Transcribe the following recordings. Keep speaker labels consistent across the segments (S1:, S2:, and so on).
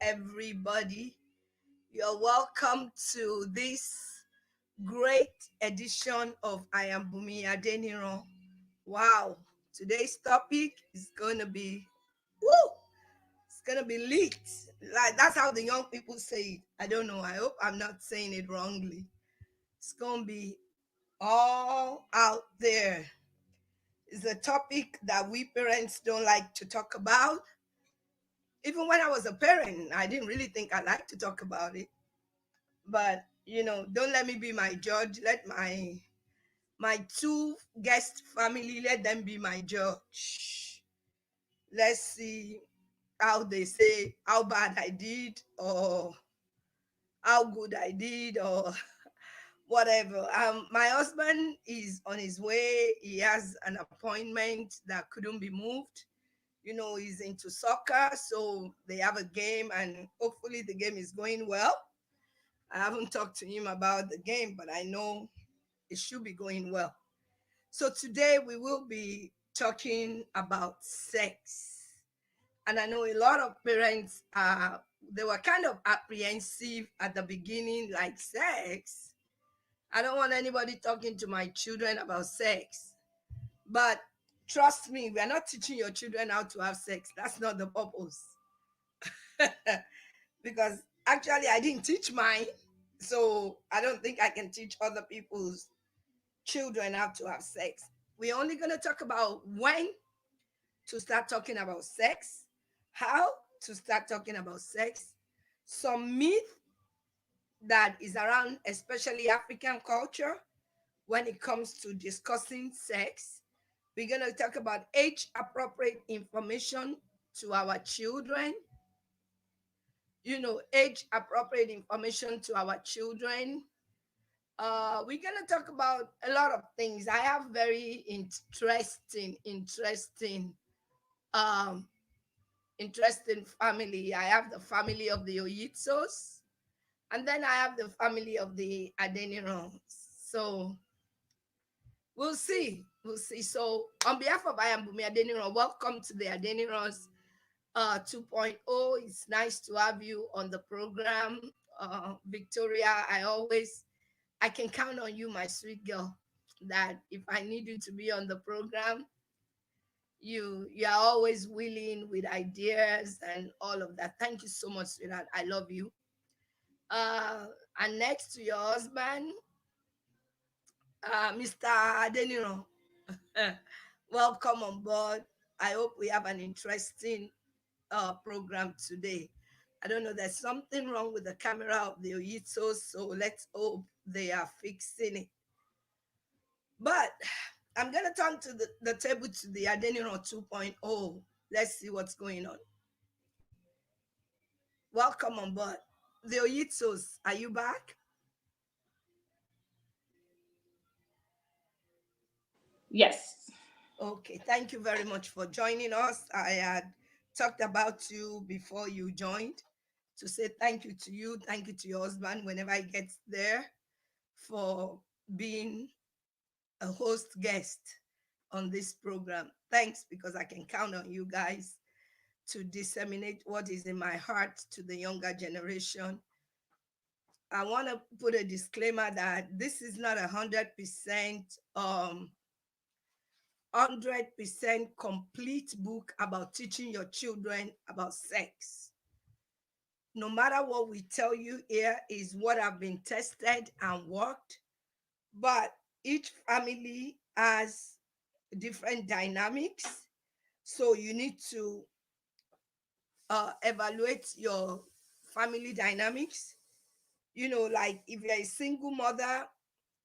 S1: everybody. You're welcome to this great edition of I Am Bumi Adeniran. Wow, today's topic is gonna be woo! It's gonna be lit. Like that's how the young people say it. I don't know. I hope I'm not saying it wrongly. It's gonna be all out there. It's a topic that we parents don't like to talk about. Even when I was a parent, I didn't really think I liked to talk about it. But don't let me be my judge. Let my two guest family, let them be my judge. Let's see how they say how bad I did or how good I did or whatever. My husband is on his way. He has an appointment that couldn't be moved. He's into soccer, so they have a game, and hopefully the game is going well. I haven't talked to him about the game, but I know it should be going well. So today we will be talking about sex. And I know a lot of parents they were kind of apprehensive at the beginning, like sex. I don't want anybody talking to my children about sex. But trust me, we are not teaching your children how to have sex. That's not the purpose. Because actually I didn't teach mine. So I don't think I can teach other people's children how to have sex. We're only going to talk about when to start talking about sex, how to start talking about sex, some myth that is around, especially African culture, when it comes to discussing sex. We're going to talk about age appropriate information to our children, age appropriate information to our children. We're gonna talk about a lot of things. I have very um, interesting family. I have the family of the Oyitsos, and then I have the family of the Adenirons. So we'll see. We'll see. So on behalf of I am Bumi Adeniran, welcome to the Adenirons 2.0. It's nice to have you on the program. Victoria, I can count on you, my sweet girl, that if I need you to be on the program, you are always willing with ideas and all of that. Thank you so much, sweetheart. I love you. Uh, and next to your husband, Mr. Adeniro, welcome on board. I hope we have an interesting program today. I don't know, there's something wrong with the camera of the Oyitos, so let's hope they are fixing it. But I'm going to turn to the table to the Adeniro 2.0. Let's see what's going on. Welcome on board. The Oyitos, are you back?
S2: Yes.
S1: Okay, thank you very much for joining us. I had talked about you before you joined to say thank you to you, thank you to your husband whenever he gets there for being a host guest on this program. Thanks, because I can count on you guys to disseminate what is in my heart to the younger generation. I want to put a disclaimer that this is not 100% complete book about teaching your children about sex. No matter what we tell you here is what have been tested and worked, but each family has different dynamics. So you need to evaluate your family dynamics. Like if you're a single mother,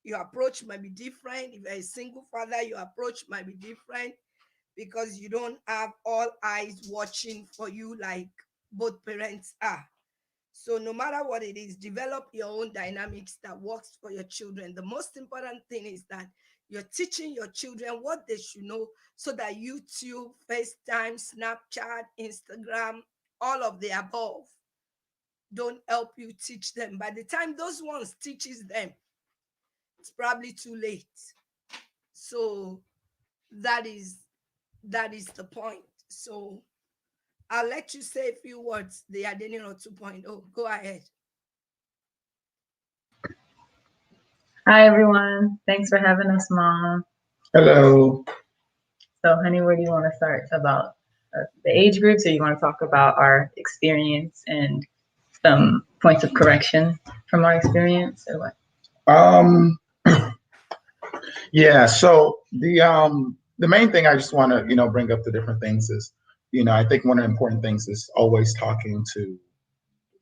S1: your approach might be different. If you're a single father, your approach might be different because you don't have all eyes watching for you like both parents are. So no matter what it is, develop your own dynamics that works for your children. The most important thing is that you're teaching your children what they should know so that YouTube, FaceTime, Snapchat, Instagram, all of the above don't help you teach them. By the time those ones teaches them, it's probably too late. So that is that is the point. So I'll let you say a few words, the Adeniro 2.0. Go ahead.
S3: Hi everyone. Thanks for having us, Mom.
S4: Hello.
S3: So, honey, where do you want to start about the age groups, or you want to talk about our experience and some points of correction from our experience, or what?
S4: Um, yeah, so the main thing I just want to, bring up the different things is, I think one of the important things is always talking to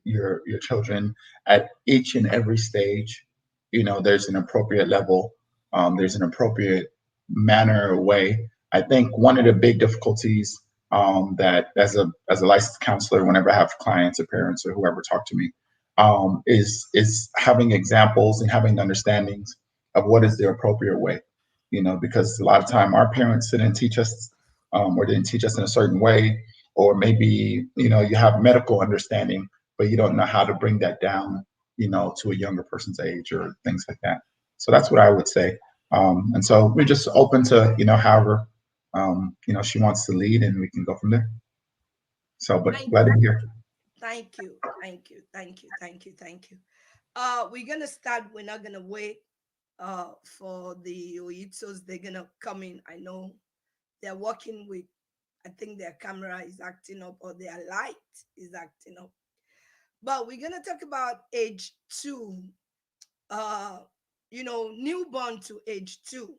S4: your children at each and every stage. There's an appropriate level, there's an appropriate manner or way. I think one of the big difficulties that as a licensed counselor, whenever I have clients or parents or whoever talk to me, is having examples and having understandings of what is the appropriate way. Because a lot of time our parents didn't teach us or didn't teach us in a certain way, or maybe you have medical understanding but you don't know how to bring that down, to a younger person's age or things like that. So that's what I would say. And so we're just open to, however, she wants to lead, and we can go from there. So, but
S1: Thank
S4: glad to
S1: you.
S4: be here.
S1: Thank you. Thank you. Thank you. Thank you. Thank you. We're gonna start. We're not gonna wait for the Oitos. They're gonna come in. I know they're working with, I think their camera is acting up or their light is acting up. But we're gonna talk about age two. Uh, newborn to age two.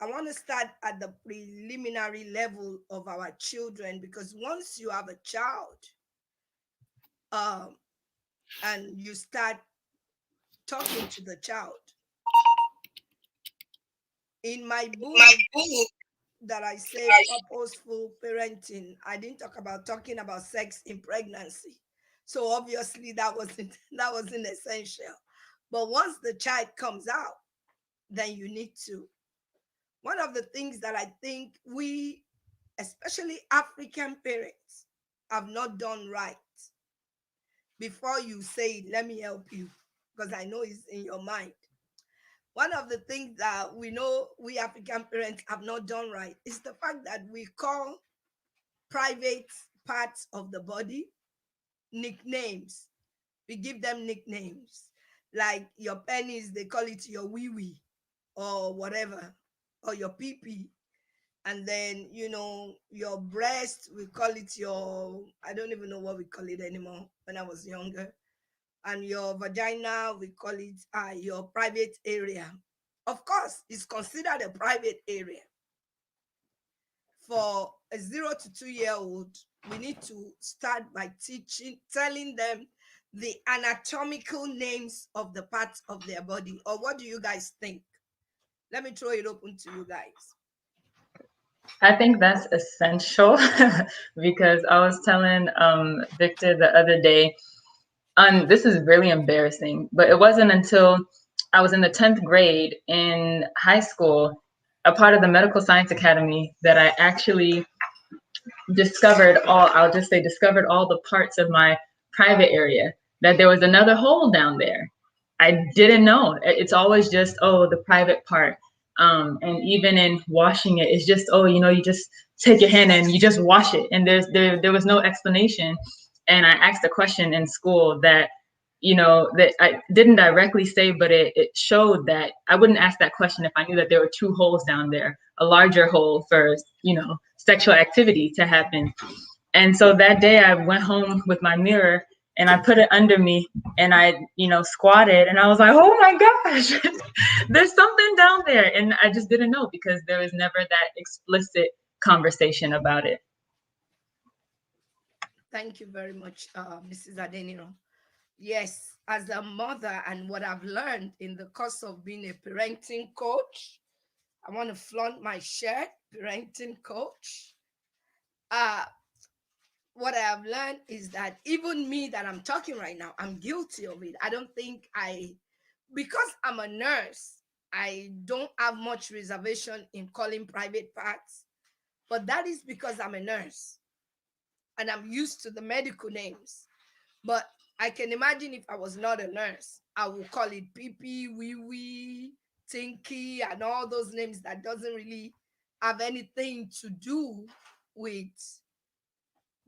S1: I want to start at the preliminary level of our children, because once you have a child, um, and you start talking to the child, in my book that I say purposeful parenting, I didn't talk about talking about sex in pregnancy. So obviously that wasn't that wasn't essential. But once the child comes out, then you need to. One of the things that I think we, especially African parents, have not done right, before you say it, let me help you, because I know it's in your mind. One of the things that we know we African parents have not done right is the fact that we call private parts of the body nicknames. We give them nicknames. Like your penis, they call it your wee wee or whatever, or your pee pee. And then, your breast, we call it your, I don't even know what we call it anymore when I was younger. And your vagina, we call it your private area. Of course, it's considered a private area. For a 0 to 2 year old, we need to start by telling them the anatomical names of the parts of their body. Or what do you guys think? Let me throw it open to you guys.
S3: I think that's essential because I was telling Victor the other day, this is really embarrassing, but it wasn't until I was in the 10th grade in high school, a part of the Medical Science Academy, that I actually discovered all the parts of my private area, that there was another hole down there. I didn't know. It's always just, oh, the private part. And even in washing it, it's just, oh, you just take your hand and you just wash it. And there was no explanation. And I asked a question in school that, that I didn't directly say, but it showed that I wouldn't ask that question if I knew that there were two holes down there, a larger hole for, sexual activity to happen. And so that day I went home with my mirror and I put it under me and I, squatted and I was like, oh my gosh, there's something down there. And I just didn't know because there was never that explicit conversation about it.
S1: Thank you very much, Mrs. Adeniro. Yes, as a mother, and what I've learned in the course of being a parenting coach, I want to flaunt my shirt, parenting coach. Uh, what I have learned is that even me that I'm talking right now, I'm guilty of it. I don't think because I'm a nurse, I don't have much reservation in calling private parts, but that is because I'm a nurse and I'm used to the medical names. But I can imagine if I was not a nurse, I would call it pee pee, wee wee, tinky, and all those names that doesn't really have anything to do with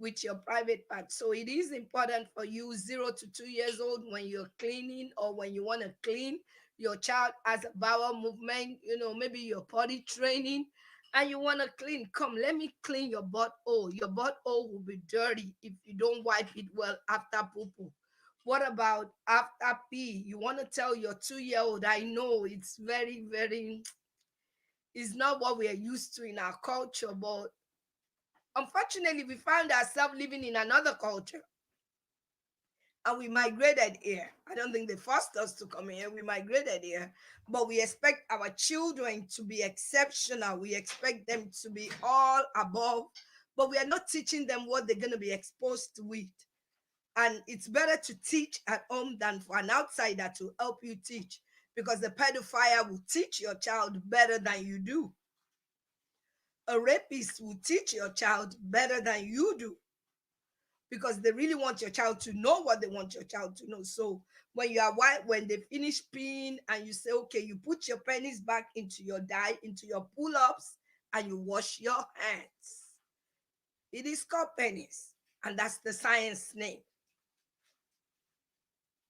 S1: with your private part. So it is important for you 0 to 2 years old when you're cleaning or when you want to clean your child as a bowel movement, maybe your potty training and you want to clean. Come, let me clean your butt hole. Your butt hole will be dirty if you don't wipe it well after poo poo. What about after pee? You want to tell your 2 year old, I know it's very, very, it's not what we are used to in our culture, but unfortunately, we found ourselves living in another culture and we migrated here. I don't think they forced us to come here. We migrated here, but we expect our children to be exceptional. We expect them to be all above, but we are not teaching them what they're going to be exposed to with. And it's better to teach at home than for an outsider to help you teach because the pedophile will teach your child better than you do. A rapist will teach your child better than you do because they really want your child to know what they want your child to know. So when you are white, when they finish peeing and you say, okay, you put your pennies back into your into your pull-ups and you wash your hands. It is called pennies, and that's the science name.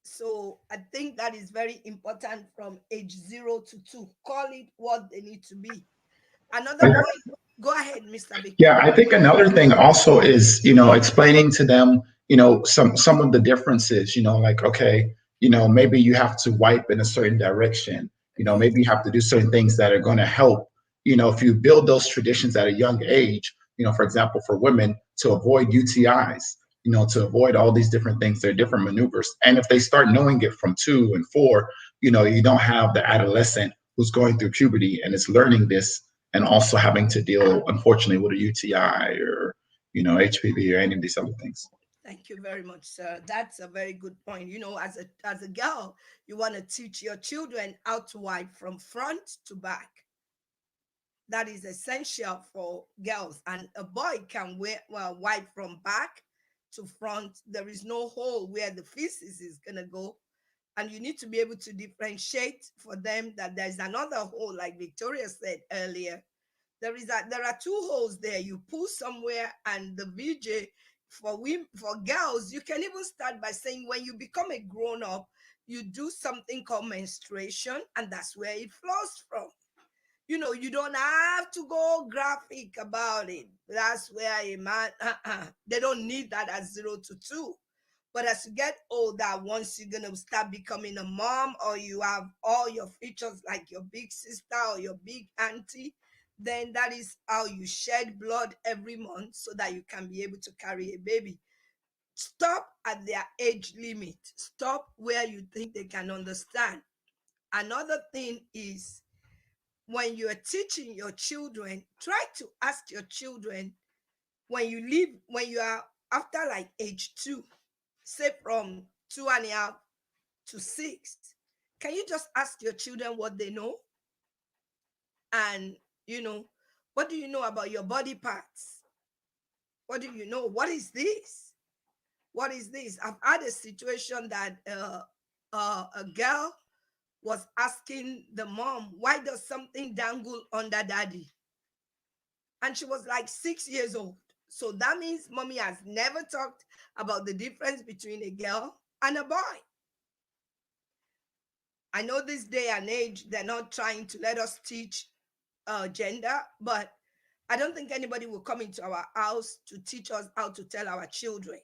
S1: So I think that is very important from age 0 to 2. Call it what they need to be. Another point, go ahead, Mr. Victor.
S4: Yeah, I think another thing also is, explaining to them, some of the differences, like, okay, maybe you have to wipe in a certain direction, maybe you have to do certain things that are going to help, if you build those traditions at a young age, for example, for women to avoid UTIs, to avoid all these different things, there are different maneuvers. And if they start knowing it from 2 and 4, you don't have the adolescent who's going through puberty and is learning this and also having to deal, unfortunately, with a UTI or, HPV or any of these other things.
S1: Thank you very much, sir. That's a very good point. As a girl, you want to teach your children how to wipe from front to back. That is essential for girls. And a boy can wipe from back to front. There is no hole where the feces is gonna go. And you need to be able to differentiate for them that there's another hole, like Victoria said earlier. There are two holes there. You pull somewhere, and the VJ for women, for girls, you can even start by saying when you become a grown up, you do something called menstruation, and that's where it flows from. You don't have to go graphic about it. That's where a man, they don't need that at 0 to 2. But as you get older, once you're gonna start becoming a mom, or you have all your features like your big sister or your big auntie, then that is how you shed blood every month so that you can be able to carry a baby. Stop at their age limit. Stop where you think they can understand. Another thing is when you are teaching your children, try to ask your children when you are after like age 2, say from 2.5 to 6, can you just ask your children what they know? And what do you know about your body parts? What do you know? What is this? What is this? I've had a situation that a girl was asking the mom, why does something dangle under daddy? And she was like 6 years old. So that means mommy has never talked about the difference between a girl and a boy. I know this day and age, they're not trying to let us teach gender, but I don't think anybody will come into our house to teach us how to tell our children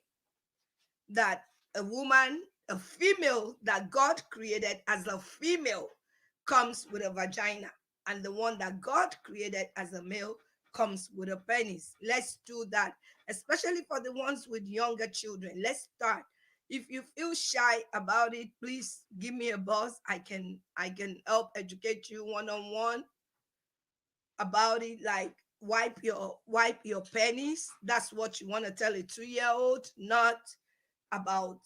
S1: that a woman, a female that God created as a female, comes with a vagina, and the one that God created as a male comes with a penis. Let's do that, especially for the ones with younger children. Let's start. If you feel shy about it, please give me a buzz. I can help educate you one on one about it. Like wipe your penis. That's what you want to tell a 2 year old, not about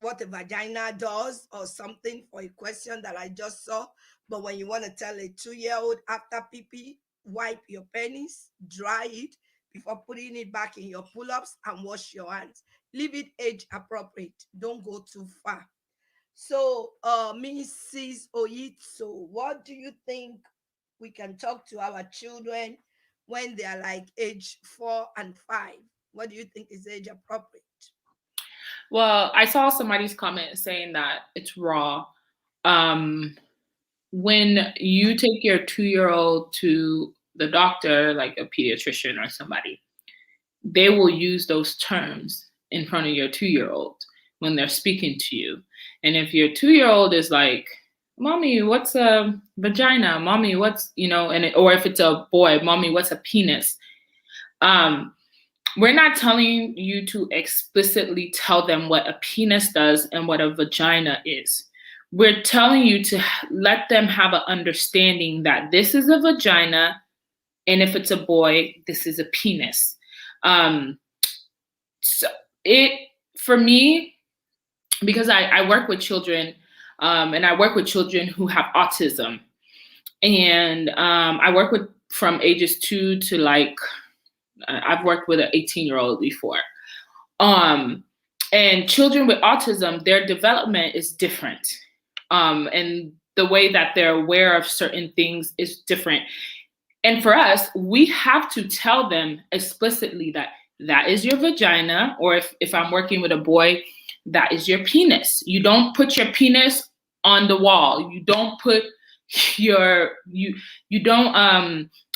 S1: what a vagina does or something for a question that I just saw. But when you want to tell a 2 year old after pee pee, wipe your penis, dry it before putting it back in your pull ups and wash your hands. Leave it age appropriate. Don't go too far. So, Mrs. Oyitso, what do you think we can talk to our children when they are like age 4 and 5? What do you think is age appropriate?
S2: Well, I saw somebody's comment saying that it's raw. When you take your 2-year-old to the doctor, like a pediatrician or somebody, they will use those terms in front of your 2-year-old when they're speaking to you. And if your 2-year-old is like, "Mommy, what's a vagina? Mommy, what's," or if it's a boy, "Mommy, what's a penis?" We're not telling you to explicitly tell them what a penis does and what a vagina is. We're telling you to let them have an understanding that this is a vagina, and if it's a boy, this is a penis. For me, because I work with children, and I work with children who have autism, and I work with from ages 2 to like, I've worked with an 18-year-old before. And children with autism, their development is different. And the way that they're aware of certain things is different. And for us, we have to tell them explicitly that that is your vagina, or if I'm working with a boy, that is your penis. You don't put your penis on the wall. You don't put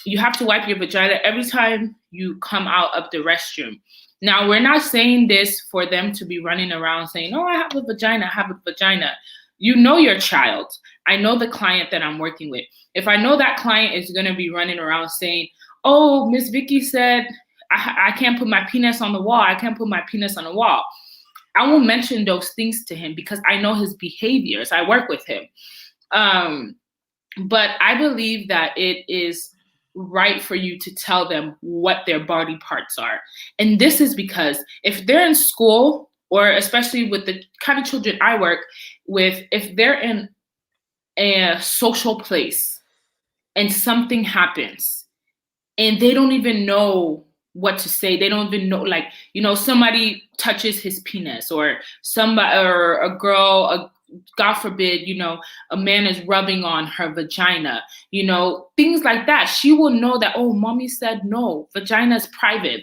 S2: you have to wipe your vagina every time you come out of the restroom. Now, we're not saying this for them to be running around saying, "Oh, I have a vagina, I have a vagina." You know your child. I know the client that I'm working with. If I know that client is going to be running around saying, "Oh, Miss Vicky said I can't put my penis on the wall. I can't put my penis on the wall," I won't mention those things to him because I know his behaviors. I work with him. But I believe that it is right for you to tell them what their body parts are. And this is because if they're in school, or especially with the kind of children I work with, if they're in a social place and something happens and they don't even know what to say, they don't even know, like, somebody touches his penis, or somebody, or a girl, God forbid, a man is rubbing on her vagina, things like that. She will know that, oh, mommy said no, vagina is private,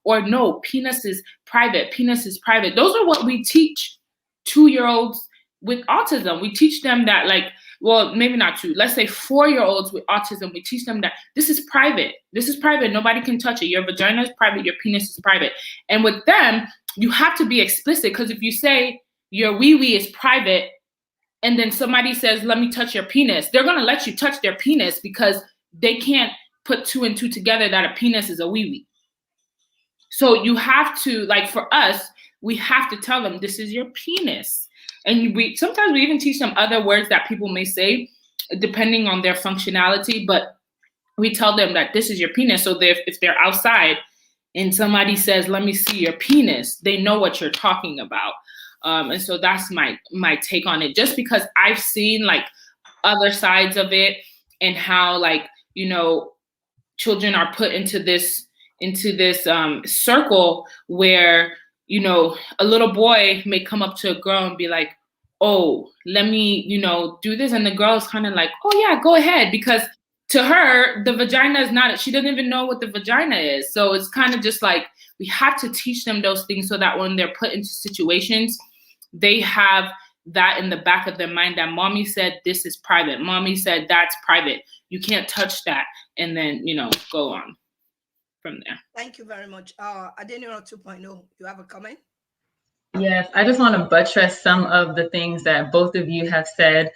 S2: or no, penis is private. Those are what we teach 2-year-olds with autism. We teach them that, like, well, maybe not 2, let's say 4-year-olds with autism, we teach them that this is private. Nobody can touch it. Your vagina is private, your penis is private. And with them, you have to be explicit, because if you say your wee-wee is private, and then somebody says, "Let me touch your penis," they're going to let you touch their penis because they can't put 2 and 2 together that a penis is a wee-wee. So you have to, like, for us, we have to tell them this is your penis. And sometimes we even teach them other words that people may say depending on their functionality, but we tell them that this is your penis. So if they're outside and somebody says, "Let me see your penis," they know what you're talking about. And so that's my take on it, just because I've seen like other sides of it, and how, like, children are put into this circle where, a little boy may come up to a girl and be like, "Oh, let me, do this." And the girl is kind of like, "Oh yeah, go ahead." Because to her, the vagina is not, she doesn't even know what the vagina is. So it's kind of just like, we have to teach them those things so that when they're put into situations, they have that in the back of their mind, that mommy said this is private. Mommy said that's private. You can't touch that. And then, go on from there.
S1: Thank you very much. Adeniro 2.0, you have a comment?
S3: Yes, I just want to buttress some of the things that both of you have said,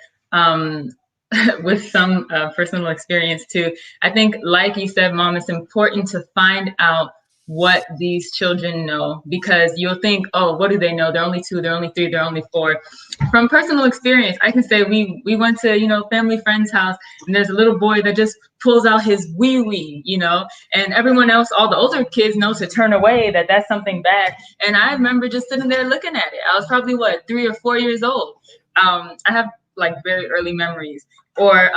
S3: with some personal experience too. I think, like you said, Mom, it's important to find out what these children know, because you'll think, "Oh, what do they know? They're only 2, they're only 3, they're only 4. From personal experience, I can say we went to, family friend's house, and there's a little boy that just pulls out his wee-wee, and everyone else, all the older kids know to turn away, that that's something bad. And I remember just sitting there looking at it. I was probably 3 or 4 years old. I have like very early memories. Or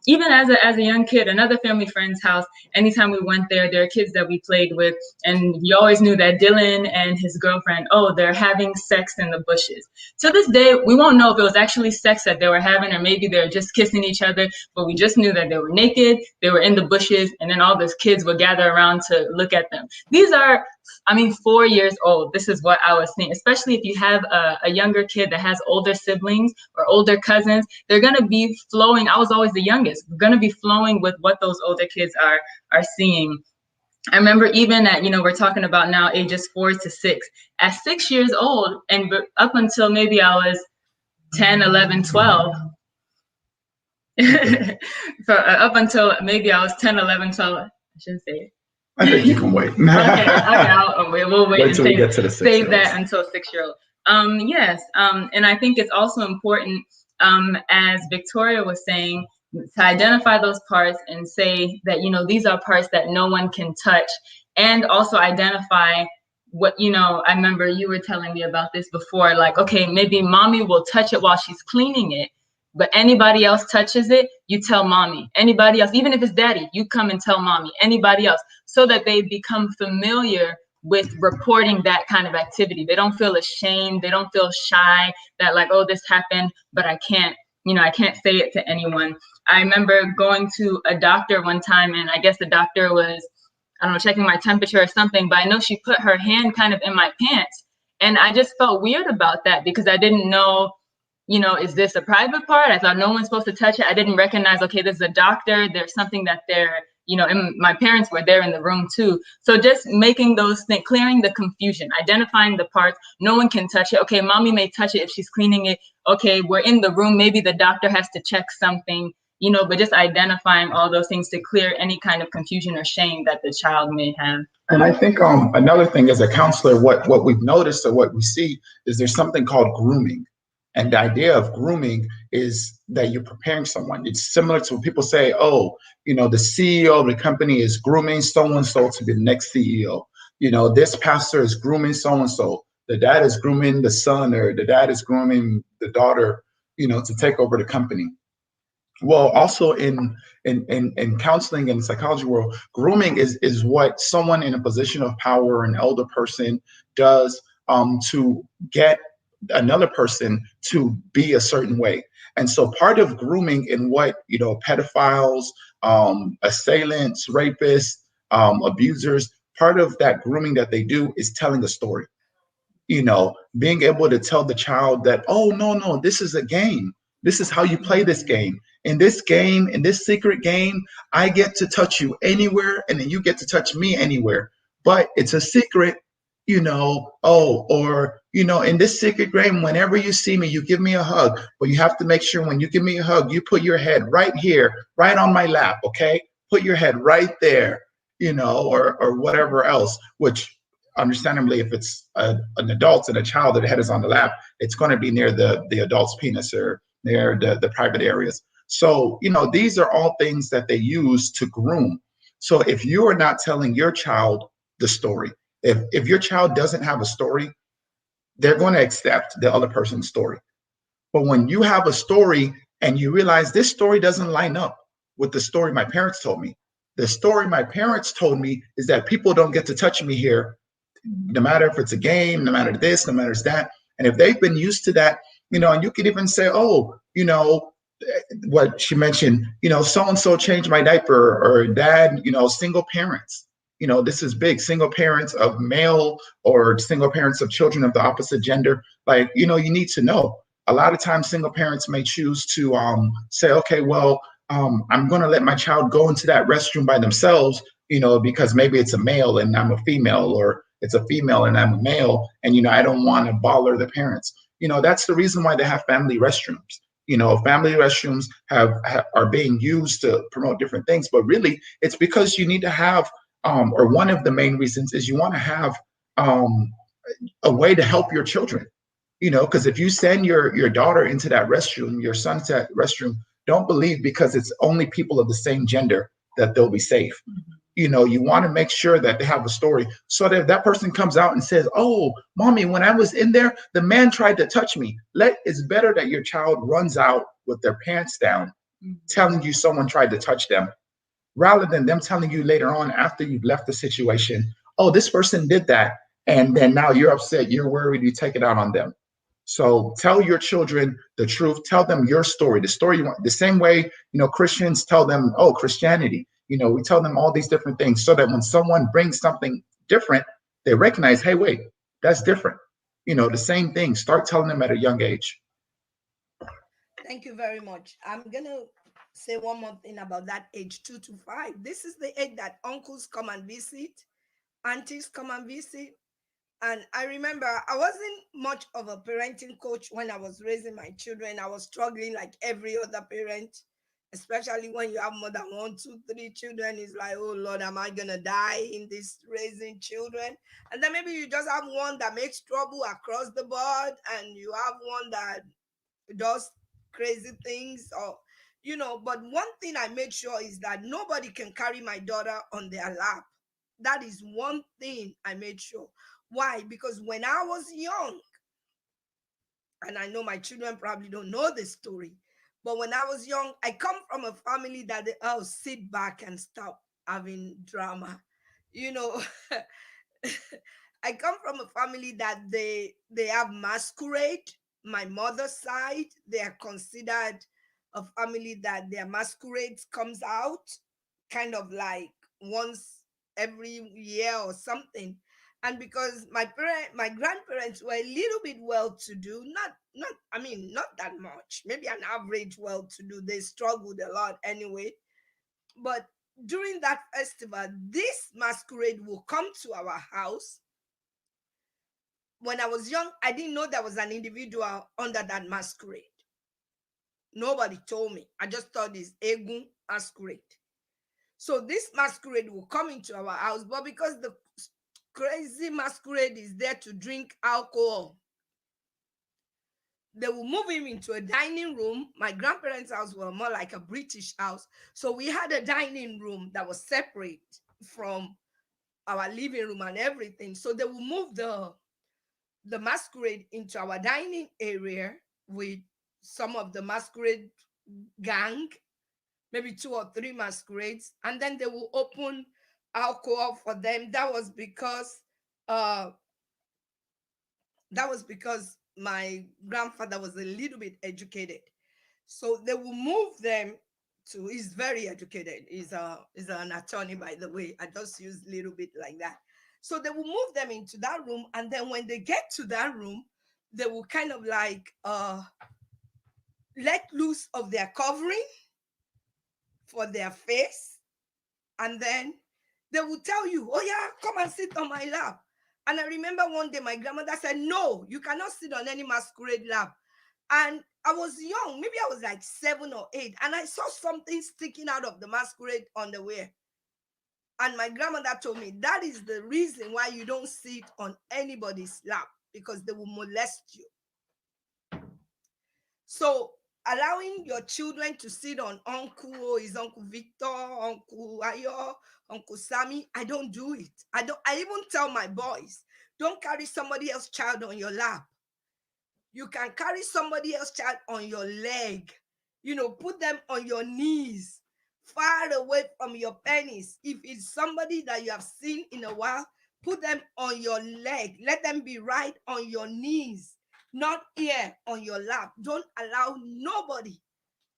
S3: even as a young kid, another family friend's house, anytime we went there are kids that we played with, and you always knew that Dylan and his girlfriend, oh, they're having sex in the bushes. To this day, we won't know if it was actually sex that they were having, or maybe they're just kissing each other, but we just knew that they were naked, they were in the bushes, and then all those kids would gather around to look at them. These are I mean, 4 years old, this is what I was seeing, especially if you have a younger kid that has older siblings or older cousins, they're going to be flowing. I was always the youngest, going to be flowing with what those older kids are seeing. I remember even at, we're talking about now ages 4 to 6, at 6 years old, and up until maybe I was 10, 11, 12, so up until maybe I was 10, 11, 12, I shouldn't say it.
S4: I think you can wait.
S3: Okay, we'll wait
S4: until we get to the 6
S3: save that until 6-year-old. Yes, and I think it's also important, as Victoria was saying, to identify those parts and say that, these are parts that no one can touch, and also identify what, I remember you were telling me about this before, like, okay, maybe mommy will touch it while she's cleaning it, but anybody else touches it, you tell mommy. Anybody else, even if it's daddy, you come and tell mommy. Anybody else, so that they become familiar with reporting that kind of activity. They don't feel ashamed. They don't feel shy that like, oh, this happened, but I can't say it to anyone. I remember going to a doctor one time, and I guess the doctor was, I don't know, checking my temperature or something, but I know she put her hand kind of in my pants. And I just felt weird about that because I didn't know, is this a private part? I thought no one's supposed to touch it. I didn't recognize, okay, this is a doctor. There's something that they're, and my parents were there in the room too. So just making those things, clearing the confusion, identifying the parts. No one can touch it. Okay, mommy may touch it if she's cleaning it. Okay, we're in the room. Maybe the doctor has to check something, but just identifying all those things to clear any kind of confusion or shame that the child may have.
S4: And I think another thing as a counselor, what we've noticed or what we see is there's something called grooming. And the idea of grooming is that you're preparing someone. It's similar to when people say, oh, the CEO of the company is grooming so-and-so to be the next CEO. This pastor is grooming so-and-so. The dad is grooming the son, or the dad is grooming the daughter, to take over the company. Well, also in counseling and psychology world, grooming is what someone in a position of power, an elder person, does to get another person to be a certain way. And so part of grooming in what, pedophiles, assailants, rapists, abusers, part of that grooming that they do is telling a story. Being able to tell the child that, oh, no, this is a game. This is how you play this game. In this game, in this secret game, I get to touch you anywhere, and then you get to touch me anywhere. But it's a secret, in this secret game, whenever you see me, you give me a hug. But you have to make sure when you give me a hug, you put your head right here, right on my lap, okay? Put your head right there, or whatever else, which understandably, if it's an adult and a child, that the head is on the lap, it's going to be near the adult's penis or near the private areas. So, these are all things that they use to groom. So if you are not telling your child the story, if your child doesn't have a story, they're going to accept the other person's story. But when you have a story and you realize this story doesn't line up with the story my parents told me, the story my parents told me is that people don't get to touch me here, no matter if it's a game, no matter this, no matter that. And if they've been used to that, and you could even say, oh, what she mentioned, so-and-so changed my diaper, or dad, single parents. This is big, single parents of male or single parents of children of the opposite gender. Like, you need to know. A lot of times single parents may choose to say, okay, well, I'm going to let my child go into that restroom by themselves, because maybe it's a male and I'm a female, or it's a female and I'm a male, and, I don't want to bother the parents. That's the reason why they have family restrooms. Family restrooms are being used to promote different things, but really it's because you need to have, or one of the main reasons is you want to have a way to help your children, because if you send your daughter into that restroom, your son to that restroom, don't believe because it's only people of the same gender that they'll be safe. Mm-hmm. You want to make sure that they have a story, so that if that person comes out and says, oh, mommy, when I was in there, the man tried to touch me. It's better that your child runs out with their pants down, mm-hmm. telling you someone tried to touch them, rather than them telling you later on after you've left the situation, oh, this person did that. And then now you're upset, you're worried, you take it out on them. So tell your children the truth, tell them your story, the story you want, the same way, Christians tell them, oh, Christianity, we tell them all these different things, so that when someone brings something different, they recognize, hey, wait, that's different. The same thing. Start telling them at a young age.
S1: Thank you very much. I'm going to say one more thing about that age 2 to 5. This is the age that uncles come and visit, aunties come and visit. And I remember I wasn't much of a parenting coach when I was raising my children. I was struggling like every other parent, especially when you have more than one, two, three children. It's like, oh Lord, am I gonna die in this raising children? And then maybe you just have one that makes trouble across the board, and you have one that does crazy things, or but one thing I made sure is that nobody can carry my daughter on their lap. That is one thing I made sure. Why? Because when I was young, and I know my children probably don't know this story, but when I was young, I come from a family that they, oh, sit back and stop having drama. You know, I come from a family that they have masquerade. My mother's side, they are considered a family that their masquerade comes out kind of like once every year or something. And because my grandparents were a little bit well to do, not I mean not that much, maybe an average well to do. They struggled a lot anyway. But during that festival, this masquerade will come to our house. When I was young, I didn't know there was an individual under that masquerade. Nobody told me. I just thought it's Egun masquerade. So this masquerade will come into our house, but because the crazy masquerade is there to drink alcohol, they will move him into a dining room. My grandparents' house was more like a British house. So we had a dining room that was separate from our living room and everything. So they will move the masquerade into our dining area with some of the masquerade gang, maybe 2 or 3 masquerades, and then they will open alcohol for them. Uh that was because my grandfather was a little bit educated. So they will move them to, he's very educated. He's an attorney, by the way. I just use a little bit like that. So they will move them into that room, and then when they get to that room, they will kind of like let loose of their covering for their face, and then they will tell you, oh yeah, come and sit on my lap. And I remember one day my grandmother said, no, you cannot sit on any masquerade lap. And I was young, maybe I was like 7 or 8, and I saw something sticking out of the masquerade underwear. And my grandmother told me that is the reason why you don't sit on anybody's lap, because they will molest you. So allowing your children to sit on Uncle, is Uncle Victor, Uncle Ayo, Uncle Sammy, I don't do it. I even tell my boys, don't carry somebody else's child on your lap. You can carry somebody else's child on your leg. Put them on your knees, far away from your penis. If it's somebody that you have seen in a while, put them on your leg. Let them be right on your knees, not here on your lap. Don't allow nobody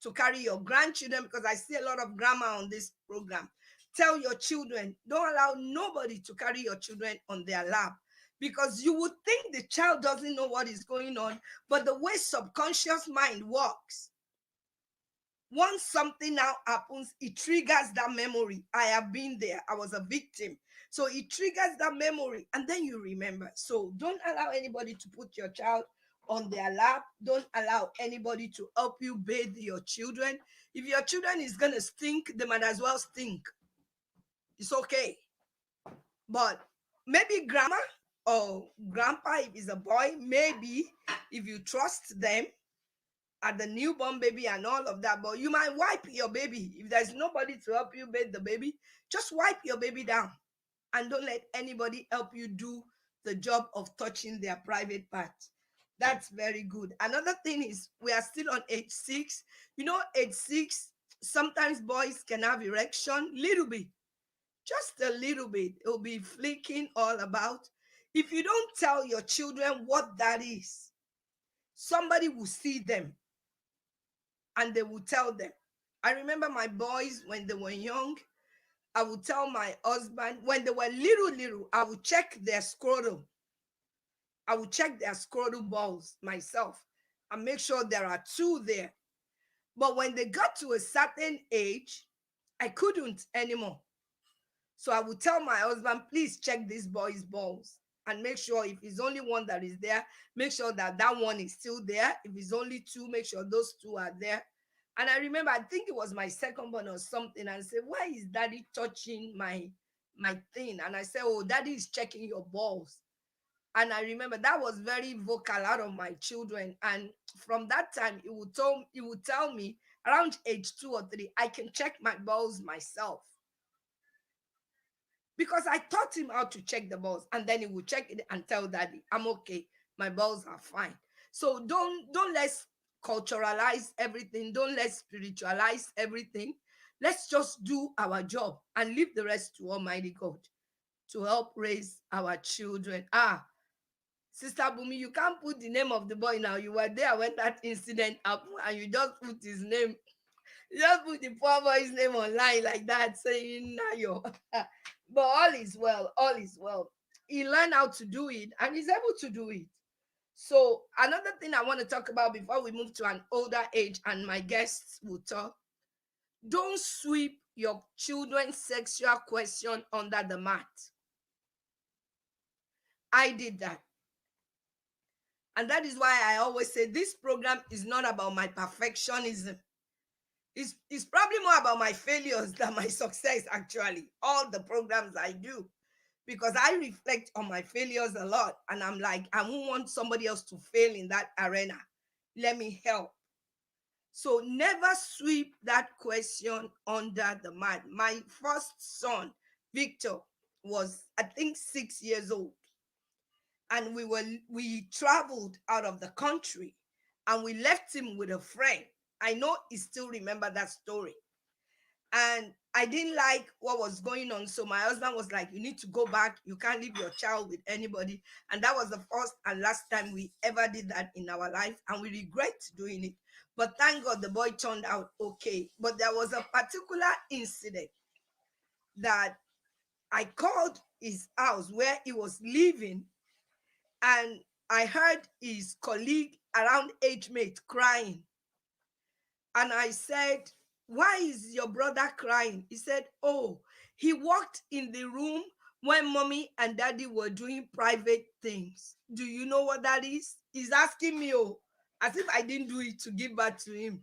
S1: to carry your grandchildren, because I see a lot of grandma on this program. Tell your children, don't allow nobody to carry your children on their lap, because you would think the child doesn't know what is going on, but the way subconscious mind works, once something now happens, it triggers that memory. I have been there. I was a victim. So it triggers that memory, and then you remember. So don't allow anybody to put your child on their lap. Don't allow anybody to help you bathe your children. If your children is going to stink, they might as well stink. It's okay. But maybe grandma or grandpa, if it's a boy, maybe if you trust them at the newborn baby and all of that, but you might wipe your baby. If there's nobody to help you bathe the baby, just wipe your baby down, and don't let anybody help you do the job of touching their private parts. That's very good. Another thing is, we are still on age 6. Age 6, sometimes boys can have erection, little bit, just a little bit. It'll be flicking all about. If you don't tell your children what that is, somebody will see them and they will tell them. I remember my boys when they were young, I would tell my husband, when they were little, I would check their scrotum. I would check their scrotal balls myself and make sure there are 2 there. But when they got to a certain age, I couldn't anymore. So I would tell my husband, please check this boy's balls and make sure if it's only 1 that is there, make sure that that 1 is still there. If it's only 2, make sure those 2 are there. And I remember, I think it was my second born or something, and I said, why is daddy touching my thing? And I said, oh, daddy is checking your balls. And I remember that was very vocal out of my children. And from that time, it would tell me around age 2 or 3, I can check my balls myself. Because I taught him how to check the balls, and then he would check it and tell daddy, I'm okay, my balls are fine. So don't let's culturalize everything. Don't let's spiritualize everything. Let's just do our job and leave the rest to Almighty God to help raise our children. Sister Bumi, you can't put the name of the boy now. You were there when that incident happened, and you just put his name. You just put the poor boy's name online like that, saying Nayo. But all is well. All is well. He learned how to do it, and he's able to do it. So another thing I want to talk about before we move to an older age, and my guests will talk. Don't sweep your children's sexual question under the mat. I did that. And that is why I always say this program is not about my perfectionism. It's probably more about my failures than my success, actually. All the programs I do. Because I reflect on my failures a lot. And I'm like, I won't want somebody else to fail in that arena. Let me help. So never sweep that question under the mat. My first son, Victor, was, I think, 6 years old. And we traveled out of the country, and we left him with a friend. I know he still remember that story. And I didn't like what was going on. So my husband was like, you need to go back. You can't leave your child with anybody. And that was the first and last time we ever did that in our life. And we regret doing it. But thank God the boy turned out okay. But there was a particular incident that I called his house where he was living. And I heard his colleague, around age mate, crying. And I said, why is your brother crying? He said, oh, he walked in the room when mommy and daddy were doing private things. Do you know what that is? He's asking me, oh, as if I didn't do it to give back to him.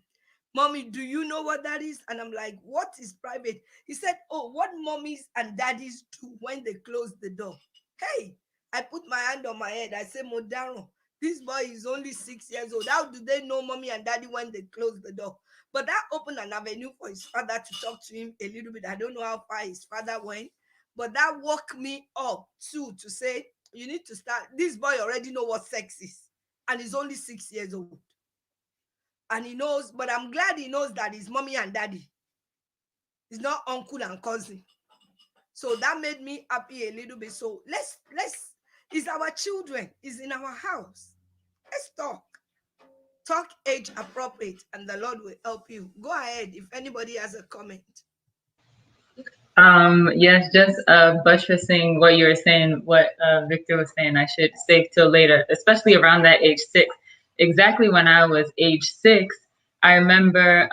S1: Mommy, do you know what that is? And I'm like, what is private? He said, oh, what mommies and daddies do when they close the door. Hey, I put my hand on my head. I say, Modaro, this boy is only 6 years old. How do they know mommy and daddy when they close the door? But that opened an avenue for his father to talk to him a little bit. I don't know how far his father went, but that woke me up too, to say, you need to start. This boy already know what sex is, and he's only 6 years old. And he knows, but I'm glad he knows that it's mommy and daddy. It's not uncle and cousin. So that made me happy a little bit. So let's, it's our children, it's in our house. Let's talk. Talk age appropriate, and the Lord will help you. Go ahead if anybody has a comment.
S3: Yes, just buttressing what you were saying, what Victor was saying, I should save till later, especially around that age 6. Exactly when I was age 6, I remember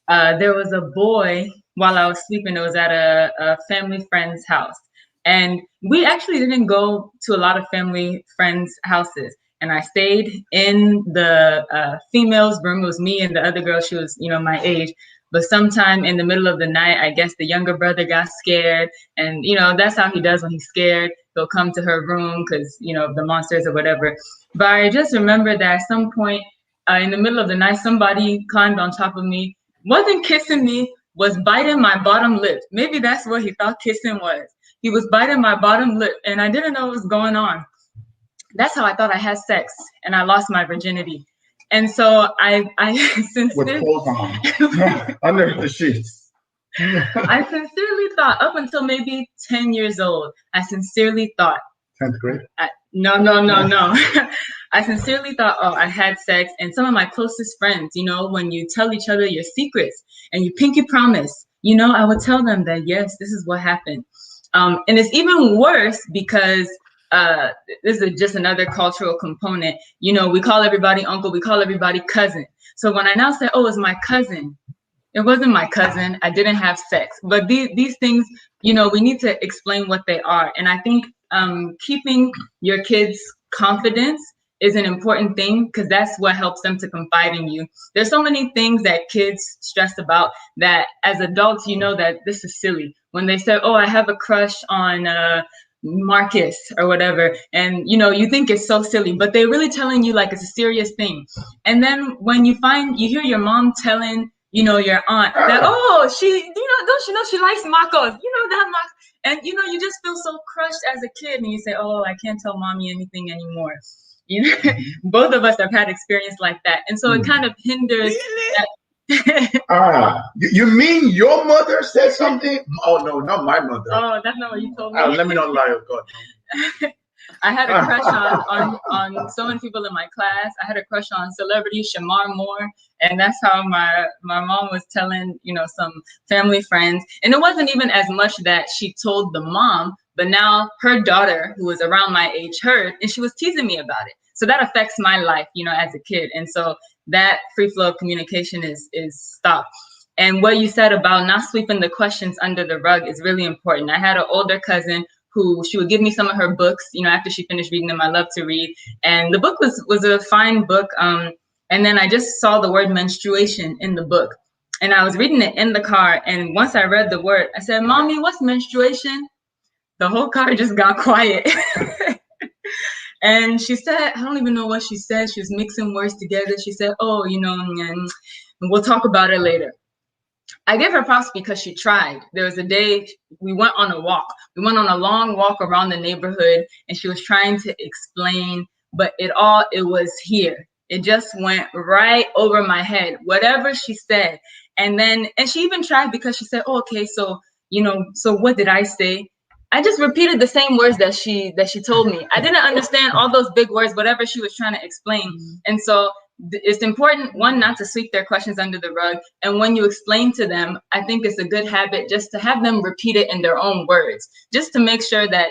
S3: there was a boy while I was sleeping. It was at a family friend's house. And we actually didn't go to a lot of family friends' houses. And I stayed in the female's room. It was me and the other girl. She was, my age. But sometime in the middle of the night, I guess the younger brother got scared. And, that's how he does when he's scared. He'll come to her room because, the monsters or whatever. But I just remember that at some point in the middle of the night, somebody climbed on top of me, wasn't kissing me, was biting my bottom lip. Maybe that's what he thought kissing was. He was biting my bottom lip, and I didn't know what was going on. That's how I thought I had sex, and I lost my virginity. And so I sincerely,
S4: with clothes on under the sheets.
S3: I sincerely thought, up until maybe 10 years old, I sincerely thought.
S4: 10th grade?
S3: No. I sincerely thought, oh, I had sex. And some of my closest friends, when you tell each other your secrets and you pinky promise, I would tell them that, yes, this is what happened. And it's even worse because uh, this is just another cultural component. We call everybody uncle, we call everybody cousin. So when I now say, oh, it's my cousin, it wasn't my cousin. I didn't have sex. But these things, we need to explain what they are. And I think keeping your kids' confidence is an important thing because that's what helps them to confide in you. There's so many things that kids stress about that as adults, that this is silly. When they say, oh, I have a crush on Marcus or whatever, and you think it's so silly, but they're really telling you like it's a serious thing. And then when you hear your mom telling your aunt that, oh, don't you know she likes Marcos, that Marcos, and you just feel so crushed as a kid, and you say, oh, I can't tell mommy anything anymore. Both of us have had experience like that, and so it kind of hinders
S1: Really?
S3: that.
S4: You mean your mother said something? Oh no, not my mother.
S3: Oh, that's not what you told me.
S4: Let me not lie, oh God.
S3: I had a crush on so many people in my class. I had a crush on celebrity Shamar Moore, and that's how my mom was telling some family friends. And it wasn't even as much that she told the mom, but now her daughter, who was around my age, heard, and she was teasing me about it. So that affects my life, as a kid. And so that free flow of communication is stopped. And what you said about not sweeping the questions under the rug is really important. I had an older cousin who she would give me some of her books, after she finished reading them. I love to read. And the book was a fine book. And then I just saw the word menstruation in the book. And I was reading it in the car. And once I read the word, I said, Mommy, what's menstruation? The whole car just got quiet. And she said, I don't even know what she said. She was mixing words together. She said, oh, and we'll talk about it later. I give her props because she tried. There was a day we went on a walk. We went on a long walk around the neighborhood, and she was trying to explain, but it was here. It just went right over my head, whatever she said. And she even tried because she said, oh, okay, so what did I say? I just repeated the same words that she told me. I didn't understand all those big words, whatever she was trying to explain. And so it's important, one, not to sweep their questions under the rug. And when you explain to them, I think it's a good habit just to have them repeat it in their own words, just to make sure that,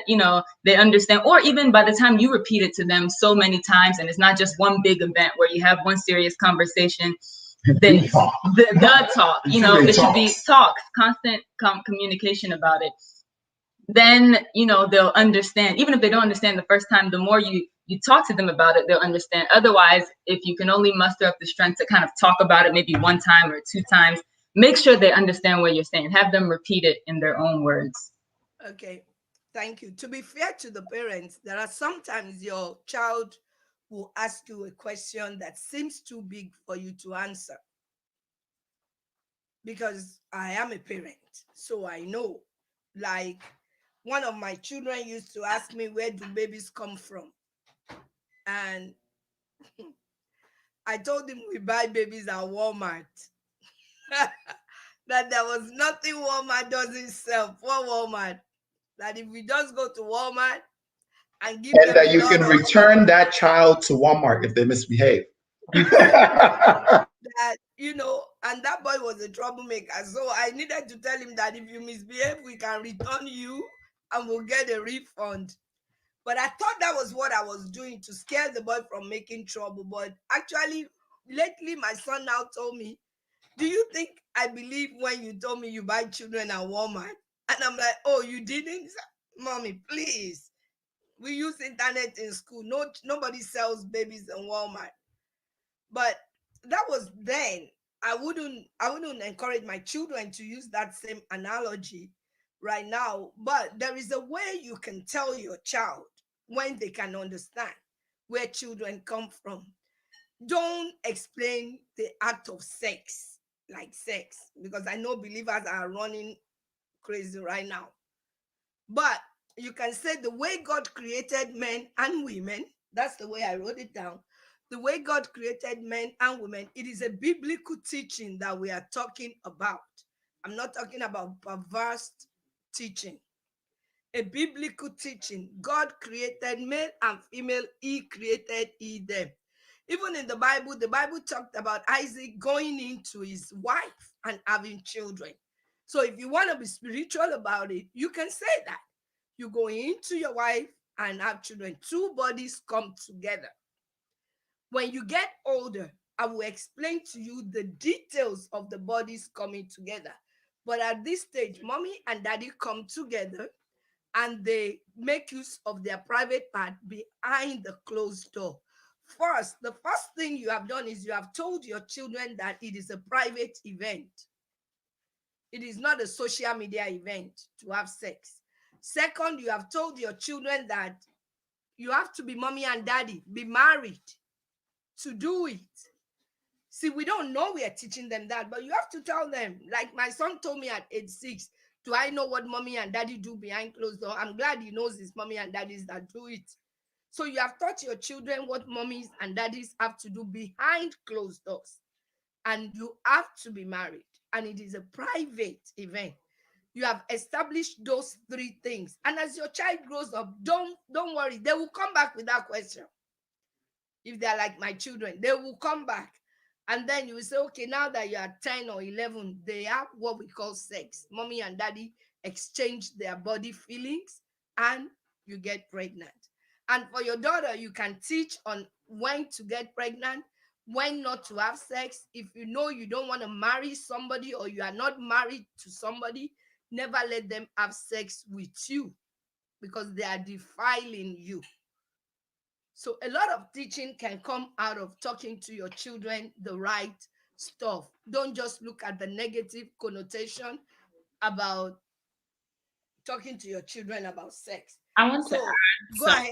S3: they understand, or even by the time you repeat it to them so many times, and it's not just one big event where you have one serious conversation, the talk, there should be talks, constant communication about it. Then, they'll understand. Even if they don't understand the first time, the more you talk to them about it, they'll understand. Otherwise, if you can only muster up the strength to kind of talk about it maybe one time or two times, make sure they understand what you're saying. Have them repeat it in their own words.
S1: Okay, thank you. To be fair to the parents, there are sometimes your child will ask you a question that seems too big for you to answer. Because I am a parent, so I know. Like, one of my children used to ask me, where do babies come from? And I told him we buy babies at Walmart. That there was nothing Walmart doesn't sell for Walmart. That if we just go to Walmart and give
S4: And
S1: them
S4: that
S1: a
S4: you
S1: lot
S4: can
S1: of
S4: return that child to Walmart if they misbehave.
S1: that, and that boy was a troublemaker. So I needed to tell him that if you misbehave, we can return you and we'll get a refund. But I thought that was what I was doing to scare the boy from making trouble. But actually, lately, my son now told me, do you think I believe when you told me you buy children at Walmart? And I'm like, oh, you didn't? Mommy, please. We use internet in school. Nobody sells babies in Walmart. But that was then. I wouldn't encourage my children to use that same analogy right now. But there is a way you can tell your child when they can understand where children come from. Don't explain the act of sex like sex, because I know believers are running crazy right now. But you can say the way God created men and women, that's the way I wrote it down. The way God created men and women, it is a biblical teaching that we are talking about. I'm not talking about perverse teaching. A biblical teaching. God created male and female, He created He them. Even in the Bible talked about Isaac going into his wife and having children. So if you want to be spiritual about it, you can say that. You go into your wife and have children. Two bodies come together. When you get older, I will explain to you the details of the bodies coming together. But at this stage, mommy and daddy come together and they make use of their private part behind the closed door. First, the first thing you have done is you have told your children that it is a private event. It is not a social media event to have sex. Second, you have told your children that you have to be mommy and daddy, be married to do it. See, we don't know we are teaching them that, but you have to tell them. Like my son told me at age 6, do I know what mommy and daddy do behind closed door? I'm glad he knows it's mommy and daddies that do it. So you have taught your children what mommies and daddies have to do behind closed doors. And you have to be married. And it is a private event. You have established those 3 things. And as your child grows up, don't worry. They will come back with that question. If they're like my children, they will come back. And then you will say, okay, now that you are 10 or 11, they have what we call sex. Mommy and daddy exchange their body feelings and you get pregnant. And for your daughter, you can teach on when to get pregnant, when not to have sex. If you know you don't want to marry somebody or you are not married to somebody, never let them have sex with you because they are defiling you. So a lot of teaching can come out of talking to your children the right stuff. Don't just look at the negative connotation about talking to your children about sex.
S2: I want to
S1: So
S2: add
S1: go
S2: some.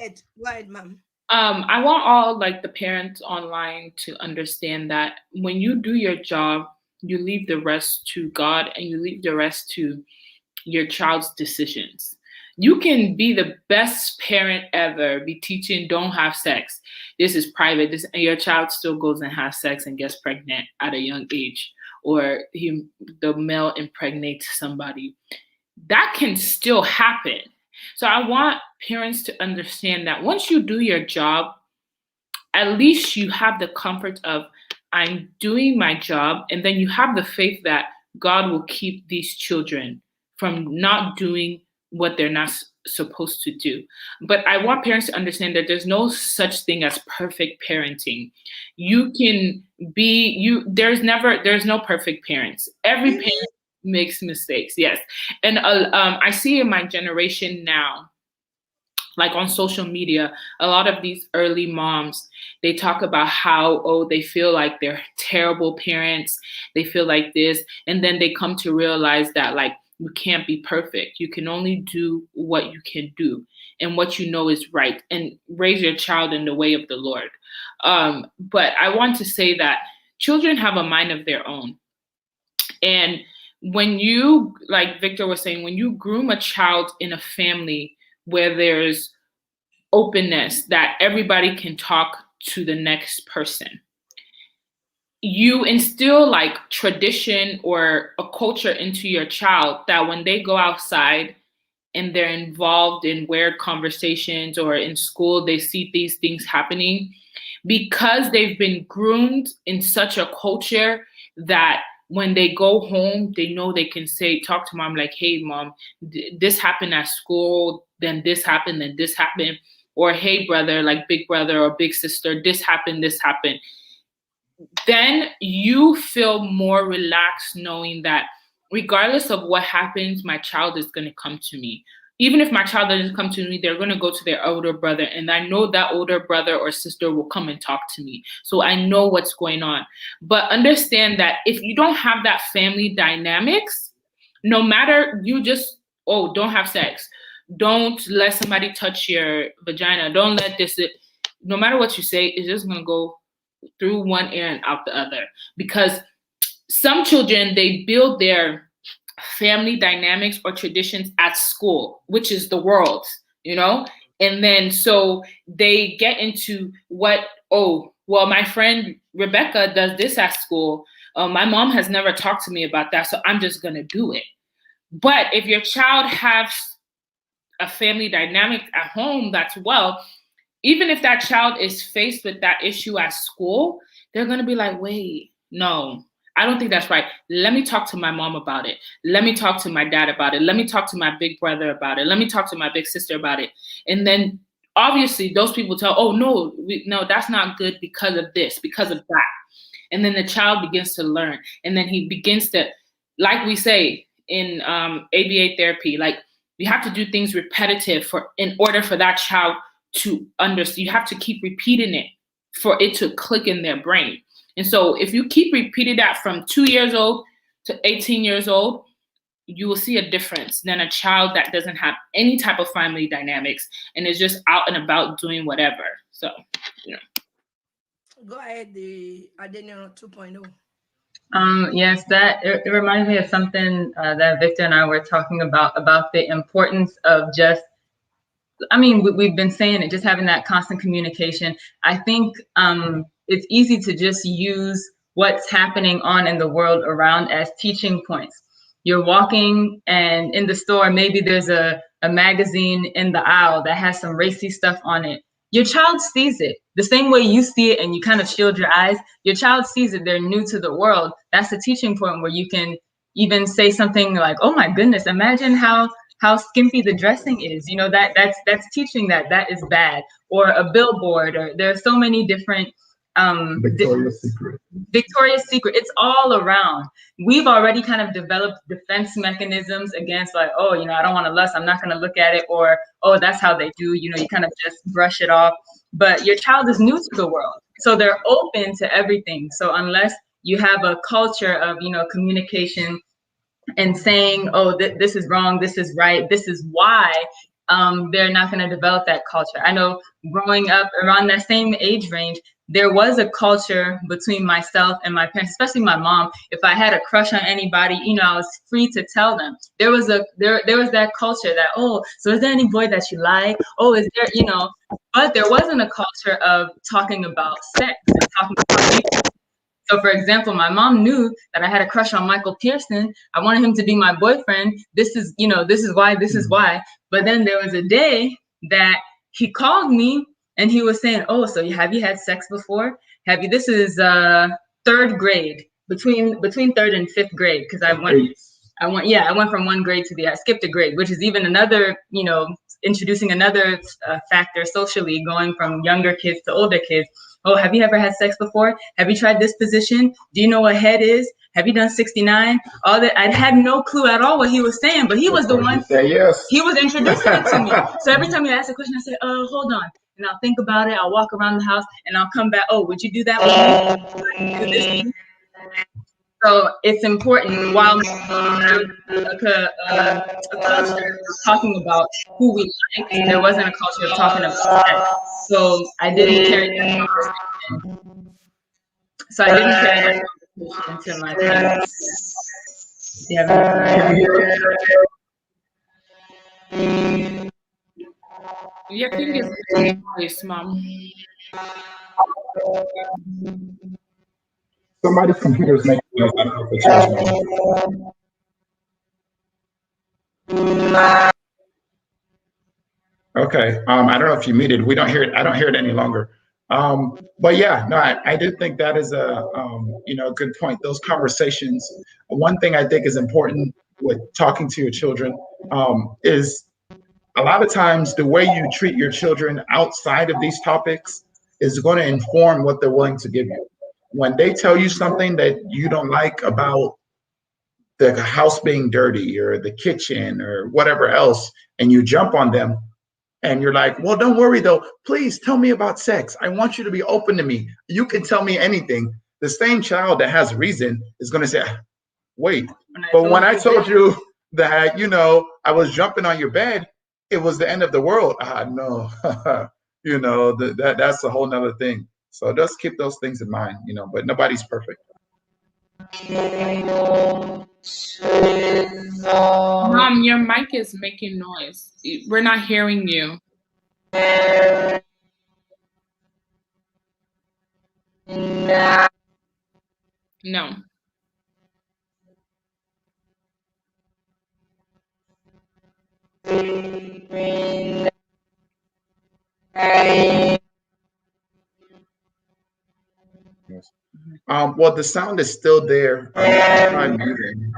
S1: ahead, ma'am.
S2: I want all like the parents online to understand that when you do your job, you leave the rest to God and you leave the rest to your child's decisions. You can be the best parent ever, be teaching don't have sex. This is private. And your child still goes and has sex and gets pregnant at a young age, or the male impregnates somebody. That can still happen. So I want parents to understand that once you do your job, at least you have the comfort of I'm doing my job, and then you have the faith that God will keep these children from not doing what they're not supposed to do. But I want parents to understand that there's no such thing as perfect parenting. You can be there's no perfect parents. Every parent makes mistakes, yes. And I see in my generation now, like on social media, a lot of these early moms, they talk about how, they feel like they're terrible parents. They feel like this. And then they come to realize that like, you can't be perfect. You can only do what you can do and what you know is right, and raise your child in the way of the Lord. But I want to say that children have a mind of their own. And when you, like Victor was saying, when you groom a child in a family where there's openness, that everybody can talk to the next person, you instill like tradition or a culture into your child that when they go outside and they're involved in weird conversations or in school, they see these things happening because they've been groomed in such a culture that when they go home, they know they can talk to mom like, hey, mom, this happened at school, then this happened, then this happened. Or, hey, brother, like big brother or big sister, this happened, this happened. Then you feel more relaxed knowing that regardless of what happens, my child is going to come to me. Even if my child doesn't come to me, they're going to go to their older brother. And I know that older brother or sister will come and talk to me. So I know what's going on. But understand that if you don't have that family dynamics, no matter you just, don't have sex. Don't let somebody touch your vagina. Don't let this, no matter what you say, it's just going to go through one ear and out the other. Because some children, they build their family dynamics or traditions at school, which is the world, and then so they get into my friend Rebecca does this at school. My mom has never talked to me about that, so I'm just gonna do it. But if your child has a family dynamic at home, even if that child is faced with that issue at school, they're gonna be like, wait, no, I don't think that's right. Let me talk to my mom about it. Let me talk to my dad about it. Let me talk to my big brother about it. Let me talk to my big sister about it. And then obviously those people tell, oh, no, no, that's not good because of this, because of that. And then the child begins to learn. And then he begins to, like we say in ABA therapy, like you have to do things repetitive in order for that child to understand. You have to keep repeating it for it to click in their brain. And so if you keep repeating that from 2 years old to 18 years old, you will see a difference than a child that doesn't have any type of family dynamics and is just out and about doing whatever. So,
S1: Go ahead, the Adeniro 2.0.
S3: Yes, that it reminds me of something that Victor and I were talking about the importance of just, I mean, we've been saying it, just having that constant communication. I think it's easy to just use what's happening on in the world around as teaching points. You're walking and in the store, maybe there's a magazine in the aisle that has some racy stuff on it. Your child sees it the same way you see it and you kind of shield your eyes. Your child sees it. They're new to the world. That's a teaching point where you can even say something like, oh my goodness, imagine how skimpy the dressing is. You know, that's teaching that is bad. Or a billboard, or there are so many different
S4: Victoria's Secret.
S3: Victoria's Secret. It's all around. We've already kind of developed defense mechanisms against, like, oh, you know, I don't want to lust, I'm not going to look at it, or, oh, that's how they do, you know, you kind of just brush it off. But your child is new to the world, so they're open to everything. So unless you have a culture of, you know, communication and saying, oh, this is wrong, this is right, this is why, they're not going to develop that culture. I know growing up around that same age range, there was a culture between myself and my parents, especially my mom. If I had a crush on anybody, you know, I was free to tell them. There was that culture that, oh, so is there any boy that you like? Oh, is there, you know, but there wasn't a culture of talking about sex and talking about people. So, for example, my mom knew that I had a crush on Michael Pearson. I wanted him to be my boyfriend. This is, you know, this is why. But then there was a day that he called me and he was saying, oh, so have you had sex before? Have you? This is third grade, between third and fifth grade, because I went from one grade to I skipped a grade, which is even another, you know, introducing another factor socially, going from younger kids to older kids. Oh, have you ever had sex before? Have you tried this position? Do you know what head is? Have you done 69? All that. I had no clue at all what he was saying, but he was the one.
S4: Yes.
S3: He was introducing it to me. So every time he asked a question, I say, hold on. And I'll think about it. I'll walk around the house and I'll come back. Oh, would you do that with me? Do this? So it's important, while a culture of talking about who we like, there wasn't a culture of talking about sex. So I didn't carry that conversation. Into my parents. Do you have any?
S2: Your thing is really nice, Mom.
S4: Somebody's computer is making noise. I don't know if it's yours. Okay. I don't know if you muted. We don't hear it. I don't hear it any longer. But yeah, no, I do think that is a good point. Those conversations. One thing I think is important with talking to your children is a lot of times the way you treat your children outside of these topics is going to inform what they're willing to give you. When they tell you something that you don't like about the house being dirty or the kitchen or whatever else, and you jump on them and you're like, well, don't worry though, please tell me about sex. I want you to be open to me. You can tell me anything. The same child that has reason is going to say, wait, but when I told you that, you know, I was jumping on your bed, it was the end of the world. No, you know, that's a whole nother thing. So just keep those things in mind, you know, but nobody's perfect.
S2: Mom, your mic is making noise. We're not hearing you. No.
S4: Well, the sound is still there. I'm muting.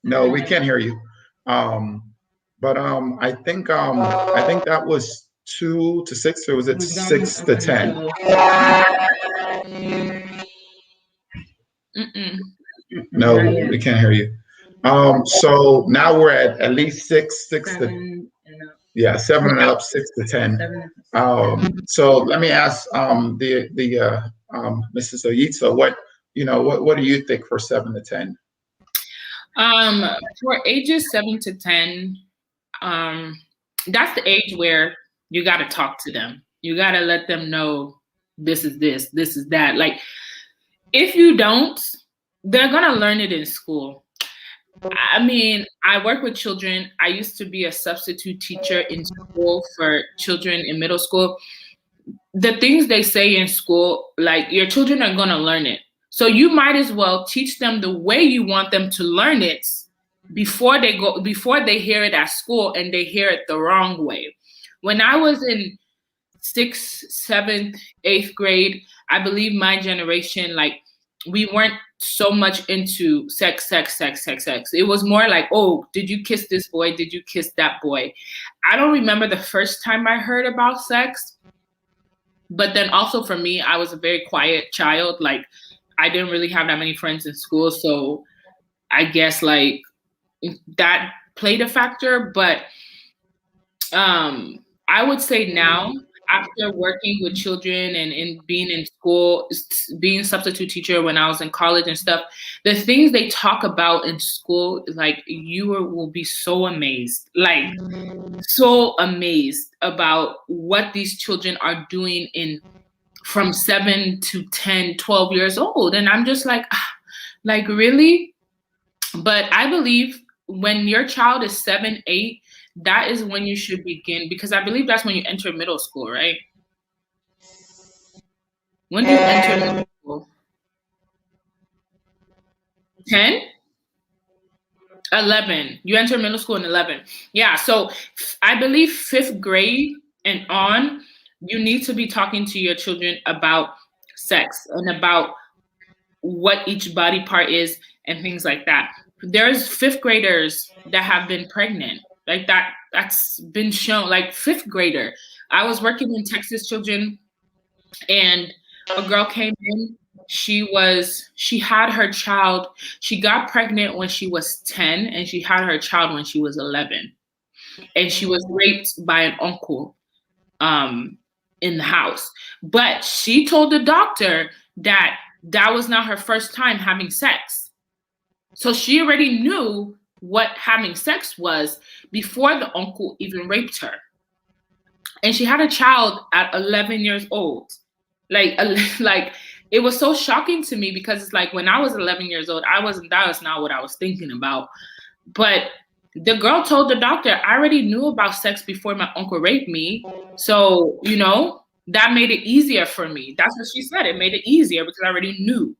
S4: No, we can't hear you. But I think that was 2 to 6, or was it 6 to 10? No, we can't hear you. So now we're at least 6 to, yeah, 7 and up, 6 to 10. So let me ask Mrs. Oyitsa, what do you think for 7 to 10?
S2: For ages 7 to 10, that's the age where you got to talk to them. You got to let them know this is that. Like, if you don't, they're going to learn it in school. I mean, I work with children. I used to be a substitute teacher in school for children in middle school. The things they say in school, like, your children are going to learn it. So you might as well teach them the way you want them to learn it before they hear it at school and they hear it the wrong way. When I was in 6th, 7th, 8th grade, I believe my generation, like, we weren't so much into sex. It was more like, oh, did you kiss this boy? Did you kiss that boy? I don't remember the first time I heard about sex. But then also for me, I was a very quiet child. Like, I didn't really have that many friends in school. So I guess, like, that played a factor. But I would say now, after working with children and being in school, being a substitute teacher when I was in college and stuff, the things they talk about in school, like, you will be so amazed, like, so amazed about what these children are doing from 7 to 10, 12 years old. And I'm just like, really? But I believe when your child is 7, 8, that is when you should begin, because I believe that's when you enter middle school, right? When do you enter middle school? 10? 11. You enter middle school in 11. Yeah, so I believe 5th grade and on, you need to be talking to your children about sex and about what each body part is and things like that. There's 5th graders that have been pregnant. Like, that's been shown, like, 5th grader. I was working in Texas children, and a girl came in. She had her child. She got pregnant when she was 10, and she had her child when she was 11. And she was raped by an uncle in the house. But she told the doctor that was not her first time having sex. So she already knew what having sex was before the uncle even raped her. And she had a child at 11 years old. Like, it was so shocking to me, because it's like, when I was 11 years old, that was not what I was thinking about. But the girl told the doctor, I already knew about sex before my uncle raped me. So, that made it easier for me. That's what she said. It made it easier because I already knew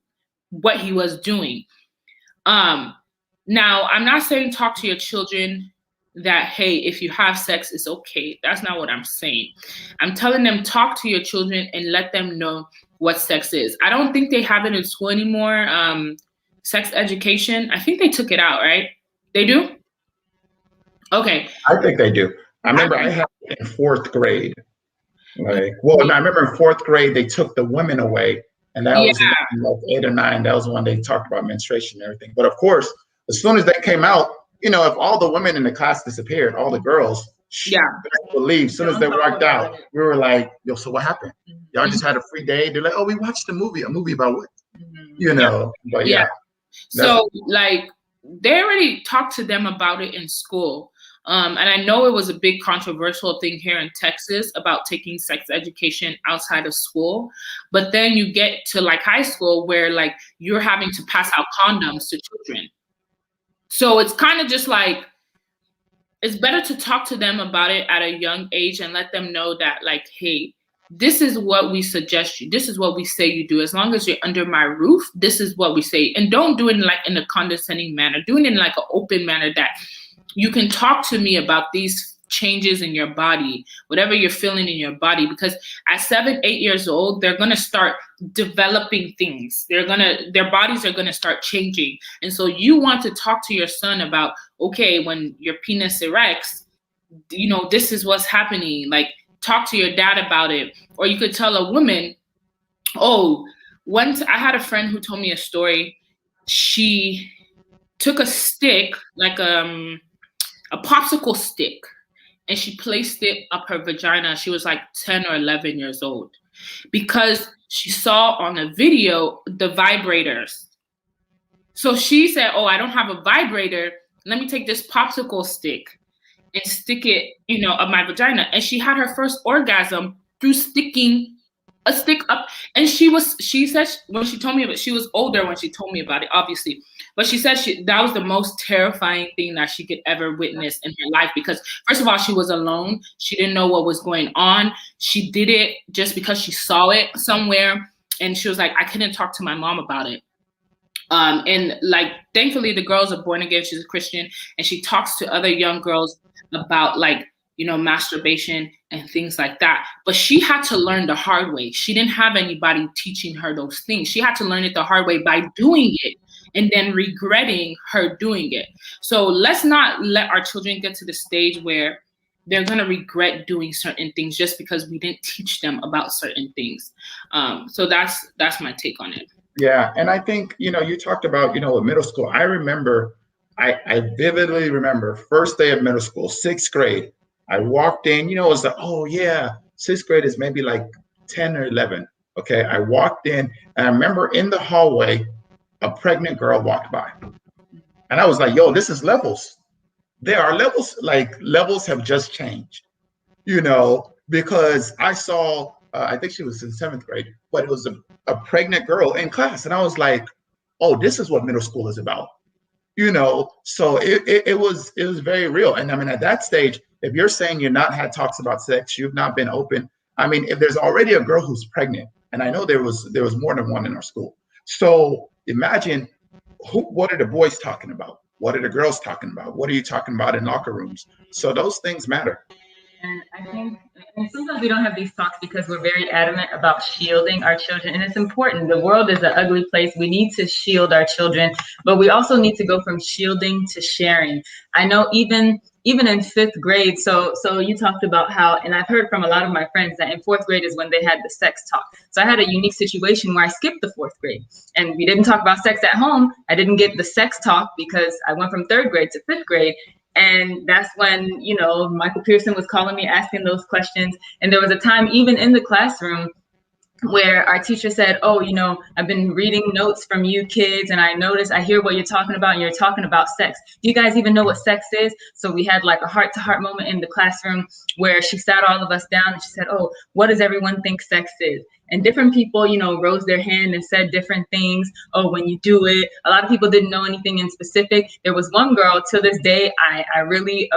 S2: what he was doing. Now, I'm not saying talk to your children that, hey, if you have sex, it's okay. That's not what I'm saying. I'm telling them, talk to your children and let them know what sex is. I don't think they have it in school anymore. Sex education. I think they took it out, right? They do? Okay.
S4: I think they do. I remember I had it in 4th grade. I remember in 4th grade, they took the women away. And that was like 8 or 9. That was when they talked about menstruation and everything. But of course, as soon as they came out, if all the women in the class disappeared, all the girls, believe, as soon as they walked out, we were like, yo, so what happened? Y'all just had a free day? They're like, oh, we watched a movie about what? But yeah.
S2: So, like, they already talked to them about it in school. And I know it was a big controversial thing here in Texas about taking sex education outside of school. But then you get to, like, high school where, like, you're having to pass out condoms to children. So it's kind of just like, it's better to talk to them about it at a young age and let them know that, like, hey, this is what we suggest you. This is what we say you do. As long as you're under my roof, this is what we say. And don't do it in a condescending manner. Do it in, like, an open manner that you can talk to me about these changes in your body, whatever you're feeling in your body, because at 7, 8 years old, they're going to start developing things. Their bodies are going to start changing. And so you want to talk to your son about, okay, when your penis erects, you know, this is what's happening. Like, talk to your dad about it. Or you could tell a woman, oh, once I had a friend who told me a story. She took a stick, like a popsicle stick, and she placed it up her vagina. She was like 10 or 11 years old because she saw on a video the vibrators. So she said, oh, I don't have a vibrator. Let me take this popsicle stick and stick it, you know, up my vagina. And she had her first orgasm through sticking a stick up. And she said, when she told me about it, she was older when she told me about it, obviously. But she said that was the most terrifying thing that she could ever witness in her life, because first of all, she was alone. She didn't know what was going on. She did it just because she saw it somewhere. And she was like, I couldn't talk to my mom about it. And like, thankfully the girls are born again. She's a Christian, and she talks to other young girls about, like, you know, masturbation and things like that. But she had to learn the hard way. She didn't have anybody teaching her those things. She had to learn it the hard way by doing it and then regretting her doing it. So let's not let our children get to the stage where they're going to regret doing certain things just because we didn't teach them about certain things. So that's my take on it.
S4: Yeah. And I think, you know, you talked about, you know, middle school. I remember, I vividly remember first day of middle school, 6th grade. I walked in, you know, it was like, oh yeah, 6th grade is maybe like 10 or 11. Okay. I walked in, and I remember in the hallway, a pregnant girl walked by. And I was like, yo, this is levels. There are levels, like levels have just changed, you know, because I saw, I think she was in 7th grade, but it was a pregnant girl in class. And I was like, oh, this is what middle school is about. You know, so it was very real. And I mean, at that stage, if you're saying you've not had talks about sex, you've not been open. I mean, if there's already a girl who's pregnant, and I know there was more than one in our school. So imagine what are the boys talking about? What are the girls talking about? What are you talking about in locker rooms? So those things matter.
S3: And I think, and sometimes we don't have these talks because we're very adamant about shielding our children. And it's important. The world is an ugly place. We need to shield our children, but we also need to go from shielding to sharing. I know even in 5th grade, so you talked about how, and I've heard from a lot of my friends that in 4th grade is when they had the sex talk. So I had a unique situation where I skipped the 4th grade and we didn't talk about sex at home. I didn't get the sex talk because I went from 3rd grade to 5th grade. And that's when, you know, Michael Pearson was calling me, asking those questions. And there was a time even in the classroom where our teacher said, oh, you know, I've been reading notes from you kids, and I hear what you're talking about, and you're talking about sex. Do you guys even know what sex is? So we had like a heart-to-heart moment in the classroom where she sat all of us down and she said, oh, what does everyone think sex is? And different people, you know, rose their hand and said different things. Oh, when you do it. A lot of people didn't know anything in specific. There was one girl, to this day, I really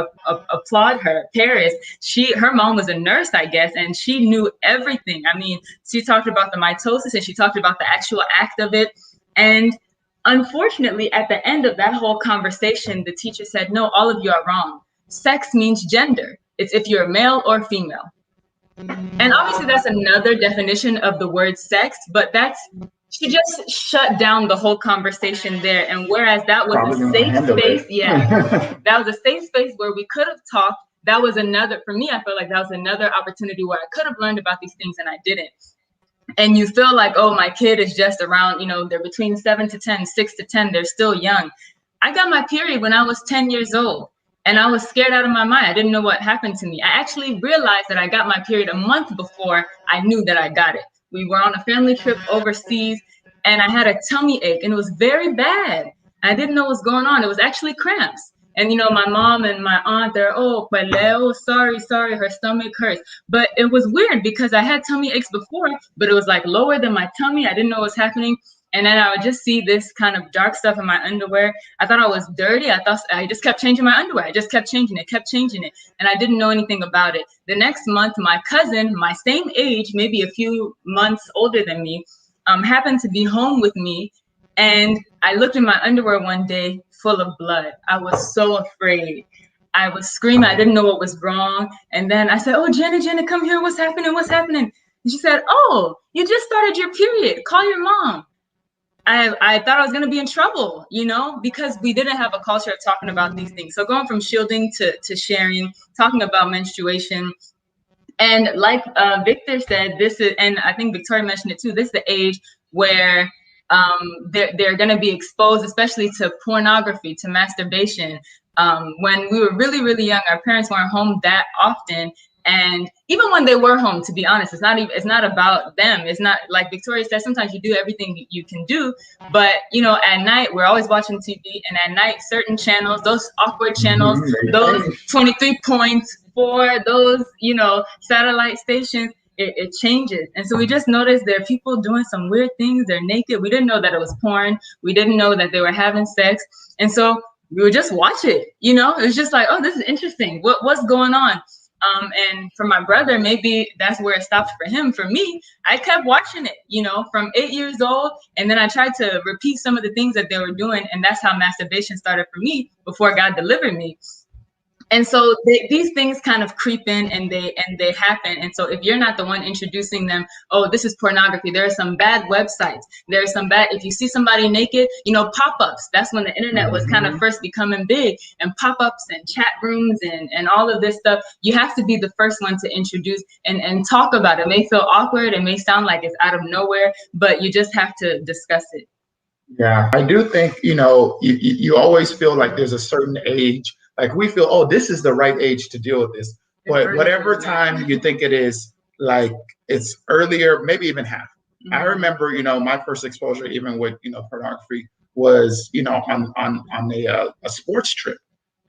S3: applaud her, Paris. Her mom was a nurse, I guess, and she knew everything. I mean, she talked about the mitosis and she talked about the actual act of it. And unfortunately, at the end of that whole conversation, the teacher said, no, all of you are wrong. Sex means gender. It's if you're male or female. And obviously that's another definition of the word sex, but she just shut down the whole conversation there. And whereas that was a safe space, that was a safe space where we could have talked. That was another, for me, I felt like that was another opportunity where I could have learned about these things and I didn't. And you feel like, oh, my kid is just around, you know, they're between 7 to 10, 6 to 10, they're still young. I got my period when I was 10 years old. And I was scared out of my mind. I didn't know what happened to me. I actually realized that I got my period a month before I knew that I got it. We were on a family trip overseas and I had a tummy ache and it was very bad. I didn't know what was going on. It was actually cramps. And, you know, my mom and my aunt, they're, oh, sorry, her stomach hurts. But it was weird because I had tummy aches before, but it was like lower than my tummy. I didn't know what was happening. And then I would just see this kind of dark stuff in my underwear. I thought I was dirty. I just kept changing my underwear. I just kept changing it. And I didn't know anything about it. The next month, my cousin, my same age, maybe a few months older than me, happened to be home with me. And I looked in my underwear one day full of blood. I was so afraid. I was screaming. I didn't know what was wrong. And then I said, oh, Jenna, come here. What's happening? What's happening? And she said, oh, you just started your period. Call your mom. I thought I was going to be in trouble, you know, because we didn't have a culture of talking about these things. So going from shielding to sharing, talking about menstruation. And like Victor said, this is, and I think Victoria mentioned it too, this is the age where they're going to be exposed, especially to pornography, to masturbation. When we were really, really young, our parents weren't home that often. And even when they were home, to be honest, it's not about them. It's not like Victoria said, sometimes you do everything you can do, but you know, at night we're always watching TV, and at night certain channels, those awkward channels, those 23.4, those, you know, satellite stations, it changes. And so we just noticed there are people doing some weird things. They're naked. We didn't know that it was porn. We didn't know that they were having sex. And so we would just watch it, you know, it was just like, oh, this is interesting. What's going on? And for my brother, maybe that's where it stopped for him. For me, I kept watching it, you know, from 8 years old. And then I tried to repeat some of the things that they were doing. And that's how masturbation started for me before God delivered me. And so these things kind of creep in and they happen. And so if you're not the one introducing them, oh, this is pornography. There are some bad websites. There are some bad, if you see somebody naked, you know, pop-ups. That's when the internet was kind of first becoming big, and pop-ups and chat rooms and all of this stuff. You have to be the first one to introduce and talk about it. It may feel awkward. It may sound like it's out of nowhere, but you just have to discuss it.
S4: Yeah, I do think, you know, you always feel like there's a certain age. Like we feel, oh, this is the right age to deal with this. But whatever time you think it is, like it's earlier, maybe even half. Mm-hmm. I remember, you know, my first exposure, even with, you know, pornography, was, you know, on a sports trip.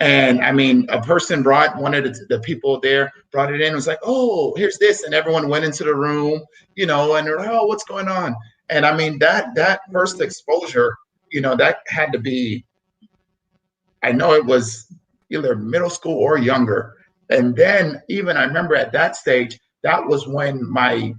S4: And I mean, a person brought, one of the people there brought it in, was like, oh, here's this. And everyone went into the room, you know, and they're like, oh, what's going on? And I mean, that first exposure, you know, that had to be, I know it was either middle school or younger. And then even I remember at that stage, that was when my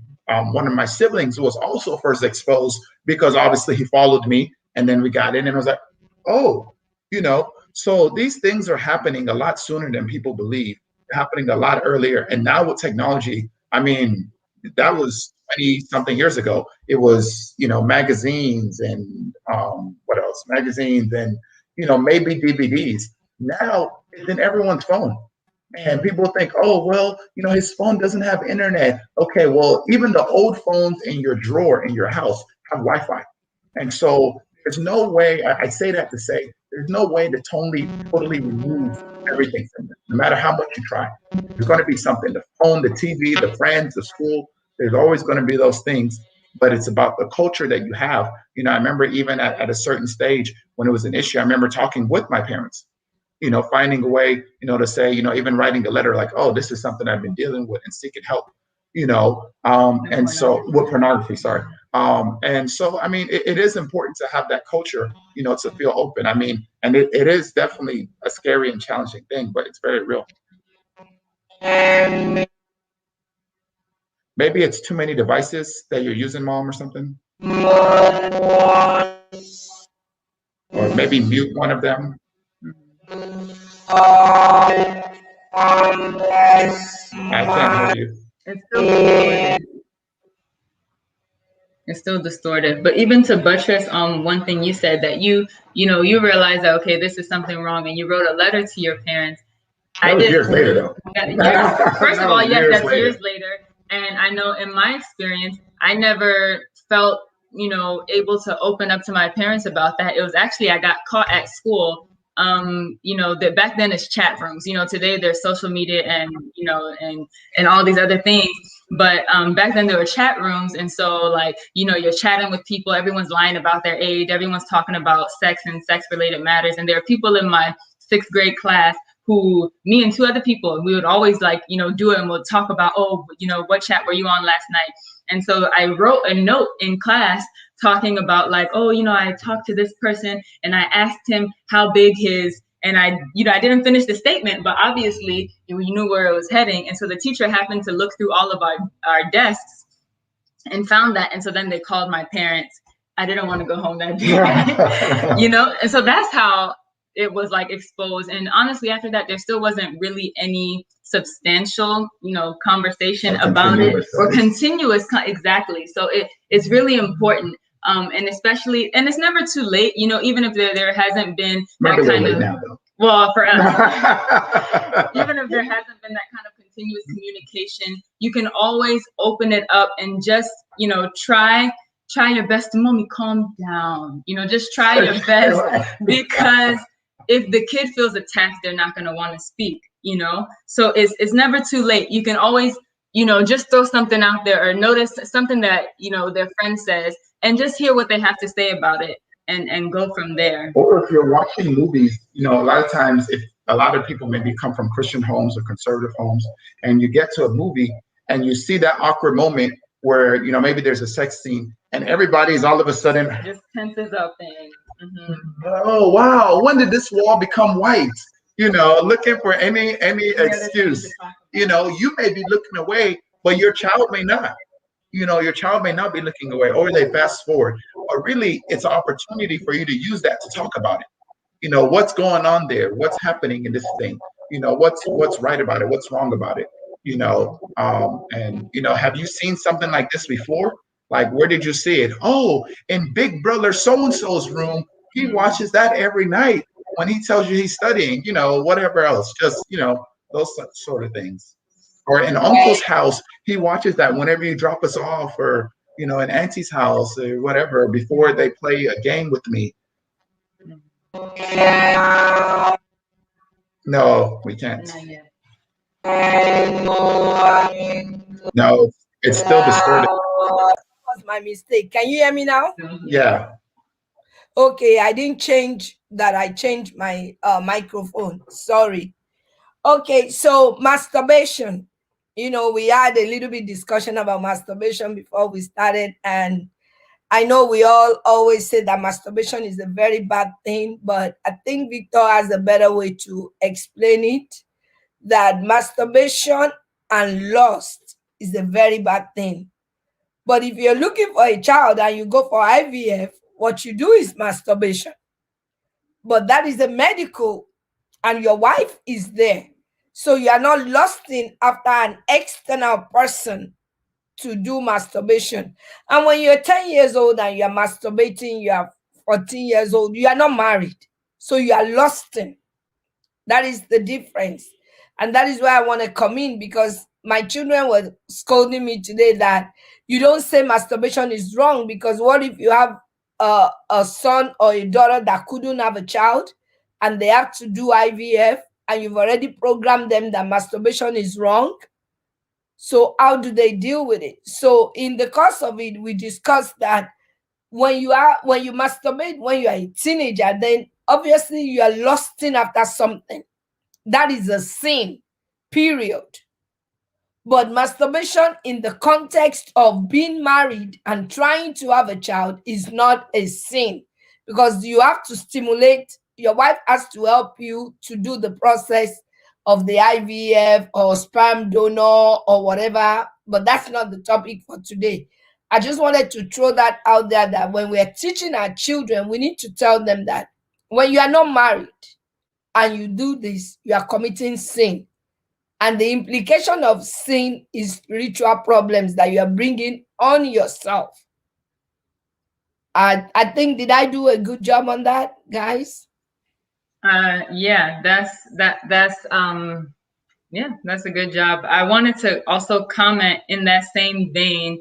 S4: one of my siblings was also first exposed, because obviously he followed me, and then we got in and I was like, oh, you know, so these things are happening a lot sooner than people believe, happening a lot earlier. And now with technology, I mean, that was 20 something years ago. It was, you know, magazines and what else? Magazines and, you know, maybe DVDs. Now it's in everyone's phone. And people think, oh, well, you know, his phone doesn't have internet. Okay, well, even the old phones in your drawer in your house have Wi-Fi. And so there's no way, I say that to say, there's no way to totally remove everything from it. No matter how much you try, there's going to be something. The phone, the TV, the friends, the school, there's always going to be those things. But it's about the culture that you have. You know, I remember even at a certain stage when it was an issue, I remember talking with my parents, you know, finding a way, you know, to say, you know, even writing a letter like, oh, this is something I've been dealing with, and seeking help, you know, and so with pornography, sorry. And so, I mean, it is important to have that culture, you know, to feel open. I mean, and it is definitely a scary and challenging thing, but it's very real. Maybe it's too many devices that you're using, Mom, or something. Or maybe mute one of them. I can't hear you.
S3: It's still distorted. But even to buttress on one thing you said, that you realize that, okay, this is something wrong, and you wrote a letter to your parents.
S4: That was years later, though.
S3: First of all, yes, that's years later. And I know in my experience, I never felt, you know, able to open up to my parents about that. It was actually, I got caught at school. You know, that back then it's chat rooms, you know, today there's social media and, you know, and all these other things. But back then there were chat rooms. And so, like, you know, you're chatting with people, everyone's lying about their age, everyone's talking about sex and sex related matters. And there are people in my 6th grade class who, me and 2 other people, we would always, like, you know, do it, and we'll talk about, oh, you know, what chat were you on last night? And so I wrote a note in class talking about, like, oh, you know, I talked to this person and I asked him how big his, and I didn't finish the statement, but obviously you knew where it was heading. And so the teacher happened to look through all of our desks and found that. And so then they called my parents. I didn't want to go home that day, you know? And so that's how it was like exposed. And honestly, after that, there still wasn't really any substantial, conversation about it or continuous. Exactly. So it's really important. And especially, and it's never too late, even if there hasn't been that kind of,
S4: now, though.
S3: well, for us, even if there hasn't been that kind of continuous communication, you can always open it up and just, try your best. Mommy, calm down. Just try your best, because if the kid feels attacked, they're not going to want to speak, So it's never too late. You can always, just throw something out there or notice something that, their friend says, and just hear what they have to say about it and go from there.
S4: Or if you're watching movies, a lot of times, if a lot of people maybe come from Christian homes or conservative homes, and you get to a movie and you see that awkward moment where, maybe there's a sex scene and everybody's all of a sudden
S3: just tenses up and
S4: oh wow, when did this wall become white? Looking for any excuse. You may be looking away, but your child may not. Your child may not be looking away, or they fast forward. But really, it's an opportunity for you to use that to talk about it. What's going on there? What's happening in this thing? What's right about it? What's wrong about it? And have you seen something like this before? Like, where did you see it? Oh, in Big Brother so-and-so's room, he watches that every night when he tells you he's studying, whatever else, just, those sort of things. Or in Uncle's house, he watches that whenever you drop us off, or, in Auntie's house or whatever, before they play a game with me. No, we can't. No, it's still distorted.
S1: Was my mistake. Can you hear me now?
S4: Yeah.
S1: Okay, I didn't change that. I changed my microphone. Sorry. Okay, so masturbation. We had a little bit discussion about masturbation before we started, and I know we all always say that masturbation is a very bad thing, but I think Victor has a better way to explain it, that masturbation and lust is a very bad thing. But if you're looking for a child and you go for IVF, what you do is masturbation. But that is a medical, and your wife is there. So you are not lusting after an external person to do masturbation. And when you're 10 years old and you're masturbating, you are 14 years old, you are not married. So you are lusting. That is the difference. And that is why I want to come in, because my children were scolding me today that you don't say masturbation is wrong, because what if you have a son or a daughter that couldn't have a child and they have to do IVF, and you've already programmed them that masturbation is wrong? So how do they deal with it? So in the course of it, we discussed that when you masturbate when you are a teenager, then obviously you are lusting after something. That is a sin, period. But masturbation in the context of being married and trying to have a child is not a sin, because you have to stimulate, your wife has to help you to do the process of the IVF or sperm donor or whatever. But that's not the topic for today. I just wanted to throw that out there, that when we're teaching our children, we need to tell them that when you are not married and you do this, you are committing sin. And the implication of sin is spiritual problems that you are bringing on yourself. I think, did I do a good job on that, guys?
S3: Yeah, that's a good job. I wanted to also comment in that same vein.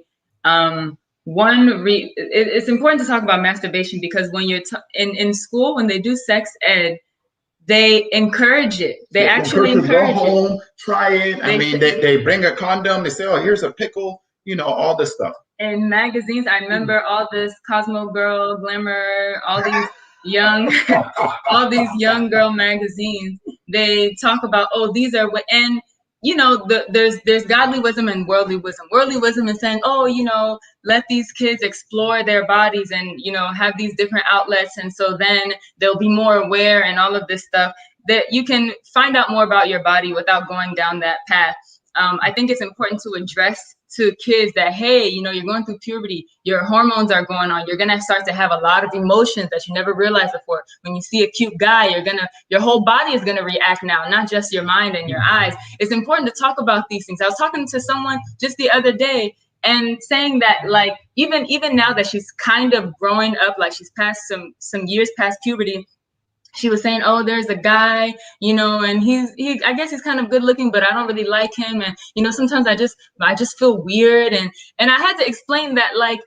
S3: It's important to talk about masturbation, because when you're in school, when they do sex ed, they encourage it. They actually encourage
S4: it. Go home, try it. They bring a condom. They say, "Oh, here's a pickle." All this stuff. In
S3: magazines, I remember all this Cosmo Girl, Glamour, all these young girl magazines. They talk about, oh, these are what, and there's godly wisdom and worldly wisdom. Worldly wisdom is saying, oh, let these kids explore their bodies and, have these different outlets. And so then they'll be more aware and all of this stuff, that you can find out more about your body without going down that path. I think it's important to address to kids that, hey, you know, you're going through puberty, your hormones are going on, you're gonna start to have a lot of emotions that you never realized before. When you see a cute guy, your whole body is gonna react now, not just your mind and your eyes. It's important to talk about these things. I was talking to someone just the other day and saying that, like, even now that she's kind of growing up, like she's passed some years past puberty, she was saying, oh, there's a guy, you know, and I guess he's kind of good looking, but I don't really like him. And, you know, sometimes I just feel weird. And I had to explain that, like,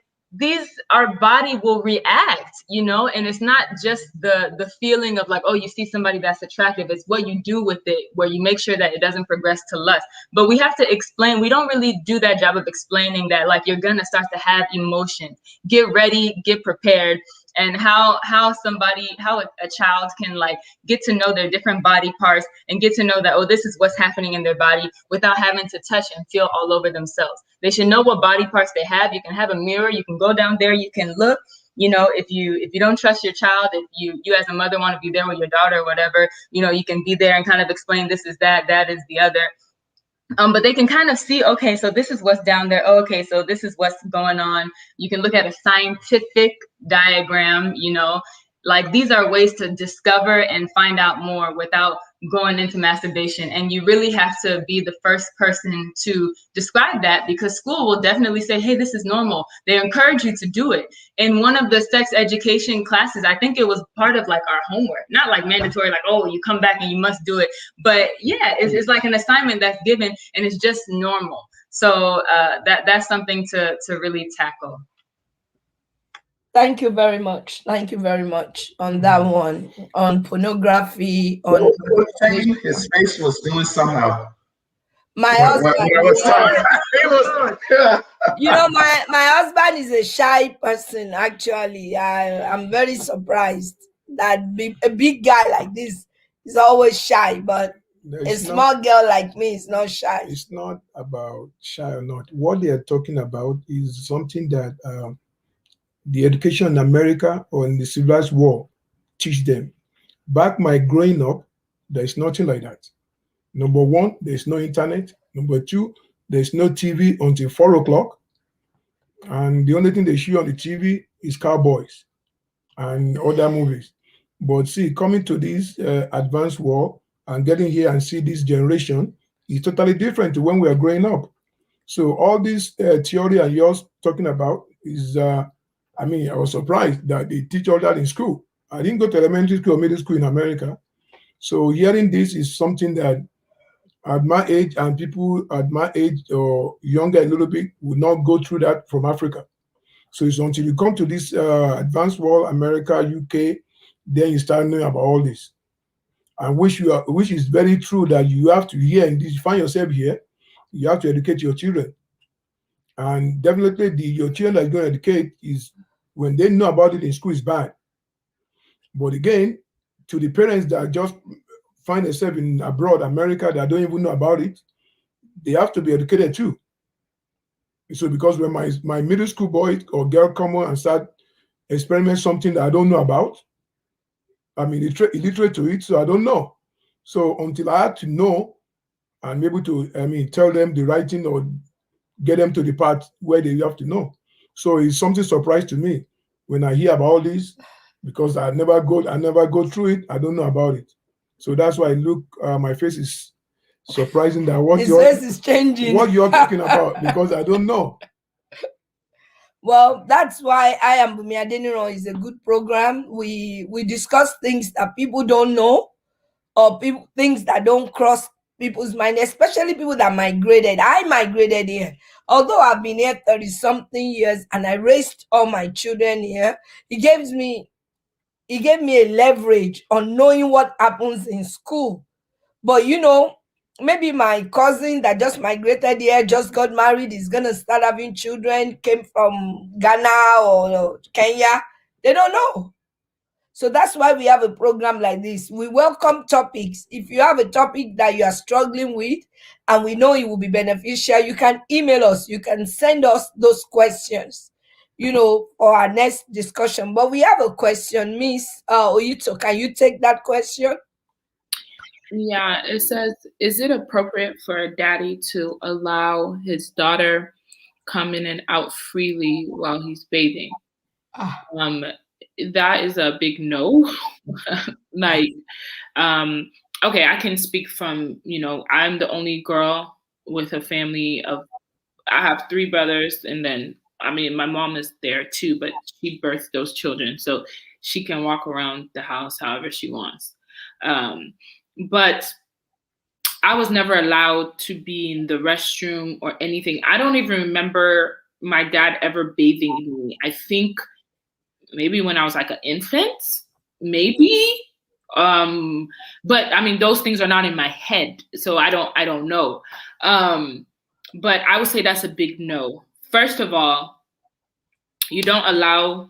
S3: our body will react, you know, and it's not just the feeling of like, oh, you see somebody that's attractive. It's what you do with it, where you make sure that it doesn't progress to lust. But we have to explain. We don't really do that job of explaining that, like, you're going to start to have emotion. Get ready, get prepared. And how a child can, like, get to know their different body parts and get to know that, oh, this is what's happening in their body without having to touch and feel all over themselves. They should know what body parts they have. You can have a mirror, you can go down there, you can look. You know, if you don't trust your child, if you as a mother want to be there with your daughter or whatever, you know, you can be there and kind of explain, this is that is the other. But they can kind of see, okay, so this is what's down there. Oh, okay, so this is what's going on. You can look at a scientific diagram, you know, like, these are ways to discover and find out more without going into masturbation. And you really have to be the first person to describe that, because school will definitely say, hey, this is normal. They encourage you to do it. In one of the sex education classes, I think it was part of, like, our homework, not like mandatory, like, oh, you come back and you must do it. But yeah, it's like an assignment that's given, and it's just normal. So that's something to really tackle.
S1: Thank you very much. Thank you very much on that one, on pornography.
S4: What
S1: On
S4: was saying? His face was doing somehow.
S1: my
S4: When
S1: husband,
S4: I was talking, he was, yeah.
S1: you know, my husband is a shy person. Actually, I'm very surprised that a big guy like this is always shy, but a
S5: It's not,
S1: small girl like me is not shy.
S5: it's not about shy or not. What they are talking about is something that the education in America or in the civilized world teach them. Back my growing up, there's nothing like that. Number one, there's no internet. Number two, there's no TV until 4 o'clock. And the only thing they show on the TV is cowboys and other movies. But see, coming to this advanced world and getting here and see this generation is totally different to when we are growing up. So all this theory and yours talking about is, I mean, I was surprised that they teach all that in school. I didn't go to elementary school or middle school in America. So hearing this is something that at my age and people at my age or younger a little bit would not go through that from Africa. So it's until you come to this advanced world, America, UK, then you start knowing about all this. And which is very true that you have to hear and you find yourself here, you have to educate your children. And definitely your children that you're going to educate is when they know about it in school is bad. But again, to the parents that just find themselves in abroad, America, that don't even know about it, they have to be educated too. So because when my middle school boy or girl come on and start experiment something that I don't know about, I'm illiterate to it, so I don't know. So until I had to know and be able to, tell them the right thing or get them to the part where they have to know. So it's something surprise to me when I hear about all this, because I never go through it. I don't know about it. So that's why my face is surprising that
S1: His face is changing.
S5: what you're talking about, because I don't know.
S1: Well, that's why I Am Bumi Adeniro is a good program. We discuss things that people don't know, or things that don't cross people's mind, especially people that migrated. I migrated here. Although I've been here 30-something years and I raised all my children here, it gave me a leverage on knowing what happens in school. But you know, maybe my cousin that just migrated here, just got married, is gonna start having children, came from Ghana or Kenya. They don't know. So that's why we have a program like this. We welcome topics. If you have a topic that you are struggling with and we know it will be beneficial, you can email us. You can send us those questions, for our next discussion. But we have a question, Miss Oyito. Can you take that question?
S2: Yeah, it says, is it appropriate for a daddy to allow his daughter come in and out freely while he's bathing?
S1: Ah,
S2: Um, that is a big no. Like, okay, I can speak from, I'm the only girl with a family of, I have 3 brothers, and then, I mean, my mom is there too, but she birthed those children, so she can walk around the house however she wants. But I was never allowed to be in the restroom or anything. I don't even remember my dad ever bathing me. I think maybe when I was like an infant, maybe. But I mean, those things are not in my head, so I don't know. But I would say that's a big no. First of all, you don't allow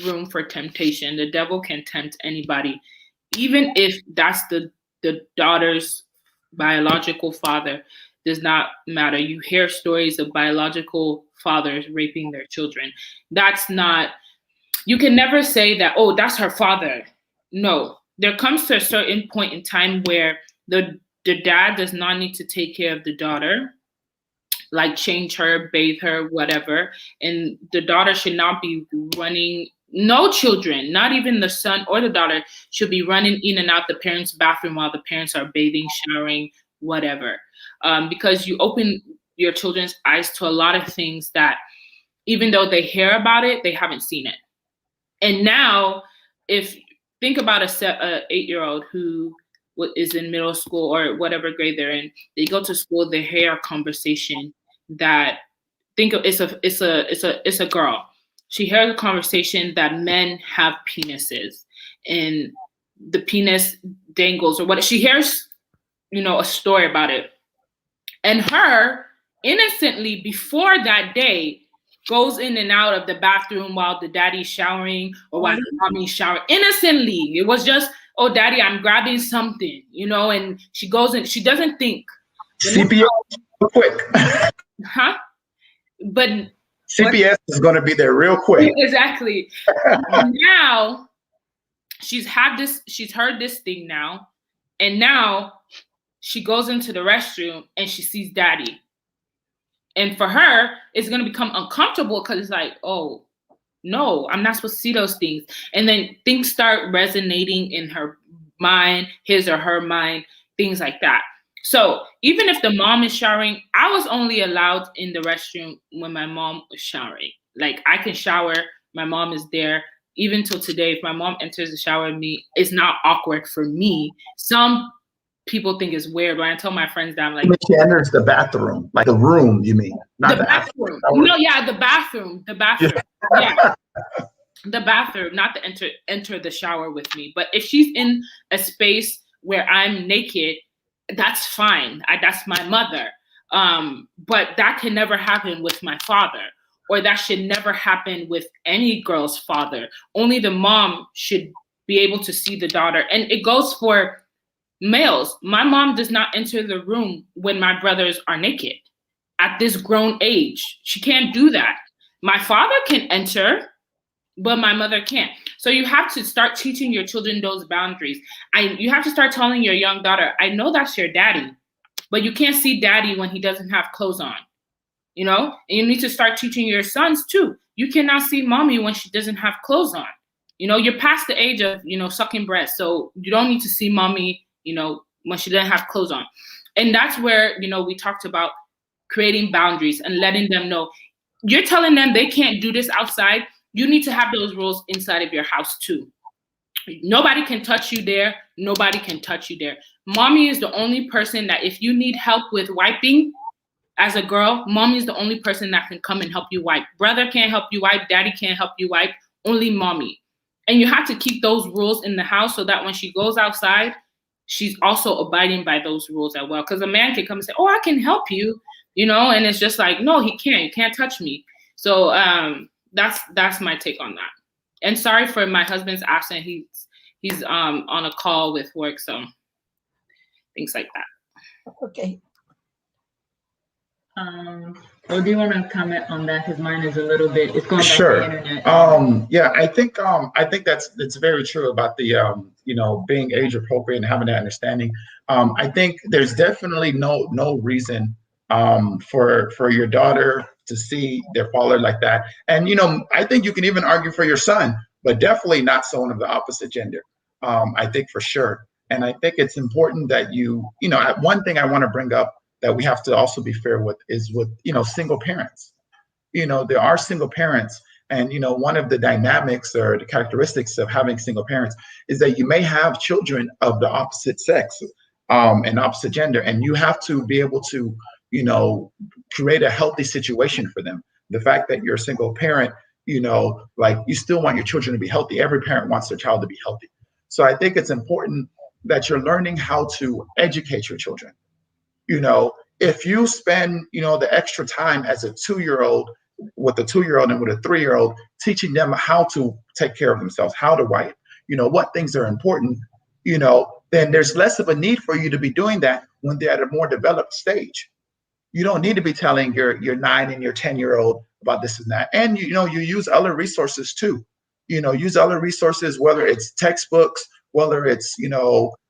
S2: room for temptation. The devil can tempt anybody, even if that's the daughter's biological father. Does not matter. You hear stories of biological fathers raping their children. That's not, you can never say that, oh, that's her father. No, there comes to a certain point in time where the dad does not need to take care of the daughter, like change her, bathe her, whatever. And the daughter should not be running, no children, not even the son or the daughter, should be running in and out the parents' bathroom while the parents are bathing, showering, whatever. Because you open your children's eyes to a lot of things that, even though they hear about it, they haven't seen it. And now, if think about a 8-year-old who is in middle school or whatever grade they're in, they go to school, they hear a conversation that, think of, it's a girl. She hears a conversation that men have penises and the penis dangles or what. She hears, a story about it, and her innocently before that day goes in and out of the bathroom while the daddy's showering or while the mommy's showering. Innocently. It was just, oh, daddy, I'm grabbing something, and she goes in, she doesn't think.
S4: CPS quick.
S2: Huh? But
S4: CPS is going to be there real quick.
S2: Exactly. Now she's heard this thing now, and now she goes into the restroom and she sees daddy. And for her, it's going to become uncomfortable because it's like, oh, no, I'm not supposed to see those things. And then things start resonating in her mind, his or her mind, things like that. So even if the mom is showering, I was only allowed in the restroom when my mom was showering. Like, I can shower, my mom is there. Even till today, if my mom enters the shower with me, it's not awkward for me. Some people think it's weird when I tell my friends that I'm like,
S4: when she enters the bathroom, like the room, you mean? Not
S2: the bathroom. Yeah, the bathroom. The bathroom. Yeah. The bathroom, not to enter the shower with me. But if she's in a space where I'm naked, that's fine. That's my mother. But that can never happen with my father, or that should never happen with any girl's father. Only the mom should be able to see the daughter. And it goes for males. My mom does not enter the room when my brothers are naked at this grown age. She can't do that. My father can enter, but my mother can't. So you have to start teaching your children those boundaries. You have to start telling your young daughter, I know that's your daddy, but you can't see daddy when he doesn't have clothes on, And you need to start teaching your sons too. You cannot see mommy when she doesn't have clothes on. You're past the age of, sucking breast. So you don't need to see mommy, when she doesn't have clothes on. And that's where, we talked about creating boundaries and letting them know, you're telling them they can't do this outside. You need to have those rules inside of your house too. Nobody can touch you there. Nobody can touch you there. Mommy is the only person that if you need help with wiping as a girl, mommy is the only person that can come and help you wipe. Brother can't help you wipe. Daddy can't help you wipe. Only mommy. And you have to keep those rules in the house so that when she goes outside, she's also abiding by those rules as well. Because a man can come and say, oh, I can help you, and it's just like, no, he can't. You can't touch me. So that's my take on that. And sorry for my husband's absent. He's on a call with work, so things like that.
S1: Okay.
S3: Well, do you want to comment on that? Because mine is a little bit, it's going back to the
S4: Sure.
S3: internet.
S4: Yeah, I think that's very true about the being age appropriate and having that understanding. I think there's definitely no reason for your daughter to see their father like that. And I think you can even argue for your son, but definitely not someone of the opposite gender. I think for sure. And I think it's important that one thing I want to bring up that we have to also be fair with is with single parents. There are single parents, and one of the dynamics or the characteristics of having single parents is that you may have children of the opposite sex and opposite gender, and you have to be able to create a healthy situation for them. The fact that you're a single parent, like, you still want your children to be healthy. Every parent wants their child to be healthy. So I think it's important that you're learning how to educate your children. If you spend the extra time as a 2-year-old with a 2-year-old and with a 3-year-old, teaching them how to take care of themselves, how to wipe, what things are important, then there's less of a need for you to be doing that when they're at a more developed stage. You don't need to be telling your 9 and your 10-year-old about this and that. And you use other resources too. Use other resources, whether it's textbooks, whether it's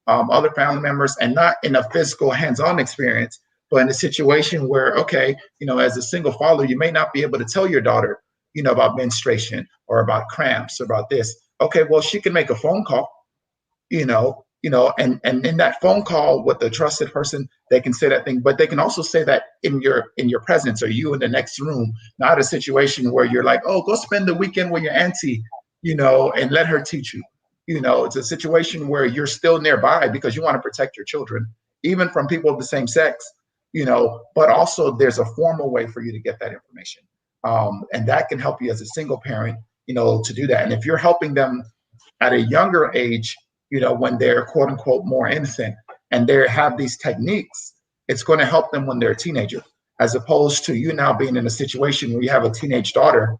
S4: other family members, and not in a physical hands-on experience, but in a situation where, okay, as a single father, you may not be able to tell your daughter, about menstruation or about cramps or about this. Okay, well, she can make a phone call, and in that phone call with a trusted person, they can say that thing, but they can also say that in your presence, or you in the next room, not a situation where you're like, oh, go spend the weekend with your auntie, and let her teach you. It's a situation where you're still nearby because you want to protect your children, even from people of the same sex, but also there's a formal way for you to get that information. And that can help you as a single parent, to do that. And if you're helping them at a younger age, when they're quote unquote more innocent and they have these techniques, it's going to help them when they're a teenager, as opposed to you now being in a situation where you have a teenage daughter,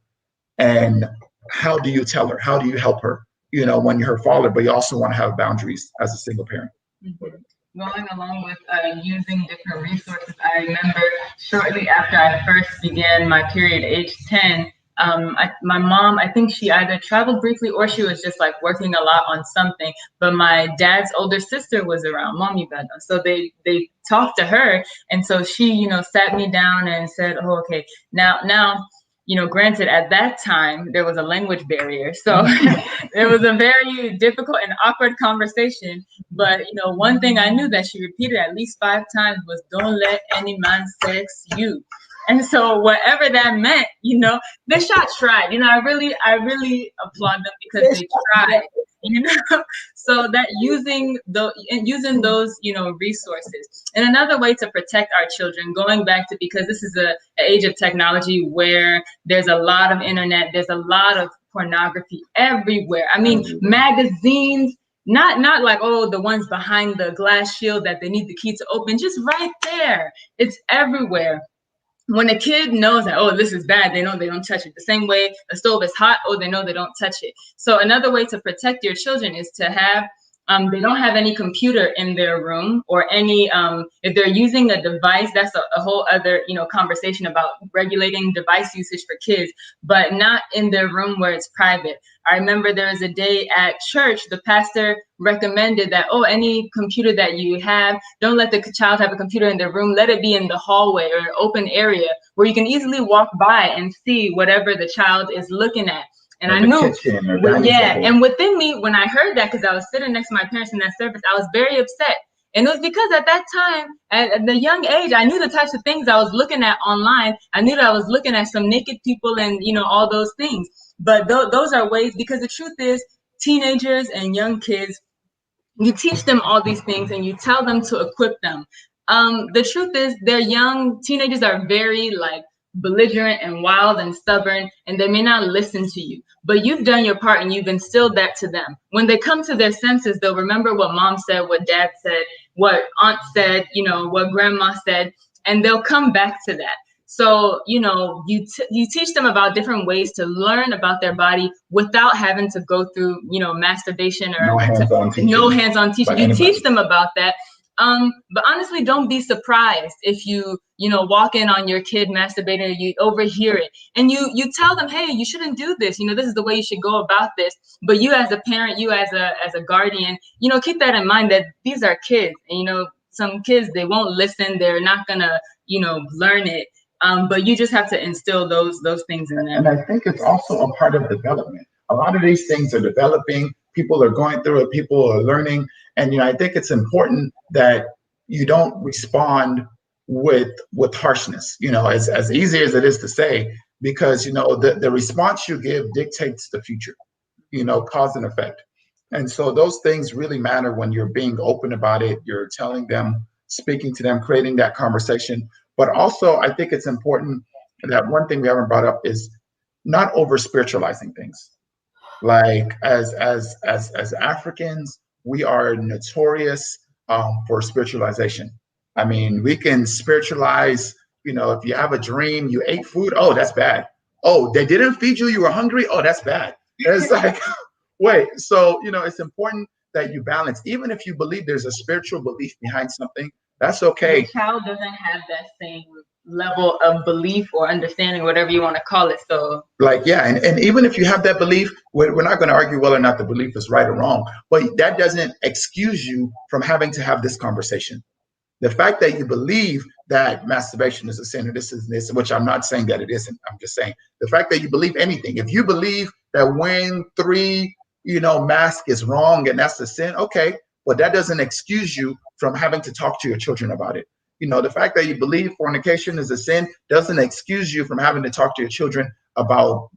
S4: and how do you tell her? How do you help her? When you're her father, but you also want to have boundaries as a single parent.
S3: Mm-hmm. Going along with using different resources, I remember shortly after I first began my period, age 10, my mom, I think she either traveled briefly or she was just like working a lot on something, but my dad's older sister was around, Mommy Bada. So they talked to her. And so she, sat me down and said, oh, okay, now, granted, at that time, there was a language barrier. So it was a very difficult and awkward conversation. But, one thing I knew that she repeated at least 5 times was, don't let any man sex you. And so whatever that meant, they tried. I really applaud them because they tried. So that using those resources. And another way to protect our children, going back to, because this is an age of technology where there's a lot of internet, there's a lot of pornography everywhere. I mean, magazines, not like, oh, the ones behind the glass shield that they need the key to open, just right there. It's everywhere. When a kid knows that, oh, this is bad, they know they don't touch it. The same way the stove is hot, oh, they know they don't touch it. So another way to protect your children is to have, they don't have any computer in their room, or any, if they're using a device, that's a whole other, conversation about regulating device usage for kids, but not in their room where it's private. I remember there was a day at church, the pastor recommended that, oh, any computer that you have, don't let the child have a computer in their room, let it be in the hallway or an open area where you can easily walk by and see whatever the child is looking at. And I knew, and within me, when I heard that, because I was sitting next to my parents in that service, I was very upset. And it was because at that time, at the young age, I knew the types of things I was looking at online. I knew that I was looking at some naked people and, all those things. But those are ways, because the truth is, teenagers and young kids, you teach them all these things and you tell them to equip them. The truth is, they're young. Teenagers are very belligerent and wild and stubborn, and they may not listen to you, but you've done your part and you've instilled that to them. When they come to their senses, they'll remember what mom said, what dad said, what aunt said, what grandma said, and they'll come back to that. So, you teach them about different ways to learn about their body without having to go through, masturbation or no hands-on teaching. You teach them about that. But honestly, don't be surprised if you walk in on your kid masturbating, you overhear it, and you tell them, hey, you shouldn't do this. This is the way you should go about this. But you as a parent, you as a guardian, keep that in mind that these are kids, and some kids, they won't listen. They're not gonna, learn it. But you just have to instill those things in them.
S4: And I think it's also a part of development. A lot of these things are developing. People are going through it. People are learning. And I think it's important that you don't respond with harshness. As easy as it is to say, because the response you give dictates the future. Cause and effect. And so those things really matter when you're being open about it. You're telling them, speaking to them, creating that conversation. But also, I think it's important that one thing we haven't brought up is not over spiritualizing things. Like as Africans, we are notorious for spiritualization. I mean, we can spiritualize, if you have a dream, you ate food, oh, that's bad. Oh, they didn't feed you, you were hungry, oh, that's bad. It's like, wait, so, it's important that you balance. Even if you believe there's a spiritual belief behind something, that's okay.
S3: The child doesn't have that same level of belief or understanding, whatever you want to call it. So
S4: and even if you have that belief, we're not going to argue whether or not the belief is right or wrong, but that doesn't excuse you from having to have this conversation. The fact that you believe that masturbation is a sin, or this, which I'm not saying that it isn't, I'm just saying the fact that you believe anything. If you believe that wearing 3 mask is wrong and that's a sin, okay, but that doesn't excuse you from having to talk to your children about it. The fact that you believe fornication is a sin doesn't excuse you from having to talk to your children about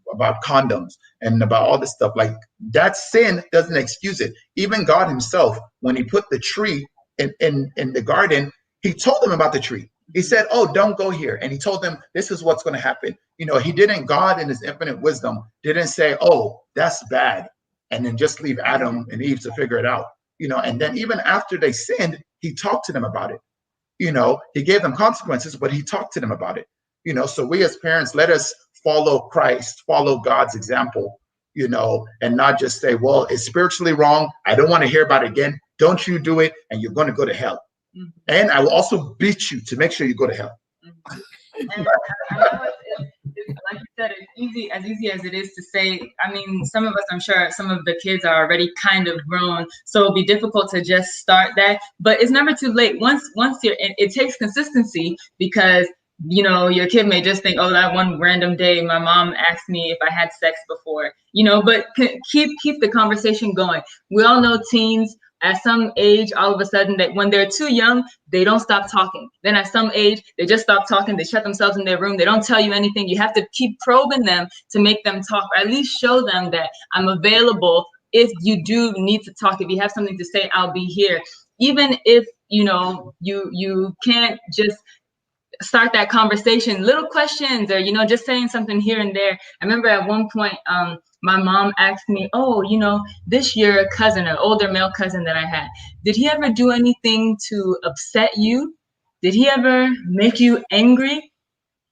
S4: condoms and about all this stuff. Like, that sin doesn't excuse it. Even God himself, when he put the tree in the garden, he told them about the tree. He said, oh, don't go here. And he told them, this is what's going to happen. He didn't, God in his infinite wisdom, didn't say, oh, that's bad, and then just leave Adam and Eve to figure it out. And then even after they sinned, he talked to them about it. He gave them consequences, but he talked to them about it. So we as parents, let us follow Christ, follow God's example, and not just say, well, it's spiritually wrong. I don't want to hear about it again. Don't you do it, and you're going to go to hell. Mm-hmm. And I will also beat you to make sure you go to hell.
S3: Mm-hmm. And I know it's like you said, it's as easy as it is to say. I mean, some of us, I'm sure some of the kids are already kind of grown, so it'll be difficult to just start that. But it's never too late. Once you're in, it takes consistency, because your kid may just think, oh, that one random day my mom asked me if I had sex before, but keep the conversation going. We all know teens, at some age, all of a sudden, that when they're too young, they don't stop talking. Then at some age, they just stop talking. They shut themselves in their room. They don't tell you anything. You have to keep probing them to make them talk, or at least show them that I'm available. If you do need to talk, if you have something to say, I'll be here. Even if, you can't just start that conversation, little questions, or, just saying something here and there. I remember at one point, my mom asked me, oh, this year, a cousin, an older male cousin that I had, did he ever do anything to upset you? Did he ever make you angry?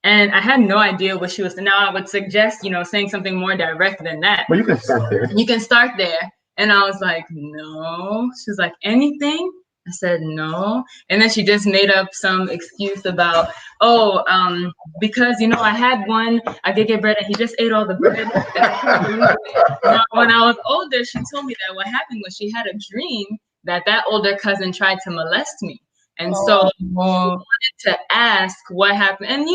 S3: And I had no idea what she was saying. Now I would suggest, saying something more direct than that.
S4: Well, you can start there.
S3: You can start there. And I was like, no. She's like, anything? I said, no. And then she just made up some excuse about, because, I had one, I did get bread and he just ate all the bread. Now, when I was older, she told me that what happened was she had a dream that older cousin tried to molest me. And so she wanted to ask what happened. And,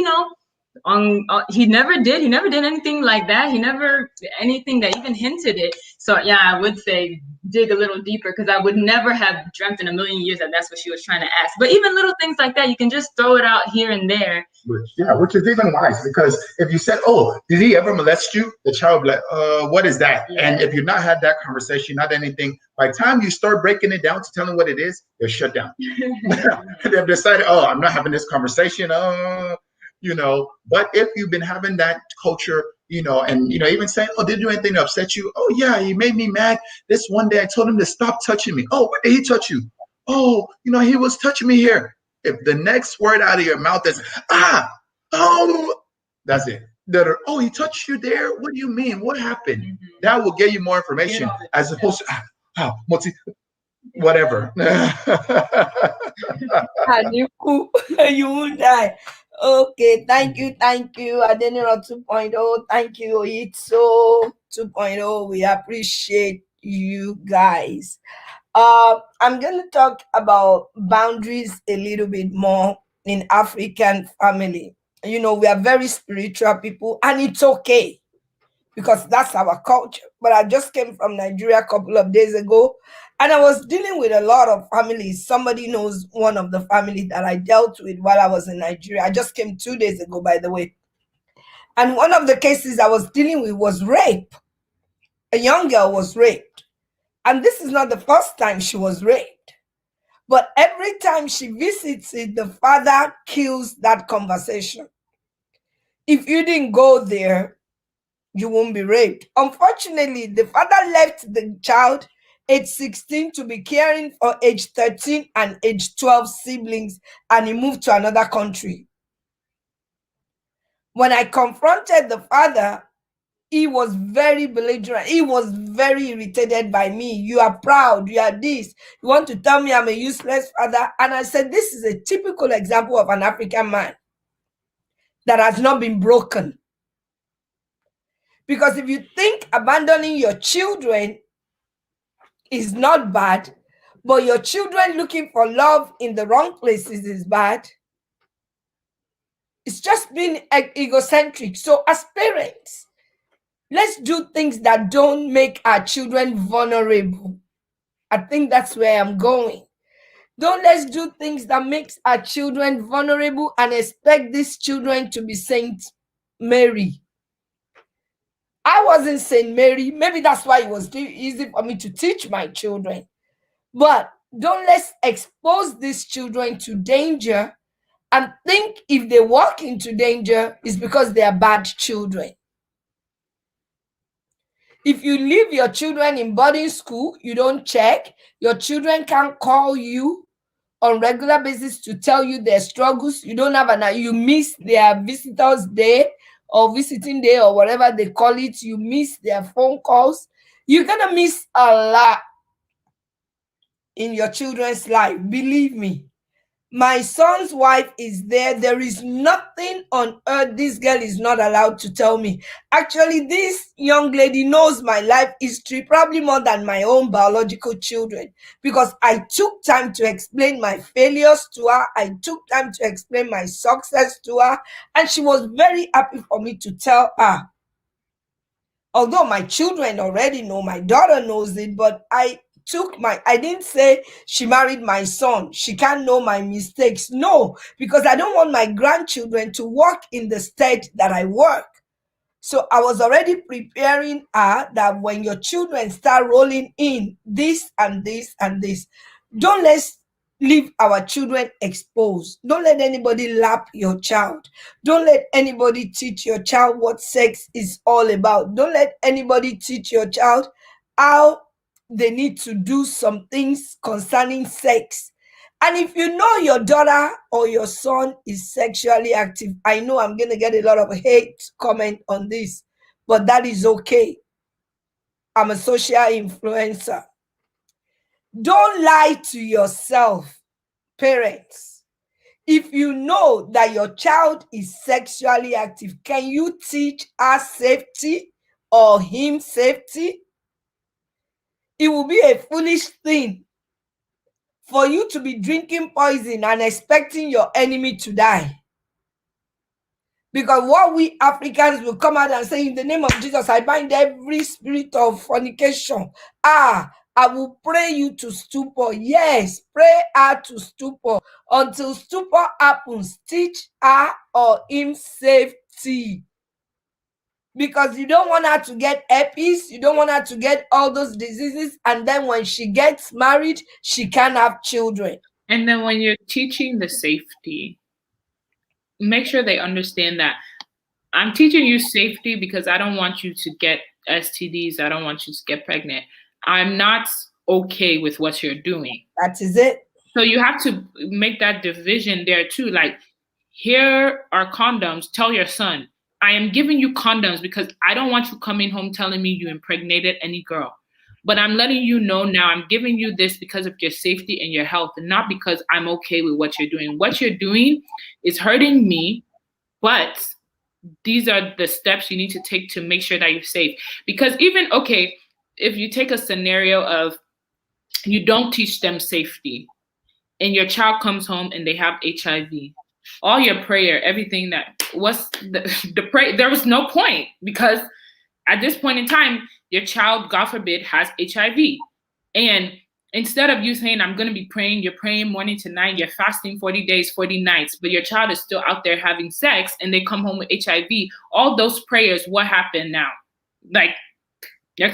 S3: he never did anything like that. He never anything that even hinted it. So yeah, I would say dig a little deeper, because I would never have dreamt in a million years that that's what she was trying to ask. But even little things like that, you can just throw it out here and there.
S4: Which is even wise, because if you said, oh, did he ever molest you? The child will be like, what is that? Yeah. And if you've not had that conversation, not anything, by the time you start breaking it down to tell them what it is, they're shut down. They've decided, oh, I'm not having this conversation. But if you've been having that culture, and, even saying, oh, did you do anything to upset you? Oh, yeah, he made me mad. This one day I told him to stop touching me. Oh, where did he touch you? Oh, he was touching me here. If the next word out of your mouth is, that's it. Oh, he touched you there? What do you mean? What happened? Mm-hmm. That will get you more information as opposed to, whatever.
S1: And you cool, you will die. Okay, thank you, Adeniro 2.0. Thank you, Itso 2.0. We appreciate you guys. I'm going to talk about boundaries a little bit more in African family. You know, we are very spiritual people, and it's okay because that's our culture. But I just came from Nigeria a couple of days ago, and I was dealing with a lot of families. Somebody knows one of the families that I dealt with while I was in Nigeria. I just came 2 days ago, by the way. And one of the cases I was dealing with was rape. A young girl was raped. And this is not the first time she was raped. But every time she visits it, the father kills that conversation. If you didn't go there, you won't be raped. Unfortunately, the father left the child age 16 to be caring for age 13 and age 12 siblings, and he moved to another country. When I confronted the father, he was very belligerent. He was very irritated by me. You are proud. You are this. You want to tell me I'm a useless father? And I said, this is a typical example of an African man that has not been broken. Because if you think abandoning your children is not bad, but your children looking for love in the wrong places is bad, it's just being egocentric. So as parents, let's do things that don't make our children vulnerable. I think that's where I'm going. Let's do things that makes our children vulnerable and expect these children to be Saint Mary. I wasn't Saint Mary. Maybe that's why it was too easy for me to teach my children. But let's expose these children to danger and think if they walk into danger, it's because they are bad children. If you leave your children in boarding school, you don't check, your children can't call you on regular basis to tell you their struggles. You don't have you miss their visitors day or visiting day or whatever they call it. You miss their phone calls. You're going to miss a lot in your children's life. Believe me. My son's wife is there. There is nothing on earth this girl is not allowed to tell me. Actually, this young lady knows my life history probably more than my own biological children, because I took time to explain my failures to her. I took time to explain my success to her, and she was very happy for me to tell her. Although my children already know, my daughter knows it, but I didn't say she married my son, she can't know my mistakes. No, because I don't want my grandchildren to work in the state that I work. So I was already preparing her that when your children start rolling in this and this and this, don't let's leave our children exposed. Don't let anybody lap your child. Don't let anybody teach your child what sex is all about. Don't let anybody teach your child how they need to do some things concerning sex. And if you know your daughter or your son is sexually active, I know I'm going to get a lot of hate comment on this, but that is okay. I'm a social influencer. Don't lie to yourself, parents. If you know that your child is sexually active, can you teach her safety or him safety? It will be a foolish thing for you to be drinking poison and expecting your enemy to die. Because what we Africans will come out and say, in the name of Jesus, I bind every spirit of fornication. I will pray you to stupor. Yes, pray her to stupor. Until stupor happens, teach her or him safety. Because you don't want her to get herpes, you don't want her to get all those diseases, and then when she gets married, she can't have children.
S2: And then when you're teaching the safety, make sure they understand that I'm teaching you safety because I don't want you to get STDs. I don't want you to get pregnant. I'm not okay with what you're doing.
S1: That is it.
S2: So you have to make that division there too. Like, here are condoms. Tell your son, I am giving you condoms because I don't want you coming home telling me you impregnated any girl. But I'm letting you know now, I'm giving you this because of your safety and your health, and not because I'm okay with what you're doing. What you're doing is hurting me, but these are the steps you need to take to make sure that you're safe. Because even, okay, if you take a scenario of you don't teach them safety and your child comes home and they have HIV, all your prayer, everything that was the prayer, there was no point, because at this point in time, your child, God forbid, has HIV. And instead of you saying, I'm going to be praying, you're praying morning to night, you're fasting 40 days, 40 nights, but your child is still out there having sex and they come home with HIV. All those prayers, what happened now? Like, your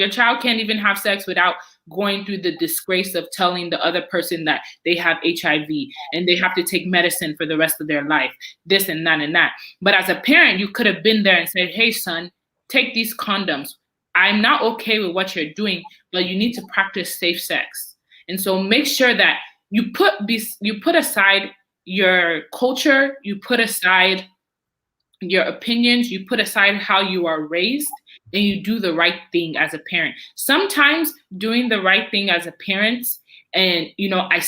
S2: child can't even have sex without going through the disgrace of telling the other person that they have HIV and they have to take medicine for the rest of their life, this and that and that. But as a parent, you could have been there and said, hey, son, take these condoms. I'm not okay with what you're doing, but you need to practice safe sex. And so make sure that you put aside your culture, you put aside your opinions, you put aside how you are raised, and you do the right thing as a parent. Sometimes doing the right thing as a parent, and I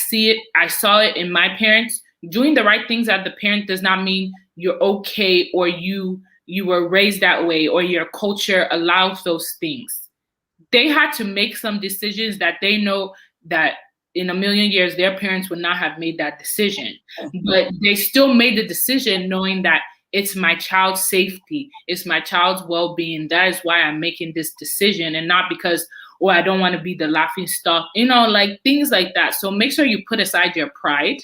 S2: saw it in my parents, doing the right things as the parent does not mean you're okay or you were raised that way or your culture allows those things. They had to make some decisions that they know that in a million years their parents would not have made that decision. But they still made the decision knowing that it's my child's safety, it's my child's well-being. That is why I'm making this decision, and not because, I don't want to be the laughing stock, like things like that. So make sure you put aside your pride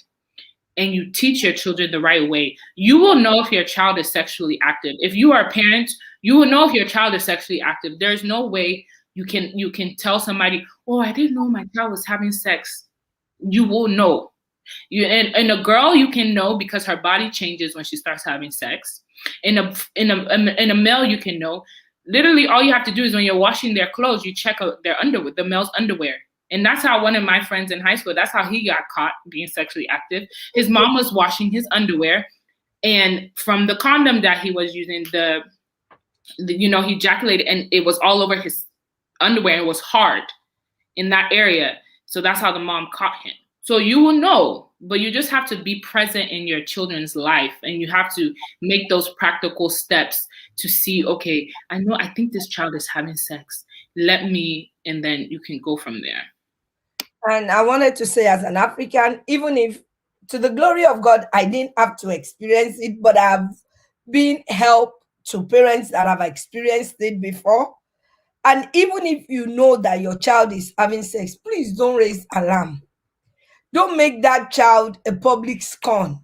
S2: and you teach your children the right way. You will know if your child is sexually active. If you are a parent, you will know if your child is sexually active. There's no way you can tell somebody, I didn't know my child was having sex. You will know. And a girl, you can know because her body changes when she starts having sex. In a male, you can know. Literally, all you have to do is when you're washing their clothes, you check their underwear, the male's underwear. And that's how one of my friends in high school, that's how he got caught being sexually active. His mom was washing his underwear, and from the condom that he was using, he ejaculated, and it was all over his underwear, and it was hard in that area. So that's how the mom caught him. So you will know, but you just have to be present in your children's life, and you have to make those practical steps to see, okay, I think this child is having sex. And then you can go from there.
S1: And I wanted to say, as an African, even if to the glory of God, I didn't have to experience it, but I've been help to parents that have experienced it before. And even if you know that your child is having sex, please don't raise alarm. Don't make that child a public scorn.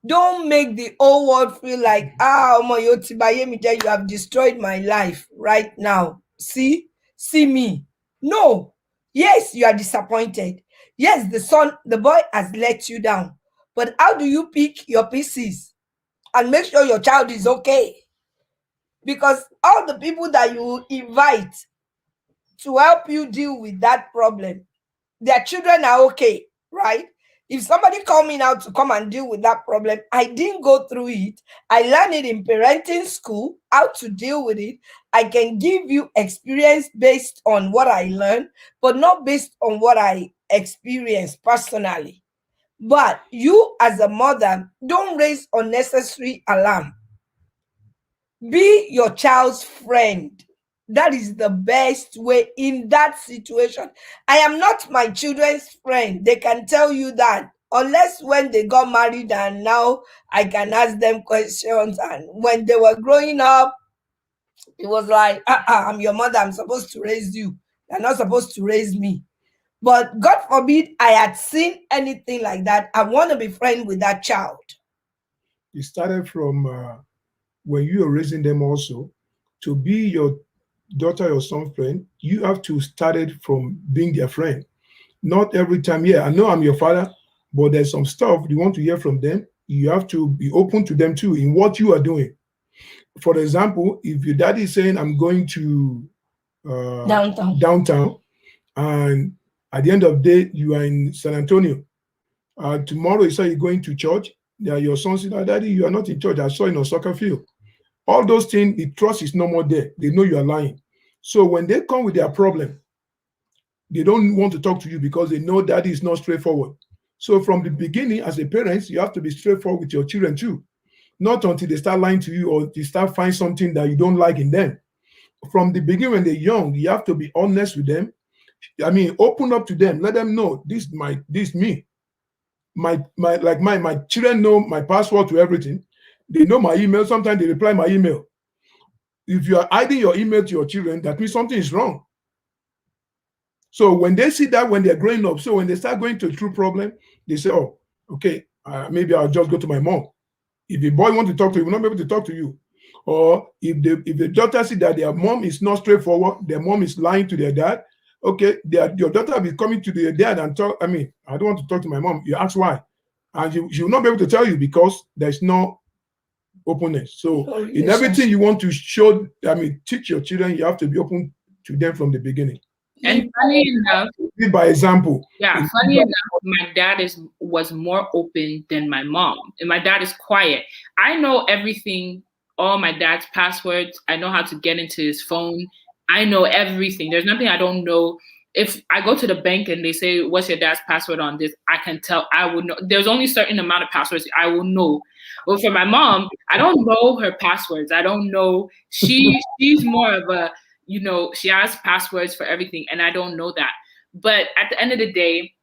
S1: Don't make the whole world feel like, you have destroyed my life right now. See me. No. Yes, you are disappointed. Yes, the boy has let you down. But how do you pick your pieces and make sure your child is okay? Because all the people that you invite to help you deal with that problem, their children are okay, right? If somebody coming out to come and deal with that problem, I didn't go through it. I learned it in parenting school, how to deal with it. I can give you experience based on what I learned, but not based on what I experienced personally. But you as a mother, don't raise unnecessary alarm. Be your child's friend. That is the best way in that situation. I am not my children's friend. They can tell you that, unless when they got married and now I can ask them questions. And when they were growing up, it was like, I'm your mother. I'm supposed to raise you. You're not supposed to raise me. But God forbid I had seen anything like that. I want to be friends with that child.
S5: It started from when you are raising them also. To be your daughter or son friend, you have to start it from being their friend. Not every time, I know I'm your father, but there's some stuff you want to hear from them. You have to be open to them too in what you are doing. For example, if your daddy is saying, I'm going to downtown, and at the end of the day, you are in San Antonio. Tomorrow, you say you're going to church. Your son said, Daddy, you are not in church. I saw you in a soccer field. All those things, the trust is no more there. They know you are lying. So when they come with their problem, they don't want to talk to you because they know that is not straightforward. So from the beginning, as a parent, you have to be straightforward with your children too. Not until they start lying to you or they start find something that you don't like in them. From the beginning, when they're young, you have to be honest with them. I mean, open up to them. Let them know this me. My children know my password to everything. They know my email. Sometimes they reply my email. If you are hiding your email to your children, that means something is wrong. So when they see that when they're growing up, so when they start going to a true problem, they say, oh, okay, maybe I'll just go to my mom. If the boy wants to talk to you, will not be able to talk to you. Or if the daughter see that their mom is not straightforward, their mom is lying to their dad, okay, your daughter will be coming to their dad and talk. I mean, I don't want to talk to my mom. You ask why. And she will not be able to tell you because there's no openness. So in everything you want to show, I mean, teach your children, you have to be open to them from the beginning.
S2: And funny enough,
S5: by example.
S2: Yeah, funny enough, my dad was more open than my mom. And my dad is quiet. I know everything, all my dad's passwords. I know how to get into his phone. I know everything. There's nothing I don't know. If I go to the bank and they say, what's your dad's password on this? I can tell, I would know. There's only a certain amount of passwords I will know. But for my mom, I don't know her passwords. I don't know. She's more of a, she has passwords for everything, and I don't know that. But at the end of the day,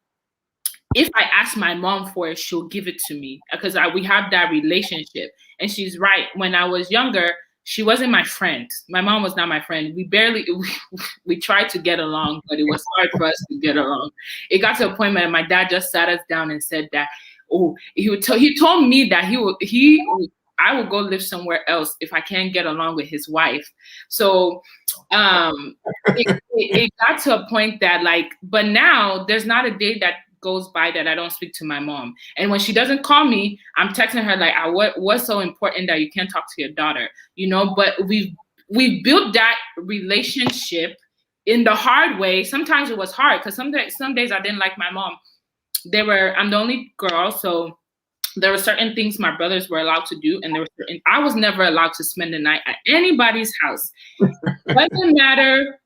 S2: if I ask my mom for it, she'll give it to me because we have that relationship. And she's right. When I was younger, she wasn't my friend. My mom was not my friend. We tried to get along, but it was hard for us to get along. It got to a point where my dad just sat us down and said that, he told me that I will go live somewhere else if I can't get along with his wife. So it got to a point that but now there's not a day that goes by that I don't speak to my mom. And when she doesn't call me, I'm texting her what's so important that you can't talk to your daughter, but we've built that relationship in the hard way. Sometimes it was hard because some days I didn't like my mom. I'm the only girl, so there were certain things my brothers were allowed to do, and I was never allowed to spend the night at anybody's house. Doesn't matter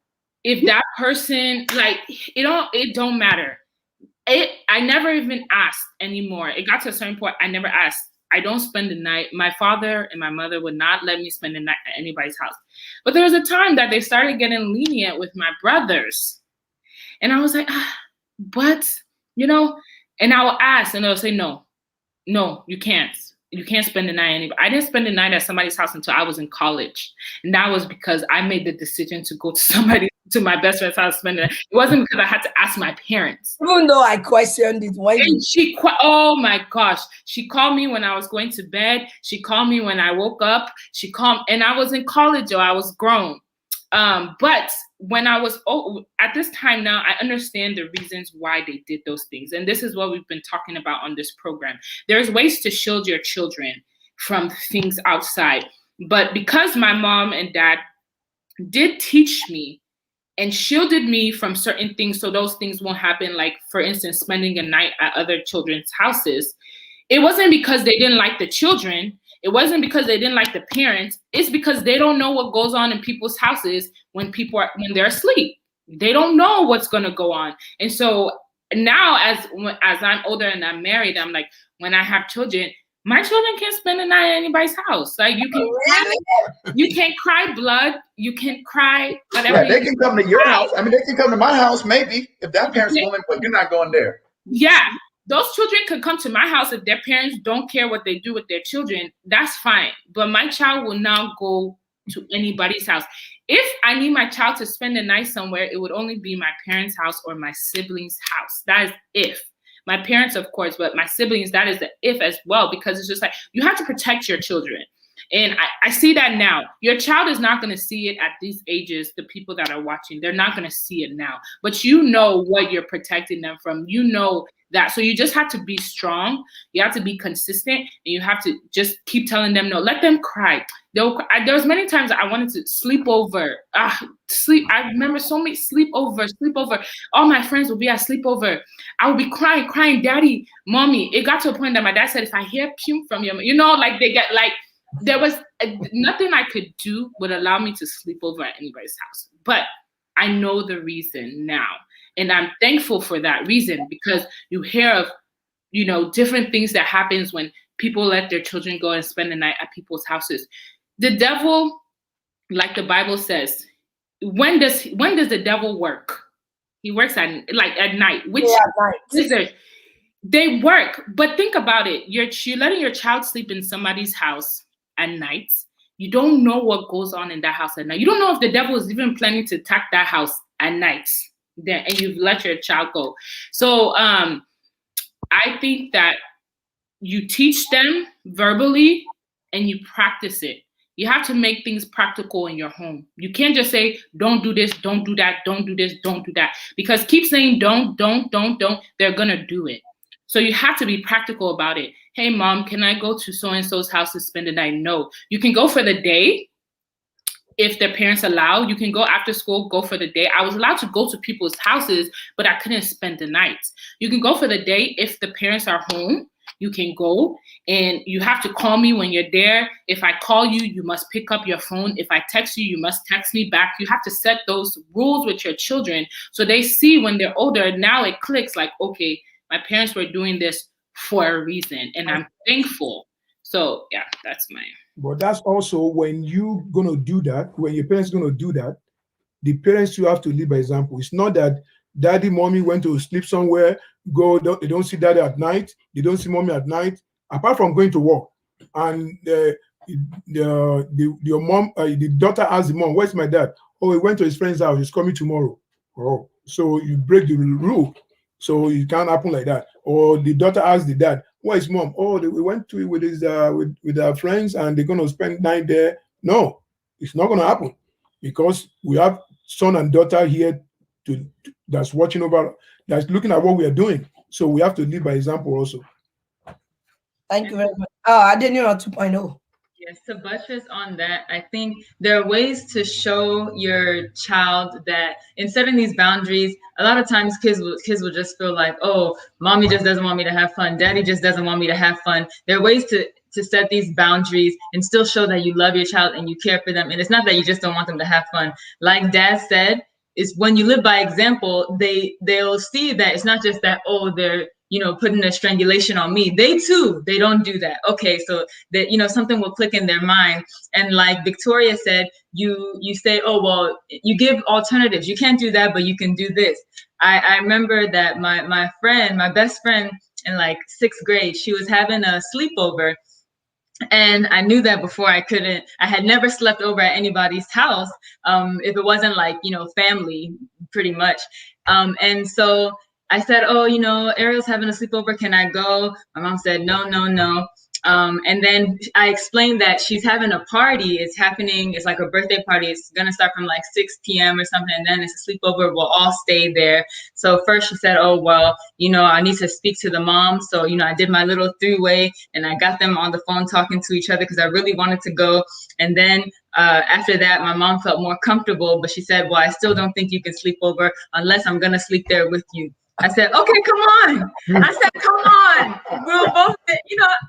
S2: if that person, it don't matter. I never even asked anymore. It got to a certain point, I never asked. I don't spend the night. My father and my mother would not let me spend the night at anybody's house. But there was a time that they started getting lenient with my brothers. And I was like, but, and I will ask, and they'll say, no, you can't. You can't spend the night anywhere. I didn't spend the night at somebody's house until I was in college. And that was because I made the decision to go to my best friend's house, spend the night. It wasn't because I had to ask my parents.
S1: Even though I questioned it.
S2: Oh my gosh. She called me when I was going to bed. She called me when I woke up. And I was in college, or I was grown. But when I was at this time now, I understand the reasons why they did those things. And this is what we've been talking about on this program. There's ways to shield your children from things outside. But because my mom and dad did teach me and shielded me from certain things so those things won't happen, like, for instance, spending a night at other children's houses, it wasn't because they didn't like the children. It wasn't because they didn't like the parents. It's because they don't know what goes on in people's houses when they're asleep. They don't know what's going to go on. And so now as I'm older and I'm married, I'm like, when I have children, my children can't spend the night at anybody's house. Like, you can't cry blood. You can cry whatever.
S4: Yeah, they can come to your house. I mean, they can come to my house maybe if that parent's willing, but you're not going there.
S2: Yeah. Those children could come to my house if their parents don't care what they do with their children. That's fine. But my child will not go to anybody's house. If I need my child to spend the night somewhere, it would only be my parents' house or my siblings' house. That is if. My parents, of course, but my siblings, that is the if as well, because it's just like, you have to protect your children. And I see that now. Your child is not going to see it at these ages, the people that are watching. They're not going to see it now. But you know what you're protecting them from. You know that. So you just have to be strong. You have to be consistent. And you have to just keep telling them no. Let them cry. There was many times I wanted to sleep over. I remember so many sleepover. All my friends would be at sleepover. I would be crying, daddy, mommy. It got to a point that my dad said, if I hear puke from your, they get like, there was nothing I could do would allow me to sleep over at anybody's house. But I know the reason now. And I'm thankful for that reason, because you hear of, different things that happens when people let their children go and spend the night at people's houses. The devil, like the Bible says, when does the devil work? He works at night, which they work. But think about it. You're letting your child sleep in somebody's house at night. You don't know what goes on in that house at night. You don't know if the devil is even planning to attack that house at night. Then, and you've let your child go. So I think that you teach them verbally and you practice it. You have to make things practical in your home. You can't just say, don't do this, don't do that, don't do this, don't do that. Because keep saying don't, they're going to do it. So you have to be practical about it. Hey, mom, can I go to so-and-so's house to spend the night? No. You can go for the day if their parents allow. You can go after school, go for the day. I was allowed to go to people's houses, but I couldn't spend the night. You can go for the day if the parents are home. You can go, and you have to call me when you're there. If I call you, you must pick up your phone. If I text you, you must text me back. You have to set those rules with your children so they see when they're older. Now it clicks like, okay, my parents were doing this for a reason, and I'm thankful. So yeah, that's my.
S5: But that's also when you gonna do that, when your parents gonna do that, the parents, you have to lead by example. It's not that daddy, mommy went to sleep somewhere, they don't see daddy at night, they don't see mommy at night, apart from going to work. And your mom, the daughter asks the mom, where's my dad? Oh, he went to his friend's house, he's coming tomorrow. Oh, so you break the rule. So it can't happen like that. Or the daughter asks the dad, where is mom? Oh, we went to with his with our friends and they're gonna spend night there. No, it's not gonna happen, because we have son and daughter here that's watching over, that's looking at what we are doing. So we have to lead by example also.
S1: Thank you very much. Adeniro 2.0.
S3: Yes, to buttress on that, I think there are ways to show your child that in setting these boundaries, a lot of times kids will just feel like, oh, mommy just doesn't want me to have fun. Daddy just doesn't want me to have fun. There are ways to set these boundaries and still show that you love your child and you care for them. And it's not that you just don't want them to have fun. Like Dad said, is when you live by example, they'll see that it's not just that, oh, they're putting a strangulation on me. They don't do that. Okay, so that something will click in their mind. And like Victoria said, you say, oh well, you give alternatives. You can't do that, but you can do this. I remember that my best friend in like 6th grade, she was having a sleepover. And I knew that before I had never slept over at anybody's house if it wasn't like, family, pretty much. And so I said, oh, Ariel's having a sleepover. Can I go? My mom said, no. And then I explained that she's having a party. It's happening. It's like a birthday party. It's going to start from like 6 p.m. or something. And then it's a sleepover. We'll all stay there. So first she said, oh, well, I need to speak to the mom. So, I did my little 3-way and I got them on the phone talking to each other because I really wanted to go. And then after that, my mom felt more comfortable. But she said, well, I still don't think you can sleep over unless I'm going to sleep there with you. I said, okay, come on. I said, come on. We'll both,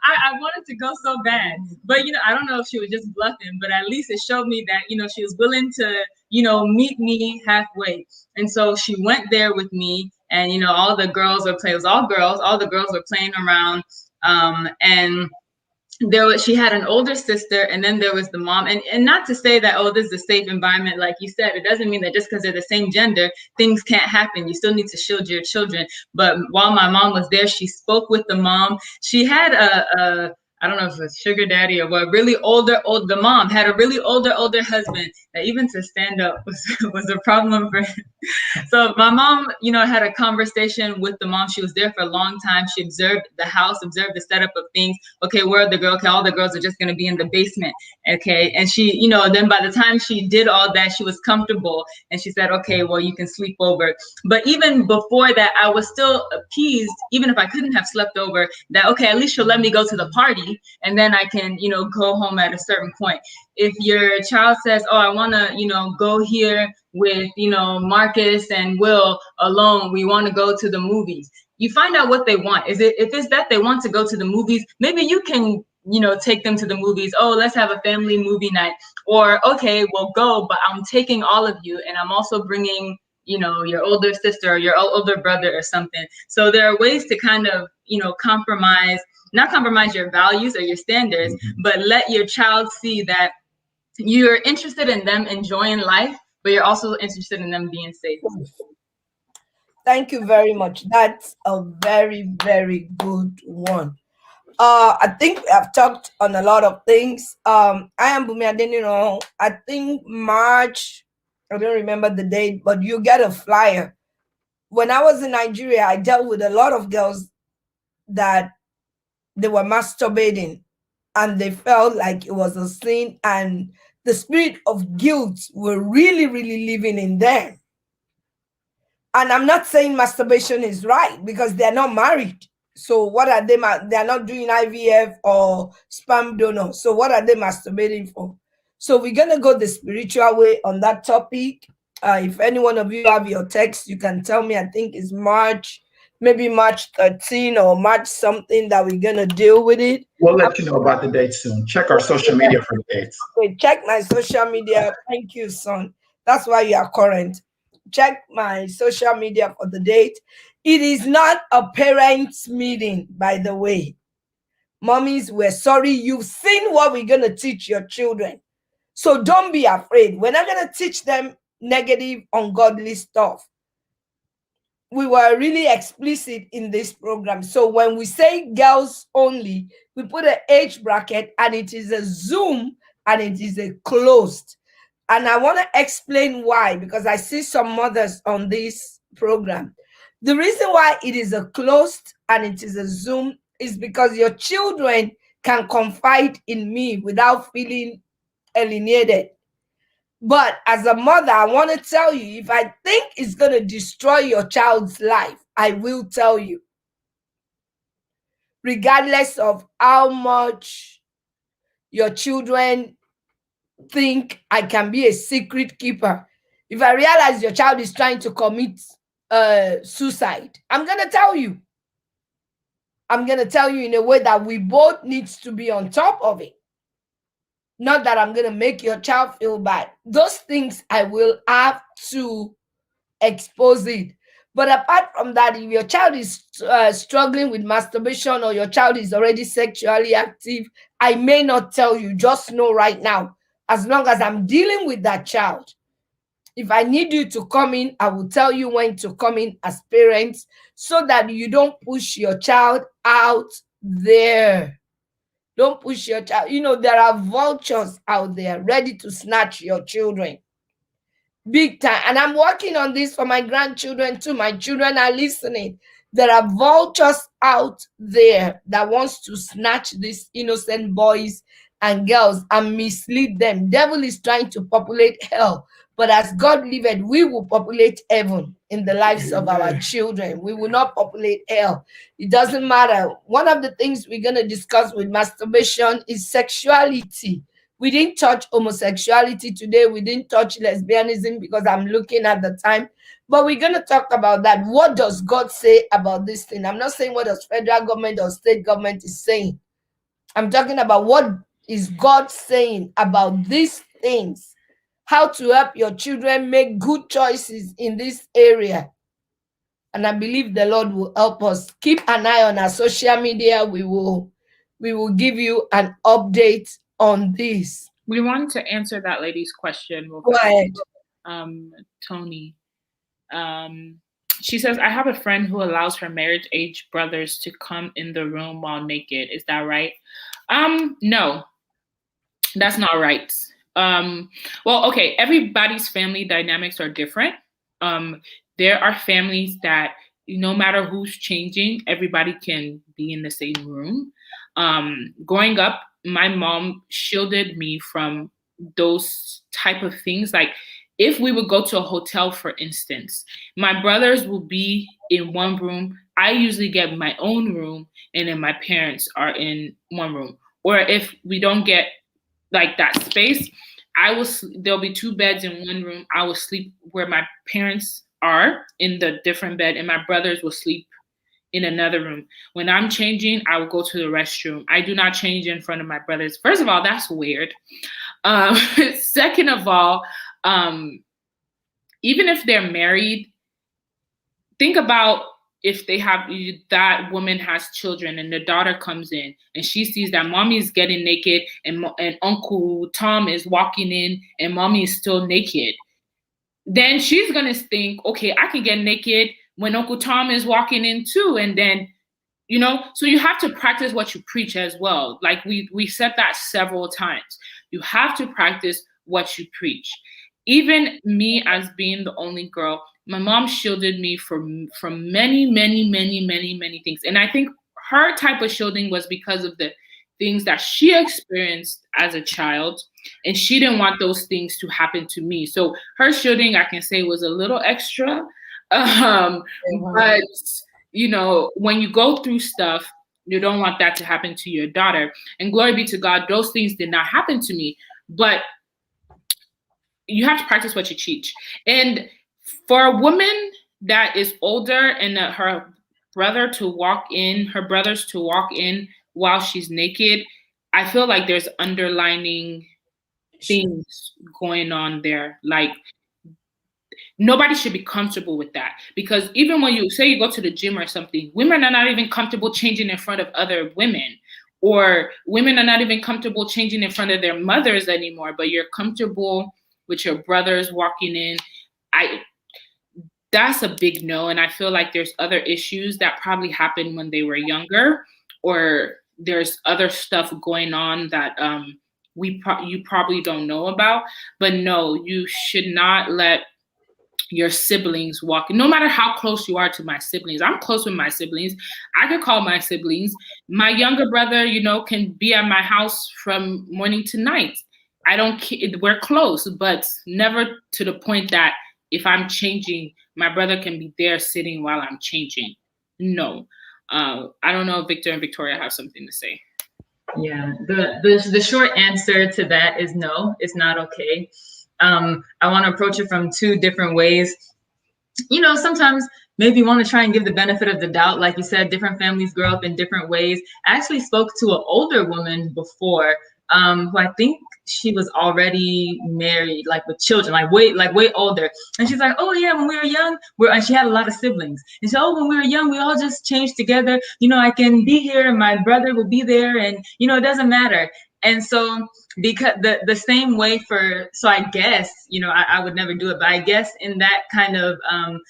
S3: I wanted to go so bad. But, I don't know if she was just bluffing, but at least it showed me that, she was willing to, meet me halfway. And so she went there with me and, all the girls were playing. It was all girls. All the girls were playing around. And she had an older sister, and then there was the mom. And not to say that, oh, this is a safe environment, like you said, it doesn't mean that just because they're the same gender, things can't happen. You still need to shield your children. But while my mom was there, she spoke with the mom. She had I don't know if it was sugar daddy or what, the mom had a really older husband that even to stand up was a problem for him. So my mom, had a conversation with the mom. She was there for a long time. She observed the house, observed the setup of things. Okay, where are the girls? Okay, all the girls are just going to be in the basement. Okay. And she, then by the time she did all that, she was comfortable. And she said, okay, well, you can sleep over. But even before that, I was still appeased, even if I couldn't have slept over, that, okay, at least she'll let me go to the party. And then I can, go home at a certain point. If your child says, oh, I want to, go here with, Marcus and Will alone, we want to go to the movies. You find out what they want. If it's that they want to go to the movies, maybe you can, take them to the movies. Oh, let's have a family movie night. Or, okay, we'll go, but I'm taking all of you. And I'm also bringing you know, your older sister or your older brother or something. So there are ways to kind of, you know, not compromise your values or your standards, but let your child see that you're interested in them enjoying life, but you're also interested in them being safe.
S1: Thank you very much. That's a very, very good one. I think I've talked on a lot of things. I am Bumi Adeniro. I think March, I don't remember the date, but you get a flyer. When I was in Nigeria, I dealt with a lot of girls that they were masturbating and they felt like it was a sin, and the spirit of guilt were really, really living in them. And I'm not saying masturbation is right because they're not married. So what are they? They're not doing IVF or sperm donor. So what are they masturbating for? So we're gonna go the spiritual way on that topic. If any one of you have your text, you can tell me. I think it's March, maybe March 13 or March something that we're gonna deal with it.
S4: We'll let you know about the date soon. Check our social media for the dates.
S1: Okay, check my social media. Thank you, son. That's why you are current. Check my social media for the date. It is not a parents' meeting, by the way. Mommies, we're sorry. You've seen what we're going to teach your children. So don't be afraid. We're not going to teach them negative, ungodly stuff. We were really explicit in this program. So when we say girls only, we put an age bracket, and it is a Zoom, and it is a closed. And I want to explain why, because I see some mothers on this program. The reason why it is a closed and it is a Zoom is because your children can confide in me without feeling alienated. But as a mother, I want to tell you, if I think it's going to destroy your child's life, I will tell you. Regardless of how much your children think I can be a secret keeper. If I realize your child is trying to commit suicide, I'm going to tell you. I'm going to tell you in a way that we both need to be on top of it. Not that I'm going to make your child feel bad. Those things I will have to expose it. But apart from that, if your child is struggling with masturbation or your child is already sexually active, I may not tell you. Just know right now, as long as I'm dealing with that child, if I need you to come in, I will tell you when to come in as parents so that you don't push your child out there. Don't push your child. You know, there are vultures out there ready to snatch your children. Big time. And I'm working on this for my grandchildren too. My children are listening. There are vultures out there that wants to snatch these innocent boys and girls and mislead them. Devil is trying to populate hell. But as God liveth, we will populate heaven in the lives of our children. We will not populate hell. It doesn't matter. One of the things we're going to discuss with masturbation is sexuality. We didn't touch homosexuality today. We didn't touch lesbianism because I'm looking at the time. But we're going to talk about that. What does God say about this thing? I'm not saying what the federal government or state government is saying. I'm talking about what is God saying about these things. How to help your children make good choices in this area. And I believe the Lord will help us. Keep an eye on our social media. We will give you an update on this.
S2: We wanted to answer that lady's question.
S1: Go ahead.
S2: Tony. She says, I have a friend who allows her marriage age brothers to come in the room while naked. Is that right? No, that's not right. Well, okay, everybody's family dynamics are different. There are families that no matter who's changing, everybody can be in the same room. Growing up, my mom shielded me from those type of things. Like if we would go to a hotel, for instance, my brothers will be in one room. I usually get my own room, and then my parents are in one room. Or if we don't get like that space, there'll be two beds in one room. I will sleep where my parents are in the different bed, and my brothers will sleep in another room. When I'm changing, I will go to the restroom. I do not change in front of my brothers. First of all, that's weird. Second of all, even if they're married, think about if they have, that woman has children and the daughter comes in and she sees that mommy is getting naked and Uncle Tom is walking in and mommy is still naked. Then she's going to think, okay, I can get naked when Uncle Tom is walking in too. And then, you know, so you have to practice what you preach as well. Like we said that several times. You have to practice what you preach. Even me as being the only girl, my mom shielded me from many, many, many, many, many things. And I think her type of shielding was because of the things that she experienced as a child, and she didn't want those things to happen to me. So her shielding, I can say, was a little extra. But you know, when you go through stuff, you don't want that to happen to your daughter. And glory be to God, those things did not happen to me. But you have to practice what you teach. And for a woman that is older and her brothers to walk in while she's naked, I feel like there's underlining things going on there. Like, nobody should be comfortable with that, because even when you say you go to the gym or something, women are not even comfortable changing in front of other women, or women are not even comfortable changing in front of their mothers anymore, but you're comfortable with your brothers walking in. That's a big no. And I feel like there's other issues that probably happened when they were younger, or there's other stuff going on that you probably don't know about. But no, you should not let your siblings walk, no matter how close you are to my siblings. I'm close with my siblings. I could call my siblings. My younger brother, you know, can be at my house from morning to night. I don't, we're close, but never to the point that if I'm changing, my brother can be there sitting while I'm changing. No. I don't know if Victor and Victoria have something to say.
S3: Yeah, the short answer to that is no, it's not okay. I want to approach it from two different ways. You know, sometimes maybe you want to try and give the benefit of the doubt. Like you said, different families grow up in different ways. I actually spoke to an older woman before, who I think she was already married, like with children, like way older. And she's like, oh yeah, when we were young, and she had a lot of siblings. And so, oh, when we were young, we all just changed together. You know, I can be here and my brother will be there, and you know, it doesn't matter. And so, because the same way so I guess, you know, I would never do it, but I guess in that kind of,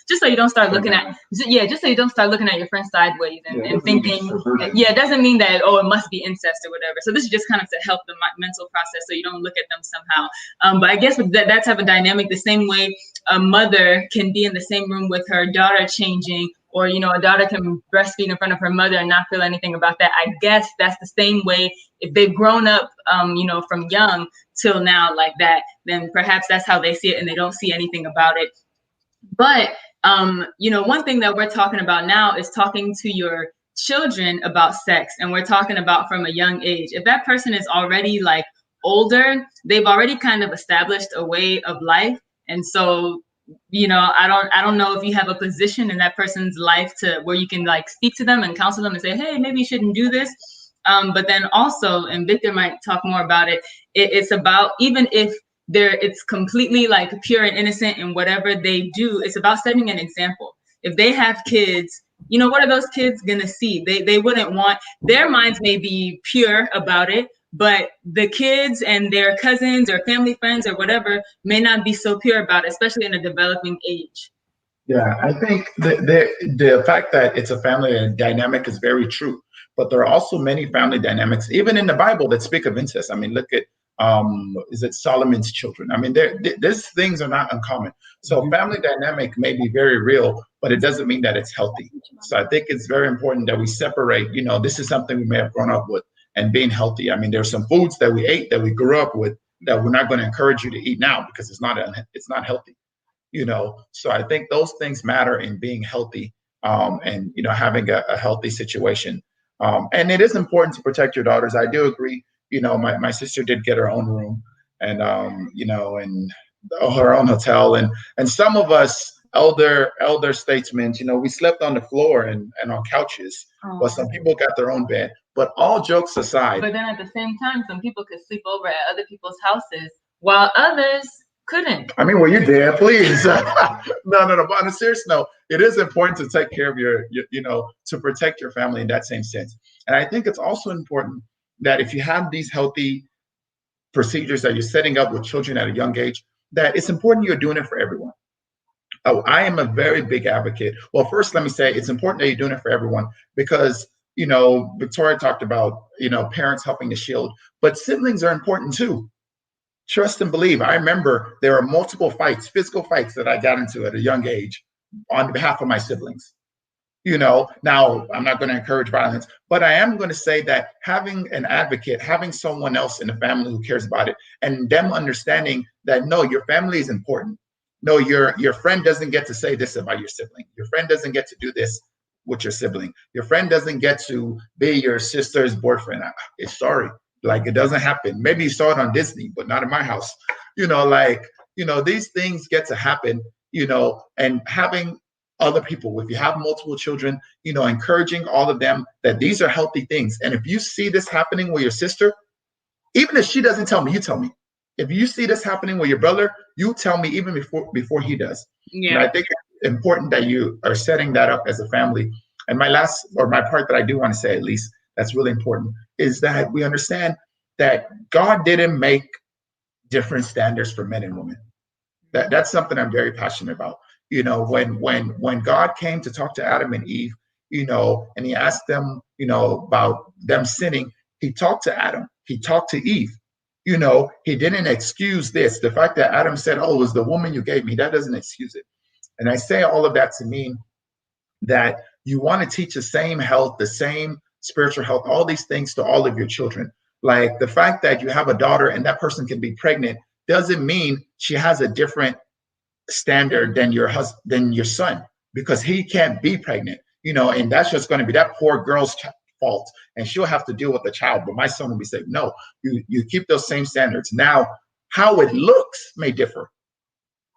S3: just so you don't start looking at, just so you don't start looking at your friends sideways and thinking, it doesn't mean that, oh, it must be incest or whatever. So this is just kind of to help the mental process so you don't look at them somehow. But I guess with that type of dynamic, the same way a mother can be in the same room with her daughter changing, or, you know, a daughter can breastfeed in front of her mother and not feel anything about that. I guess that's the same way if they've grown up, you know, from young till now like that, then perhaps that's how they see it and they don't see anything about it. But, you know, one thing that we're talking about now is talking to your children about sex. And we're talking about from a young age. If that person is already like older, they've already kind of established a way of life. And so, you know, I don't know if you have a position in that person's life to where you can like speak to them and counsel them and say, hey, maybe you shouldn't do this. But then also, and Victor might talk more about it, it's about, even if it's completely like pure and innocent in whatever they do, it's about setting an example. If they have kids, you know, what are those kids gonna see? They wouldn't want, their minds may be pure about it, but the kids and their cousins or family friends or whatever may not be so pure about it, especially in a developing age.
S4: Yeah, I think the fact that it's a family dynamic is very true. But there are also many family dynamics, even in the Bible, that speak of incest. I mean, look at, is it Solomon's children? I mean, these things are not uncommon. So family dynamic may be very real, but it doesn't mean that it's healthy. So I think it's very important that we separate, you know, this is something we may have grown up with, and being healthy. I mean, there's some foods that we ate that we grew up with that we're not going to encourage you to eat now because it's not healthy, you know. So I think those things matter in being healthy, and, you know, having a healthy situation. And it is important to protect your daughters. I do agree. You know, my sister did get her own room, and you know, and her own hotel, and some of us elder statesmen, you know, we slept on the floor and on couches, but some people got their own bed. But all jokes aside,
S3: but then at the same time, some people could sleep over at other people's houses while others couldn't.
S4: I mean, well, you did, please. No. But on a serious note, it is important to take care of your, to protect your family in that same sense. And I think it's also important that if you have these healthy procedures that you're setting up with children at a young age, that it's important you're doing it for everyone. Oh, I am a very big advocate. Well, first, let me say it's important that you're doing it for everyone because, Victoria talked about, parents helping to shield, but siblings are important too. Trust and believe. I remember there are multiple fights, physical fights that I got into at a young age on behalf of my siblings. Now I'm not going to encourage violence, but I am going to say that having an advocate, having someone else in the family who cares about it, and them understanding that, no, your family is important. No, your friend doesn't get to say this about your sibling. Your friend doesn't get to do this with your sibling. Your friend doesn't get to be your sister's boyfriend. It's sorry. Like, it doesn't happen. Maybe you saw it on Disney, but not in my house. These things get to happen, and having other people, if you have multiple children, encouraging all of them that these are healthy things. And if you see this happening with your sister, even if she doesn't tell me, you tell me. If you see this happening with your brother, you tell me even before he does.
S2: Yeah.
S4: And I think it's important that you are setting that up as a family. And my part that I do want to say, at least, that's really important, is that we understand that God didn't make different standards for men and women. That's something I'm very passionate about. When God came to talk to Adam and Eve, and he asked them, about them sinning, he talked to Adam, he talked to Eve. He didn't excuse this. The fact that Adam said, "Oh, it was the woman you gave me," that doesn't excuse it. And I say all of that to mean that you want to teach the same health, the same spiritual health, all these things to all of your children. Like the fact that you have a daughter and that person can be pregnant doesn't mean she has a different standard than your husband, than your son, because he can't be pregnant, and that's just going to be that poor girl's fault, and she'll have to deal with the child. But my son will be safe. No, you keep those same standards. Now, how it looks may differ.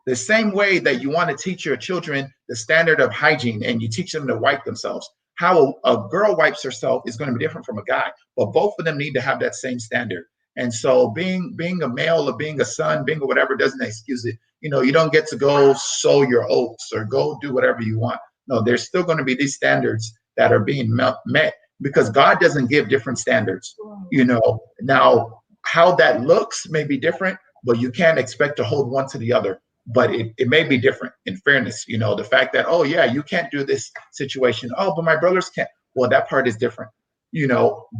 S4: The same way that you want to teach your children the standard of hygiene and you teach them to wipe themselves, how a girl wipes herself is going to be different from a guy, but both of them need to have that same standard. And so being a male or being a son, being a whatever doesn't excuse it. You don't get to go sow your oats or go do whatever you want. No, there's still going to be these standards that are being met because God doesn't give different standards. Now how that looks may be different, but you can't expect to hold one to the other. But it may be different in fairness. The fact that, oh yeah, you can't do this situation. Oh, but my brothers can't. Well, that part is different.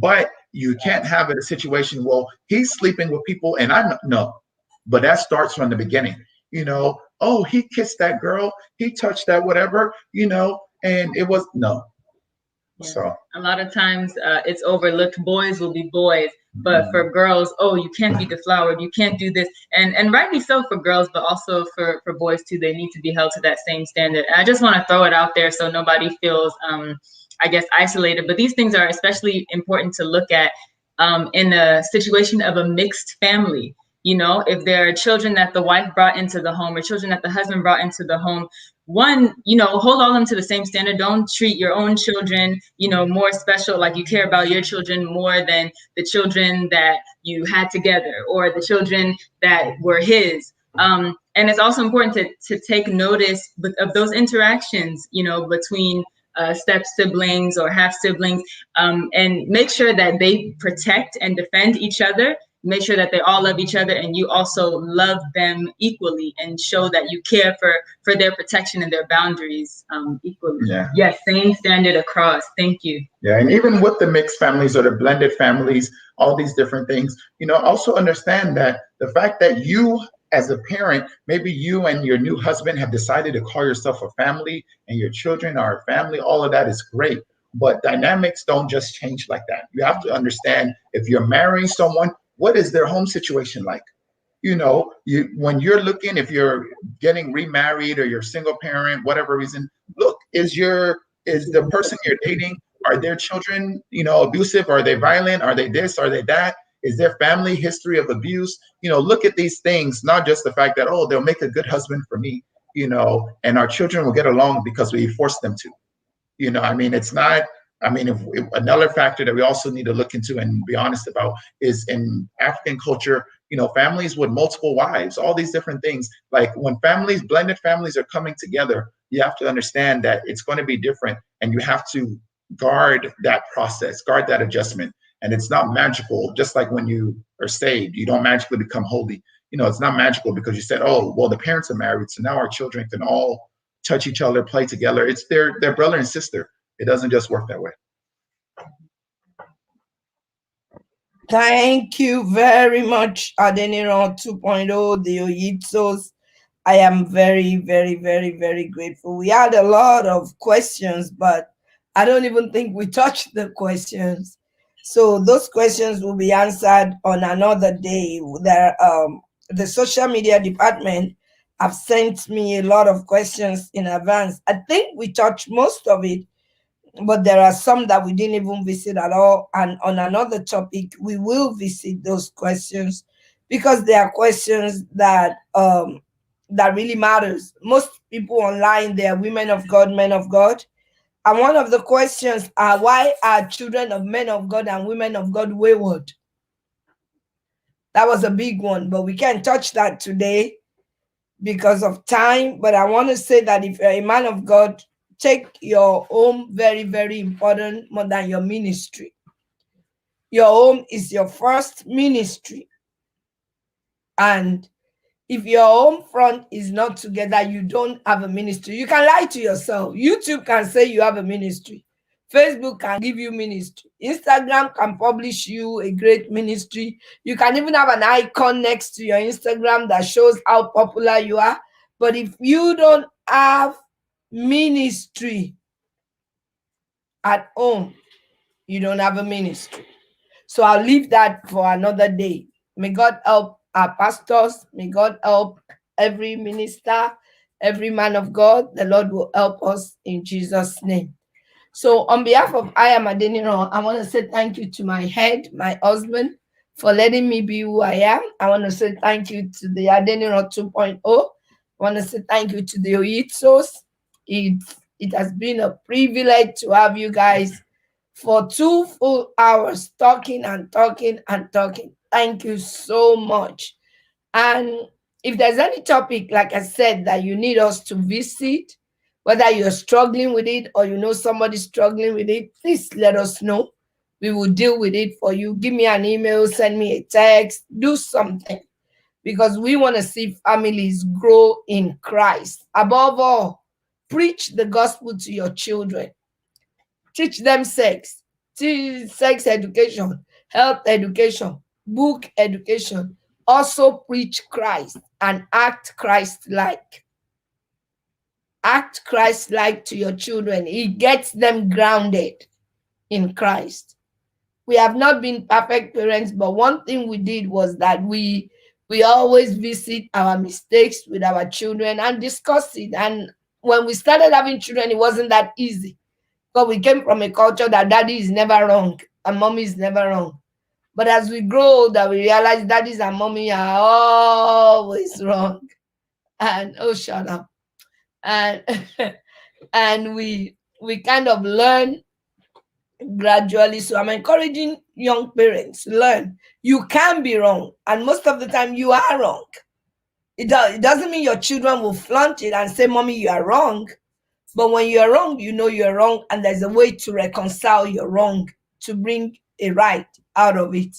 S4: But you can't have it a situation, well, he's sleeping with people and no. But that starts from the beginning. Oh, he kissed that girl, he touched that whatever, and it was no.
S3: Yeah.
S4: So
S3: a lot of times it's overlooked. Boys will be boys, but for girls, oh, you can't be deflowered, you can't do this, and rightly so for girls, but also for boys too. They need to be held to that same standard. And I just want to throw it out there so nobody feels I guess isolated, but these things are especially important to look at in a situation of a mixed family. If there are children that the wife brought into the home or children that the husband brought into the home, one, hold all of them to the same standard. Don't treat your own children, more special, like you care about your children more than the children that you had together or the children that were his. And it's also important to take notice of those interactions, between step siblings or half siblings, and make sure that they protect and defend each other. Make sure that they all love each other and you also love them equally and show that you care for their protection and their boundaries equally.
S4: Yeah.
S3: Yes, same standard across. Thank you.
S4: Yeah, and even with the mixed families or the blended families, all these different things, also understand that the fact that you as a parent, maybe you and your new husband have decided to call yourself a family and your children are a family, all of that is great. But dynamics don't just change like that. You have to understand if you're marrying someone, what is their home situation like? When you're looking, if you're getting remarried or you're single parent, whatever reason, look, is the person you're dating, are their children, abusive? Are they violent? Are they this? Are they that? Is their family history of abuse? Look at these things, not just the fact that, oh, they'll make a good husband for me, and our children will get along because we force them to. It's not I mean, if another factor that we also need to look into and be honest about is in African culture, families with multiple wives, all these different things. Like when blended families are coming together, you have to understand that it's going to be different, and you have to guard that process, guard that adjustment. And it's not magical. Just like when you are saved, you don't magically become holy. It's not magical because you said, oh, well, the parents are married, so now our children can all touch each other, play together. It's their brother and sister. It doesn't just work that way.
S1: Thank you very much, Adeniran 2.0, the Oyitsos. I am very, very, very, very grateful. We had a lot of questions, but I don't even think we touched the questions. So those questions will be answered on another day. The social media department have sent me a lot of questions in advance. I think we touched most of it, but there are some that we didn't even visit at all. And on another topic, we will visit those questions because they are questions that that really matters. Most people online, they are women of God, men of God. And one of the questions are, why are children of men of God and women of God wayward? That was a big one, but we can't touch that today because of time. But I want to say that if you're a man of God, take your home very, very important, more than your ministry. Your home is your first ministry. And if your home front is not together, you don't have a ministry. You can lie to yourself. YouTube can say you have a ministry. Facebook can give you ministry. Instagram can publish you a great ministry. You can even have an icon next to your Instagram that shows how popular you are. But if you don't have ministry at home, you don't have a ministry. So I'll leave that for another day. May God help our pastors. May God help every minister, every man of God. The Lord will help us in Jesus' name. So on behalf of I Am Adeniran, I want to say thank you to my head, my husband, for letting me be who I am. I want to say thank you to the Adeniran 2.0. I want to say thank you to the Oyitsos. It has been a privilege to have you guys for 2 full hours talking and talking and talking. Thank you so much. And if there's any topic, like I said, that you need us to visit, whether you're struggling with it or you know somebody struggling with it, please let us know. We will deal with it for you. Give me an email, send me a text, do something. Because we want to see families grow in Christ. Above all, preach the gospel to your children. Teach them sex education, health education, book education. Also preach Christ and act Christ-like. Act Christ-like to your children. It gets them grounded in Christ. We have not been perfect parents, but one thing we did was that we always visit our mistakes with our children and discuss it. And when we started having children, it wasn't that easy. Because we came from a culture that daddy is never wrong and mommy is never wrong. But as we grow older, we realize daddies and mommy are always wrong. And oh, shut up. And and we kind of learn gradually. So I'm encouraging young parents, learn. You can be wrong. And most of the time you are wrong. It doesn't mean your children will flaunt it and say, mommy, you are wrong. But when you're wrong, you know you're wrong, and there's a way to reconcile your wrong, to bring a right out of it.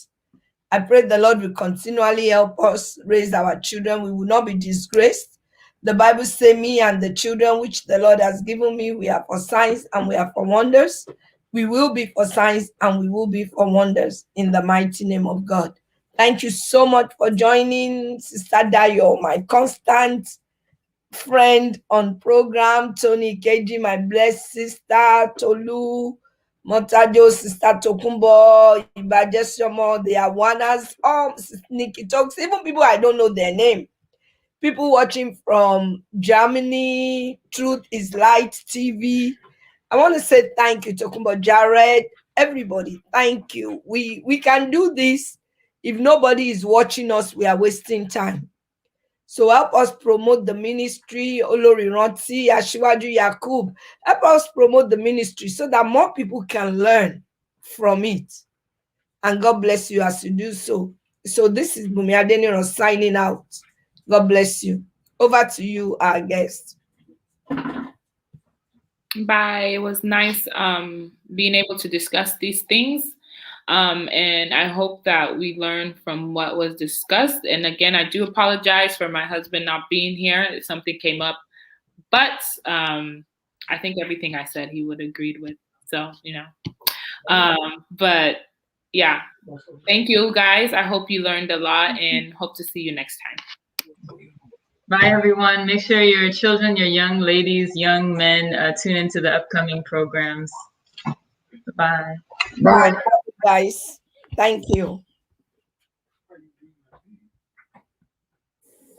S1: I pray the Lord will continually help us raise our children. We will not be disgraced. The Bible says, me and the children which the Lord has given me, we are for signs and we are for wonders. We will be for signs and we will be for wonders in the mighty name of God. Thank you so much for joining, Sister Dayo, my constant friend on program, Tony Keji, my blessed sister, Tolu, Montadio, Sister Tokumbo, Ibajesiomo, the Awanas, Nikki Talks, even people I don't know their name. People watching from Germany, Truth is Light TV. I want to say thank you, Tokumbo, Jared, everybody. Thank you. We can do this. If nobody is watching us, we are wasting time. So help us promote the ministry. Oloriranti, Asiwaju Yakub, help us promote the ministry so that more people can learn from it. And God bless you as you do so. So this is Bumi Adeniran signing out. God bless you. Over to you, our guest.
S2: Bye. It was nice being able to discuss these things. And I hope that we learned from what was discussed. And again, I do apologize for my husband not being here. Something came up. But I think everything I said he would have agreed with. So, but yeah, thank you guys. I hope you learned a lot and hope to see you next time.
S3: Bye, everyone. Make sure your children, your young ladies, young men tune into the upcoming programs. Bye.
S1: Bye, guys. Thank you.